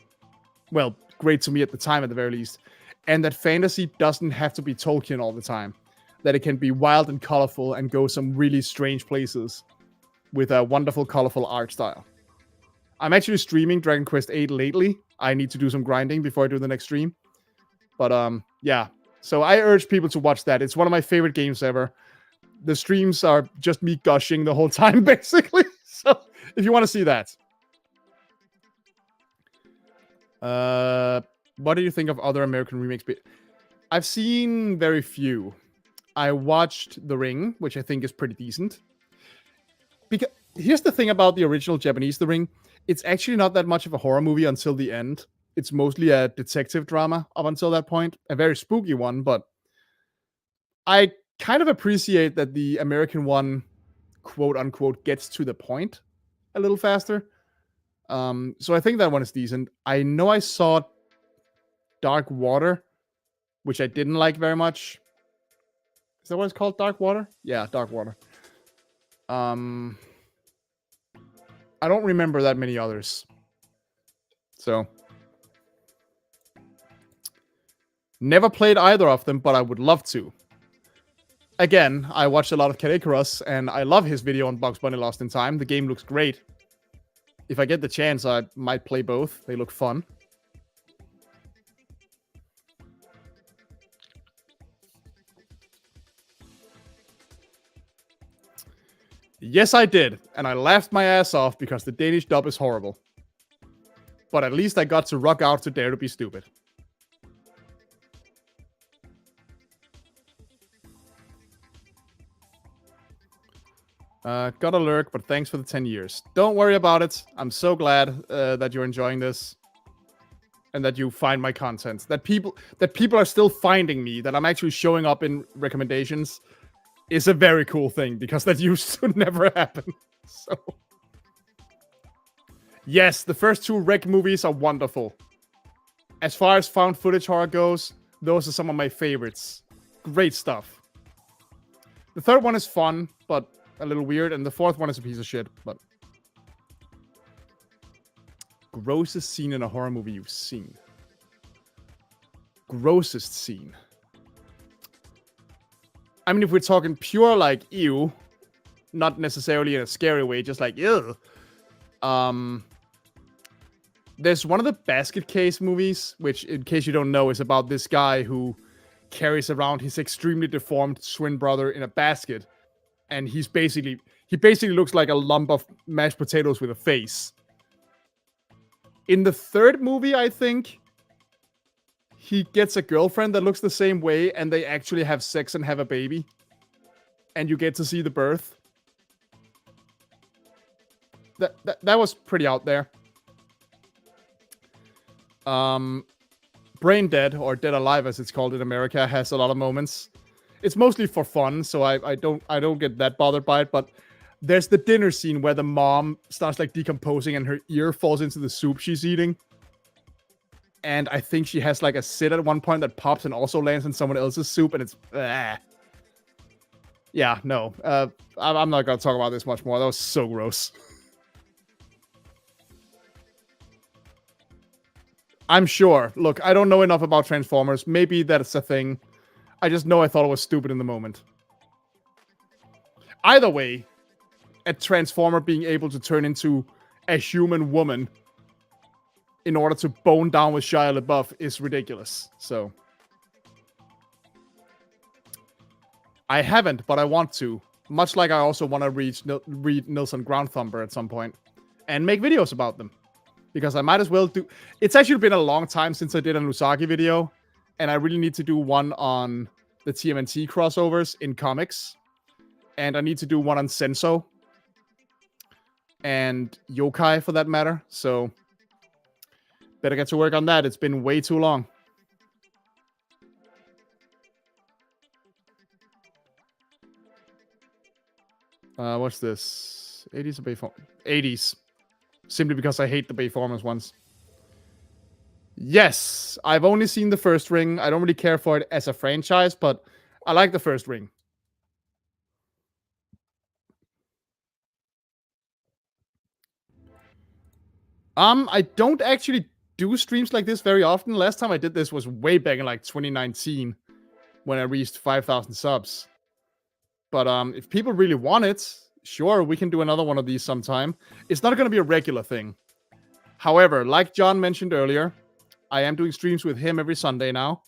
Well, great to me at the time at the very least. And that fantasy doesn't have to be Tolkien all the time. That it can be wild and colorful and go some really strange places with a wonderful, colorful art style. I'm actually streaming Dragon Quest VIII lately. I need to do some grinding before I do the next stream. But, yeah. So I urge people to watch that. It's one of my favorite games ever. The streams are just me gushing the whole time, basically. So if you want to see that. What do you think of other American remakes? I've seen very few. I watched The Ring, which I think is pretty decent. Because here's the thing about the original Japanese The Ring. It's actually not that much of a horror movie until the end. It's mostly a detective drama up until that point. A very spooky one, but I kind of appreciate that the American one, quote unquote, gets to the point a little faster. So I think that one is decent. I know I saw Dark Water, which I didn't like very much. Is that what it's called? Dark Water? Yeah, Dark Water. I don't remember that many others. So. Never played either of them, but I would love to. Again, I watched a lot of Cat Icarus, and I love his video on Bugs Bunny Lost in Time. The game looks great. If I get the chance, I might play both. They look fun. Yes, I did, and I laughed my ass off because the Danish dub is horrible. But at least I got to rock out to Dare to Be Stupid. Gotta lurk, but thanks for the 10 years. Don't worry about it. I'm so glad that you're enjoying this. And that you find my content. That people are still finding me, that I'm actually showing up in recommendations, is a very cool thing, because that used to never happen. So... Yes, the first 2 Rec movies are wonderful. As far as found footage horror goes, those are some of my favorites. Great stuff. The third one is fun, but a little weird, and the fourth one is a piece of shit, but... Grossest scene in a horror movie you've seen. Grossest scene. I mean, if we're talking pure, like, ew, not necessarily in a scary way, just like, ew. There's one of the Basket Case movies, which, in case you don't know, is about this guy who carries around his extremely deformed twin brother in a basket. And he basically looks like a lump of mashed potatoes with a face. In the third movie, I think, he gets a girlfriend that looks the same way, and they actually have sex and have a baby. And you get to see the birth. That was pretty out there. Brain Dead, or Dead Alive as it's called in America, has a lot of moments. It's mostly for fun, so I don't get that bothered by it, but there's the dinner scene where the mom starts like decomposing and her ear falls into the soup she's eating. And I think she has like a sit at one point that pops and also lands in someone else's soup, and it's... Yeah, no. I'm not gonna talk about this much more. That was so gross. I'm sure. Look, I don't know enough about Transformers. Maybe that's a thing. I just know I thought it was stupid in the moment. Either way, a Transformer being able to turn into a human woman in order to bone down with Shia LaBeouf is ridiculous. So... I haven't, but I want to. Much like I also want to read Nilsson Groundthumper at some point. And make videos about them. Because I might as well do... It's actually been a long time since I did an Usagi video. And I really need to do one on the TMNT crossovers in comics. And I need to do one on Senso. And Yokai, for that matter. So, better get to work on that. It's been way too long. What's this? 80s or Bayformers? 80s. Simply because I hate the Bayformers ones. Yes, I've only seen the first Ring. I don't really care for it as a franchise, but I like the first Ring. I don't actually do streams like this very often. Last time I did this was way back in like 2019 when I reached 5,000 subs. But if people really want it, sure, we can do another one of these sometime. It's not going to be a regular thing. However, like John mentioned earlier, I am doing streams with him every Sunday now,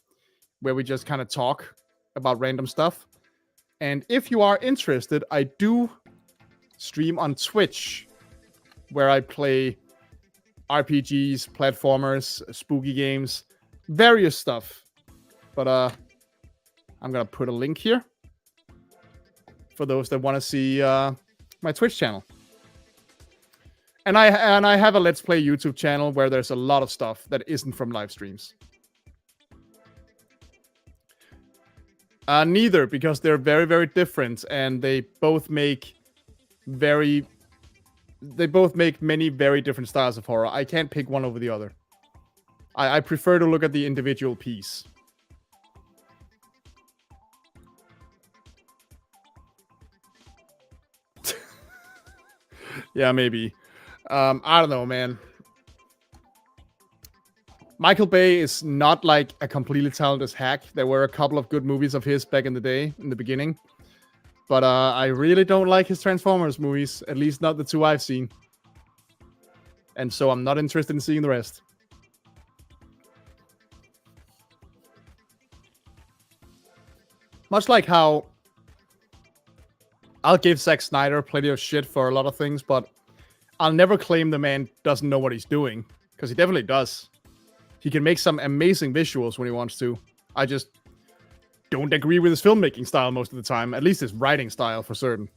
where we just kind of talk about random stuff. And if you are interested, I do stream on Twitch, where I play RPGs, platformers, spooky games, various stuff. But I'm going to put a link here for those that want to see my Twitch channel. And I have a Let's Play YouTube channel where there's a lot of stuff that isn't from live streams. Neither, because they're very, very different, and they both make many very different styles of horror. I can't pick one over the other. I prefer to look at the individual piece. Yeah, maybe. I don't know, man. Michael Bay is not like a completely talented hack. There were a couple of good movies of his back in the day, in the beginning. But I really don't like his Transformers movies, at least not the two I've seen. And so I'm not interested in seeing the rest. Much like how I'll give Zack Snyder plenty of shit for a lot of things, but I'll never claim the man doesn't know what he's doing, because he definitely does. He can make some amazing visuals when he wants to. I just don't agree with his filmmaking style most of the time, at least his writing style for certain.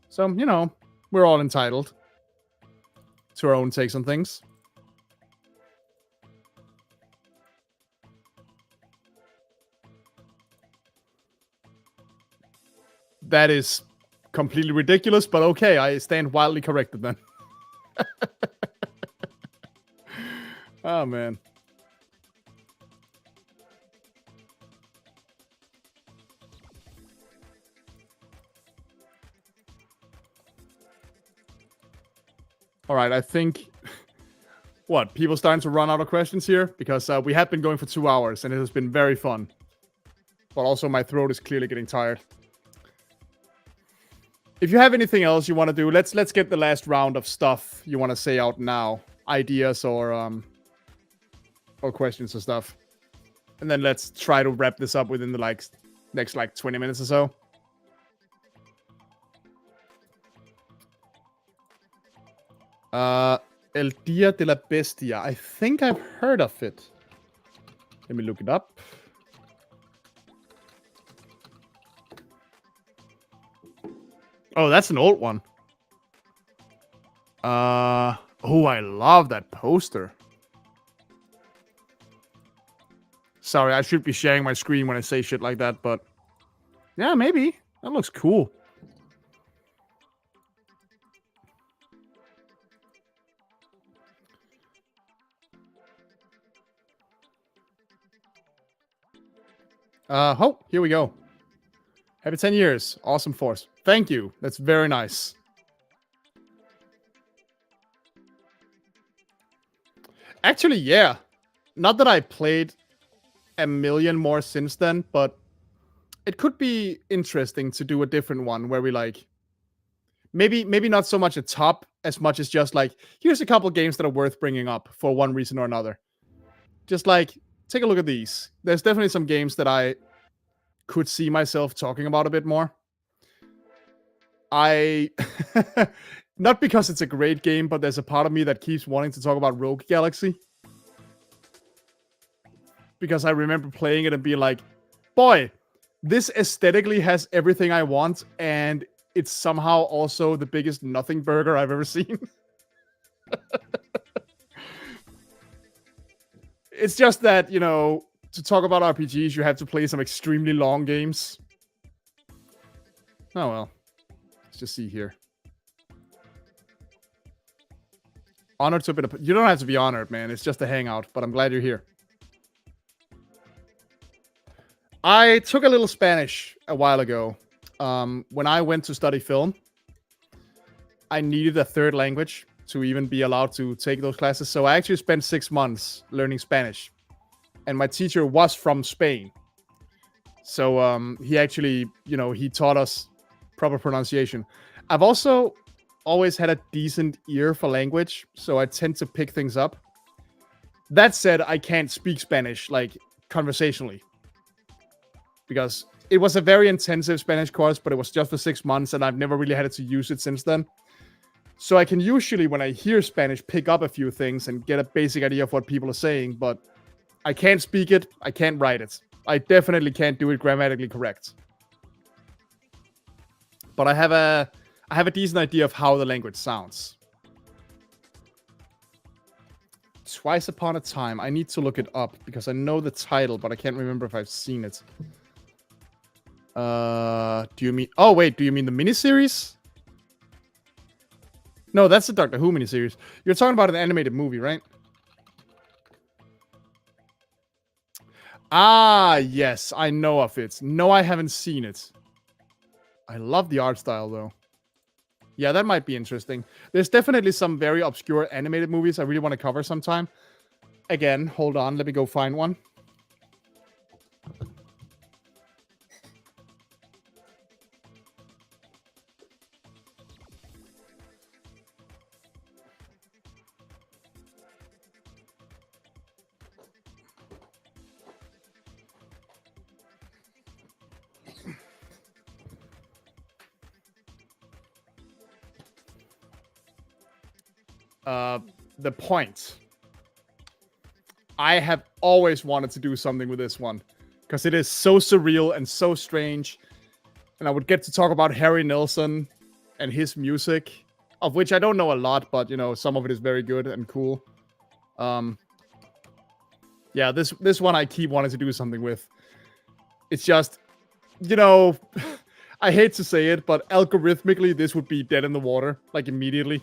So, you know, we're all entitled to our own takes on things. That is completely ridiculous, but okay, I stand wildly corrected then. Oh, man. All right, I think... What, people starting to run out of questions here? Because we have been going for 2 hours, and it has been very fun. But also, my throat is clearly getting tired. If you have anything else you want to do, let's get the last round of stuff you want to say out now. Ideas or questions or stuff. And then let's try to wrap this up within the next 20 minutes or so. El Dia de la Bestia. I think I've heard of it. Let me look it up. Oh, that's an old one. Oh, I love that poster. Sorry, I should be sharing my screen when I say shit like that, but... Yeah, maybe. That looks cool. Oh, here we go. Happy 10 years. Awesome Force. Thank you. That's very nice. Actually, yeah. Not that I played a million more since then, but it could be interesting to do a different one where we like... Maybe not so much a top as much as just like, here's a couple games that are worth bringing up for one reason or another. Just like, take a look at these. There's definitely some games that I could see myself talking about a bit more. Not because it's a great game, but there's a part of me that keeps wanting to talk about Rogue Galaxy. Because I remember playing it and being like, boy, this aesthetically has everything I want, and it's somehow also the biggest nothing burger I've ever seen. It's just that, you know, to talk about RPGs, you have to play some extremely long games. Oh well. Let's just see here. Honored to be... You don't have to be honored, man. It's just a hangout, but I'm glad you're here. I took a little Spanish a while ago. When I went to study film, I needed a third language to even be allowed to take those classes. So I actually spent 6 months learning Spanish. And my teacher was from Spain. So he actually, you know, he taught us proper pronunciation. I've also always had a decent ear for language, so I tend to pick things up. That said, I can't speak Spanish, like, conversationally. Because it was a very intensive Spanish course, but it was just for 6 months, and I've never really had to use it since then. So I can usually, when I hear Spanish, pick up a few things and get a basic idea of what people are saying, but I can't speak it, I can't write it. I definitely can't do it grammatically correct. But I have a decent idea of how the language sounds. Twice Upon a Time. I need to look it up because I know the title, but I can't remember if I've seen it. Do you mean... Oh, wait. Do you mean the miniseries? No, that's the Doctor Who miniseries. You're talking about an animated movie, right? Ah, yes. I know of it. No, I haven't seen it. I love the art style, though. Yeah, that might be interesting. There's definitely some very obscure animated movies I really want to cover sometime. Again, hold on. Let me go find one. . . . . . . . . . . . . . . . . . . . . . . . . . . . . . . . . . . . . . . . . . . . . . . . . . . . . . . . . . . . . The Point. I have always wanted to do something with this one because it is so surreal and so strange. And I would get to talk about Harry Nilsson and his music, of which I don't know a lot, but you know, some of it is very good and cool. Yeah, this one I keep wanting to do something with. It's just, you know, I hate to say it, but algorithmically this would be dead in the water, like immediately.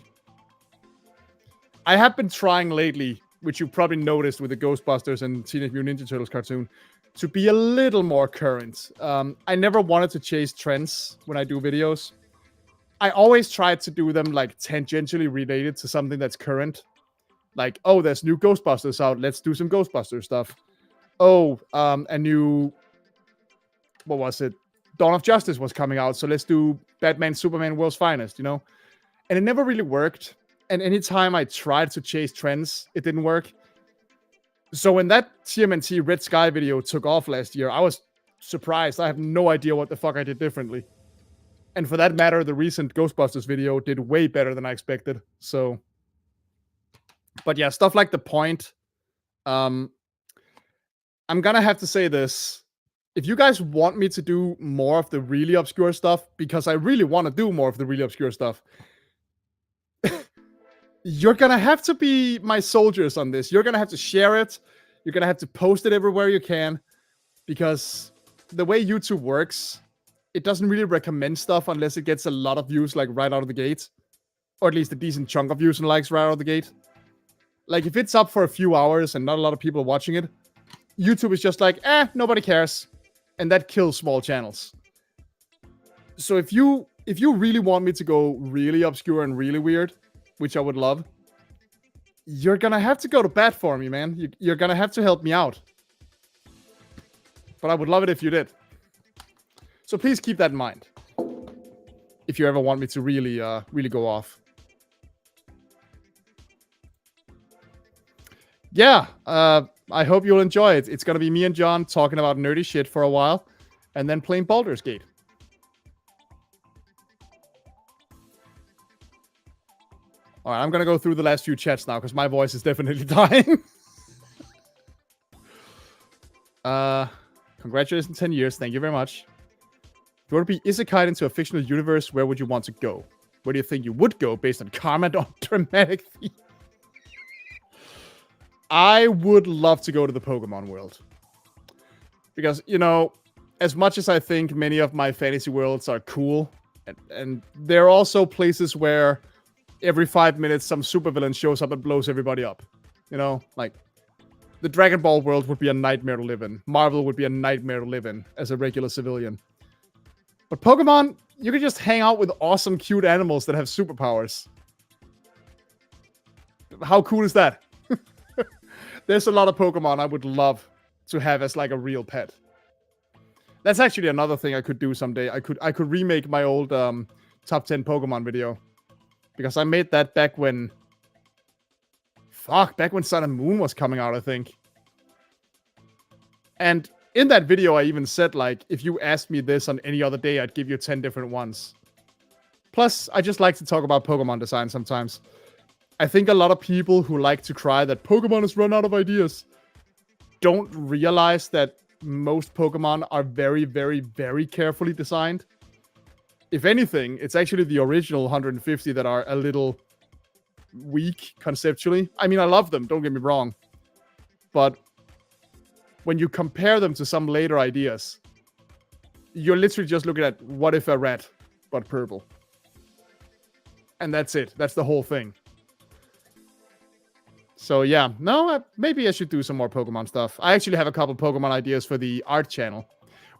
I have been trying lately, which you probably noticed with the Ghostbusters and Teenage Mutant Ninja Turtles cartoon, to be a little more current. I never wanted to chase trends when I do videos. I always tried to do them like tangentially related to something that's current. Like, oh, there's new Ghostbusters out. Let's do some Ghostbusters stuff. Oh, a new... What was it? Dawn of Justice was coming out, so let's do Batman, Superman, World's Finest, you know? And it never really worked. And anytime I tried to chase trends, it didn't work. So when that TMNT Red Sky video took off last year, I was surprised. I have no idea what the fuck I did differently. And for that matter, the recent Ghostbusters video did way better than I expected. So... But yeah, stuff like The Point. I'm gonna have to say this. If you guys want me to do more of the really obscure stuff, because I really want to do more of the really obscure stuff, you're gonna have to be my soldiers on this. You're gonna have to share it. You're gonna have to post it everywhere you can. Because the way YouTube works, it doesn't really recommend stuff unless it gets a lot of views, like right out of the gate. Or at least a decent chunk of views and likes right out of the gate. Like, if it's up for a few hours and not a lot of people watching it, YouTube is just like, nobody cares. And that kills small channels. So if you really want me to go really obscure and really weird, which I would love, you're gonna have to go to bat for me, man. You're gonna have to help me out. But I would love it if you did. So please keep that in mind. If you ever want me to really go off. Yeah, I hope you'll enjoy it. It's going to be me and John talking about nerdy shit for a while, and then playing Baldur's Gate. All right, I'm going to go through the last few chats now, because my voice is definitely dying. Congratulations, 10 years. Thank you very much. If you were to be isekai'd into a fictional universe, where would you want to go? Where do you think you would go based on karma or dramatic theme? I would love to go to the Pokemon world. Because, you know, as much as I think many of my fantasy worlds are cool, and there are also places where every 5 minutes some supervillain shows up and blows everybody up. You know, like, the Dragon Ball world would be a nightmare to live in. Marvel would be a nightmare to live in as a regular civilian. But Pokemon, you could just hang out with awesome, cute animals that have superpowers. How cool is that? There's a lot of Pokemon I would love to have as like a real pet. That's actually another thing I could do someday. I could remake my old top 10 Pokemon video. Because I made that back when... back when Sun and Moon was coming out, I think. And in that video, I even said, like, if you asked me this on any other day, I'd give you 10 different ones. Plus, I just like to talk about Pokemon design sometimes. I think a lot of people who like to cry that Pokemon has run out of ideas don't realize that most Pokemon are very, very, very carefully designed. If anything, it's actually the original 150 that are a little weak conceptually. I mean, I love them, don't get me wrong. But when you compare them to some later ideas, you're literally just looking at what if a red, but purple. And that's it. That's the whole thing. So yeah, no, maybe I should do some more Pokemon stuff. I actually have a couple Pokemon ideas for the art channel,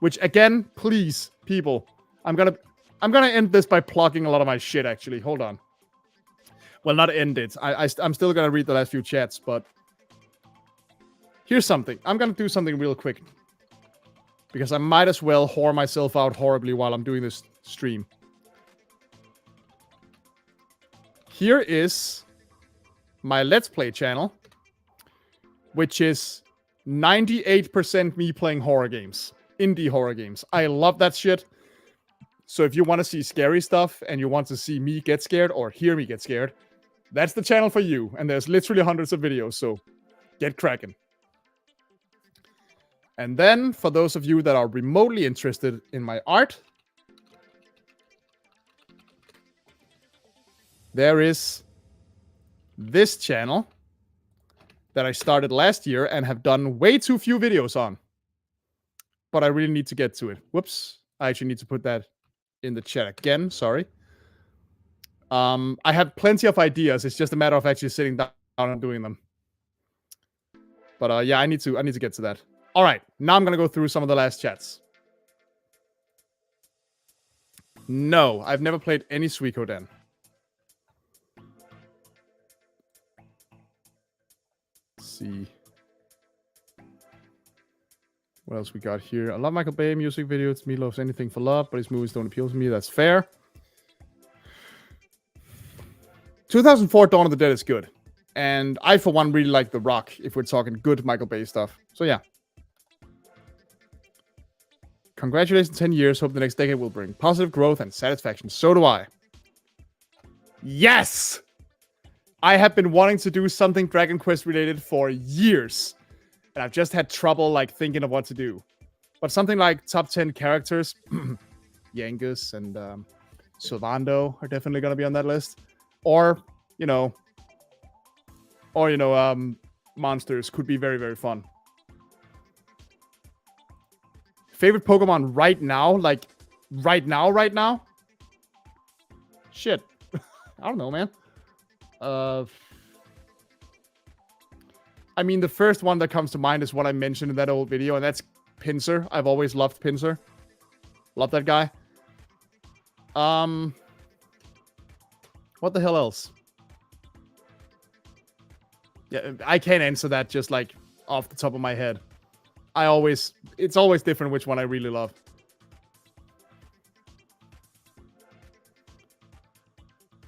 which again, please, people, I'm gonna end this by plugging a lot of my shit. Actually, hold on. Well, not end it. I'm still gonna read the last few chats, but here's something. I'm gonna do something real quick because I might as well whore myself out horribly while I'm doing this stream. Here is my Let's Play channel, which is 98% me playing horror games, indie horror games. I love that shit. So if you want to see scary stuff and you want to see me get scared or hear me get scared, that's the channel for you. And there's literally hundreds of videos, so get cracking. And then, for those of you that are remotely interested in my art, there is this channel that I started last year and have done way too few videos on. But I really need to get to it. Whoops. I actually need to put that in the chat again. Sorry. I have plenty of ideas. It's just a matter of actually sitting down and doing them. But yeah, I need to get to that. All right. Now I'm going to go through some of the last chats. No, I've never played any Suikoden. Let's see. What else we got here? I love Michael Bay music videos. Me loves anything for love, but his movies don't appeal to me. That's fair. 2004 Dawn of the Dead is good. And I, for one, really like The Rock, if we're talking good Michael Bay stuff. So, yeah. Congratulations, 10 years. Hope the next decade will bring positive growth and satisfaction. So do I. Yes! I have been wanting to do something Dragon Quest related for years. And I've just had trouble, like, thinking of what to do. But something like top 10 characters, Yangus and Sylvando are definitely going to be on that list. Or, monsters could be very, very fun. Favorite Pokemon right now? Like, right now? Shit. I don't know, man. I mean, the first one that comes to mind is what I mentioned in that old video, and that's Pinsir. I've always loved Pinsir. Love that guy. What the hell else? Yeah, I can't answer that just like off the top of my head. It's always different which one I really love.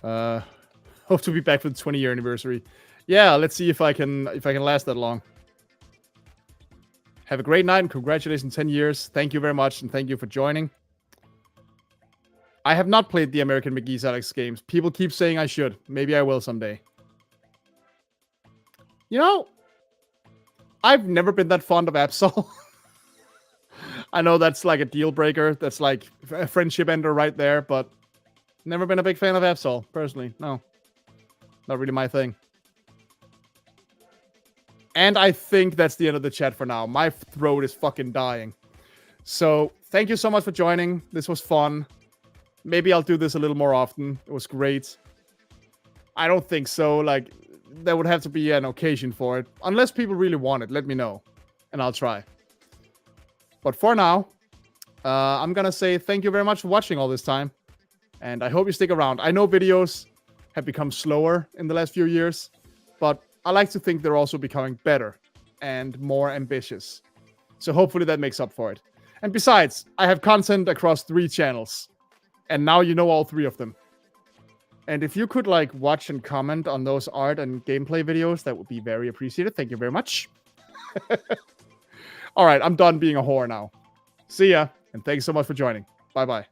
Hope to be back for the 20-year anniversary. Yeah, let's see if I can last that long. Have a great night and congratulations, 10 years. Thank you very much and thank you for joining. I have not played the American McGee's Alex games. People keep saying I should. Maybe I will someday. I've never been that fond of Absol. I know that's like a deal breaker. That's like a friendship ender right there, but never been a big fan of Absol, personally. No. Not really my thing. And I think that's the end of the chat for now. My throat is fucking dying. So, thank you so much for joining. This was fun. Maybe I'll do this a little more often. It was great. I don't think so. Like, there would have to be an occasion for it. Unless people really want it, let me know. And I'll try. But for now, I'm gonna say thank you very much for watching all this time. And I hope you stick around. I know videos have become slower in the last few years. But I like to think they're also becoming better and more ambitious. So hopefully that makes up for it. And besides, I have content across 3 channels. And now you know all 3 of them. And if you could like watch and comment on those art and gameplay videos, that would be very appreciated. Thank you very much. All right, I'm done being a whore now. See ya, and thanks so much for joining. Bye-bye.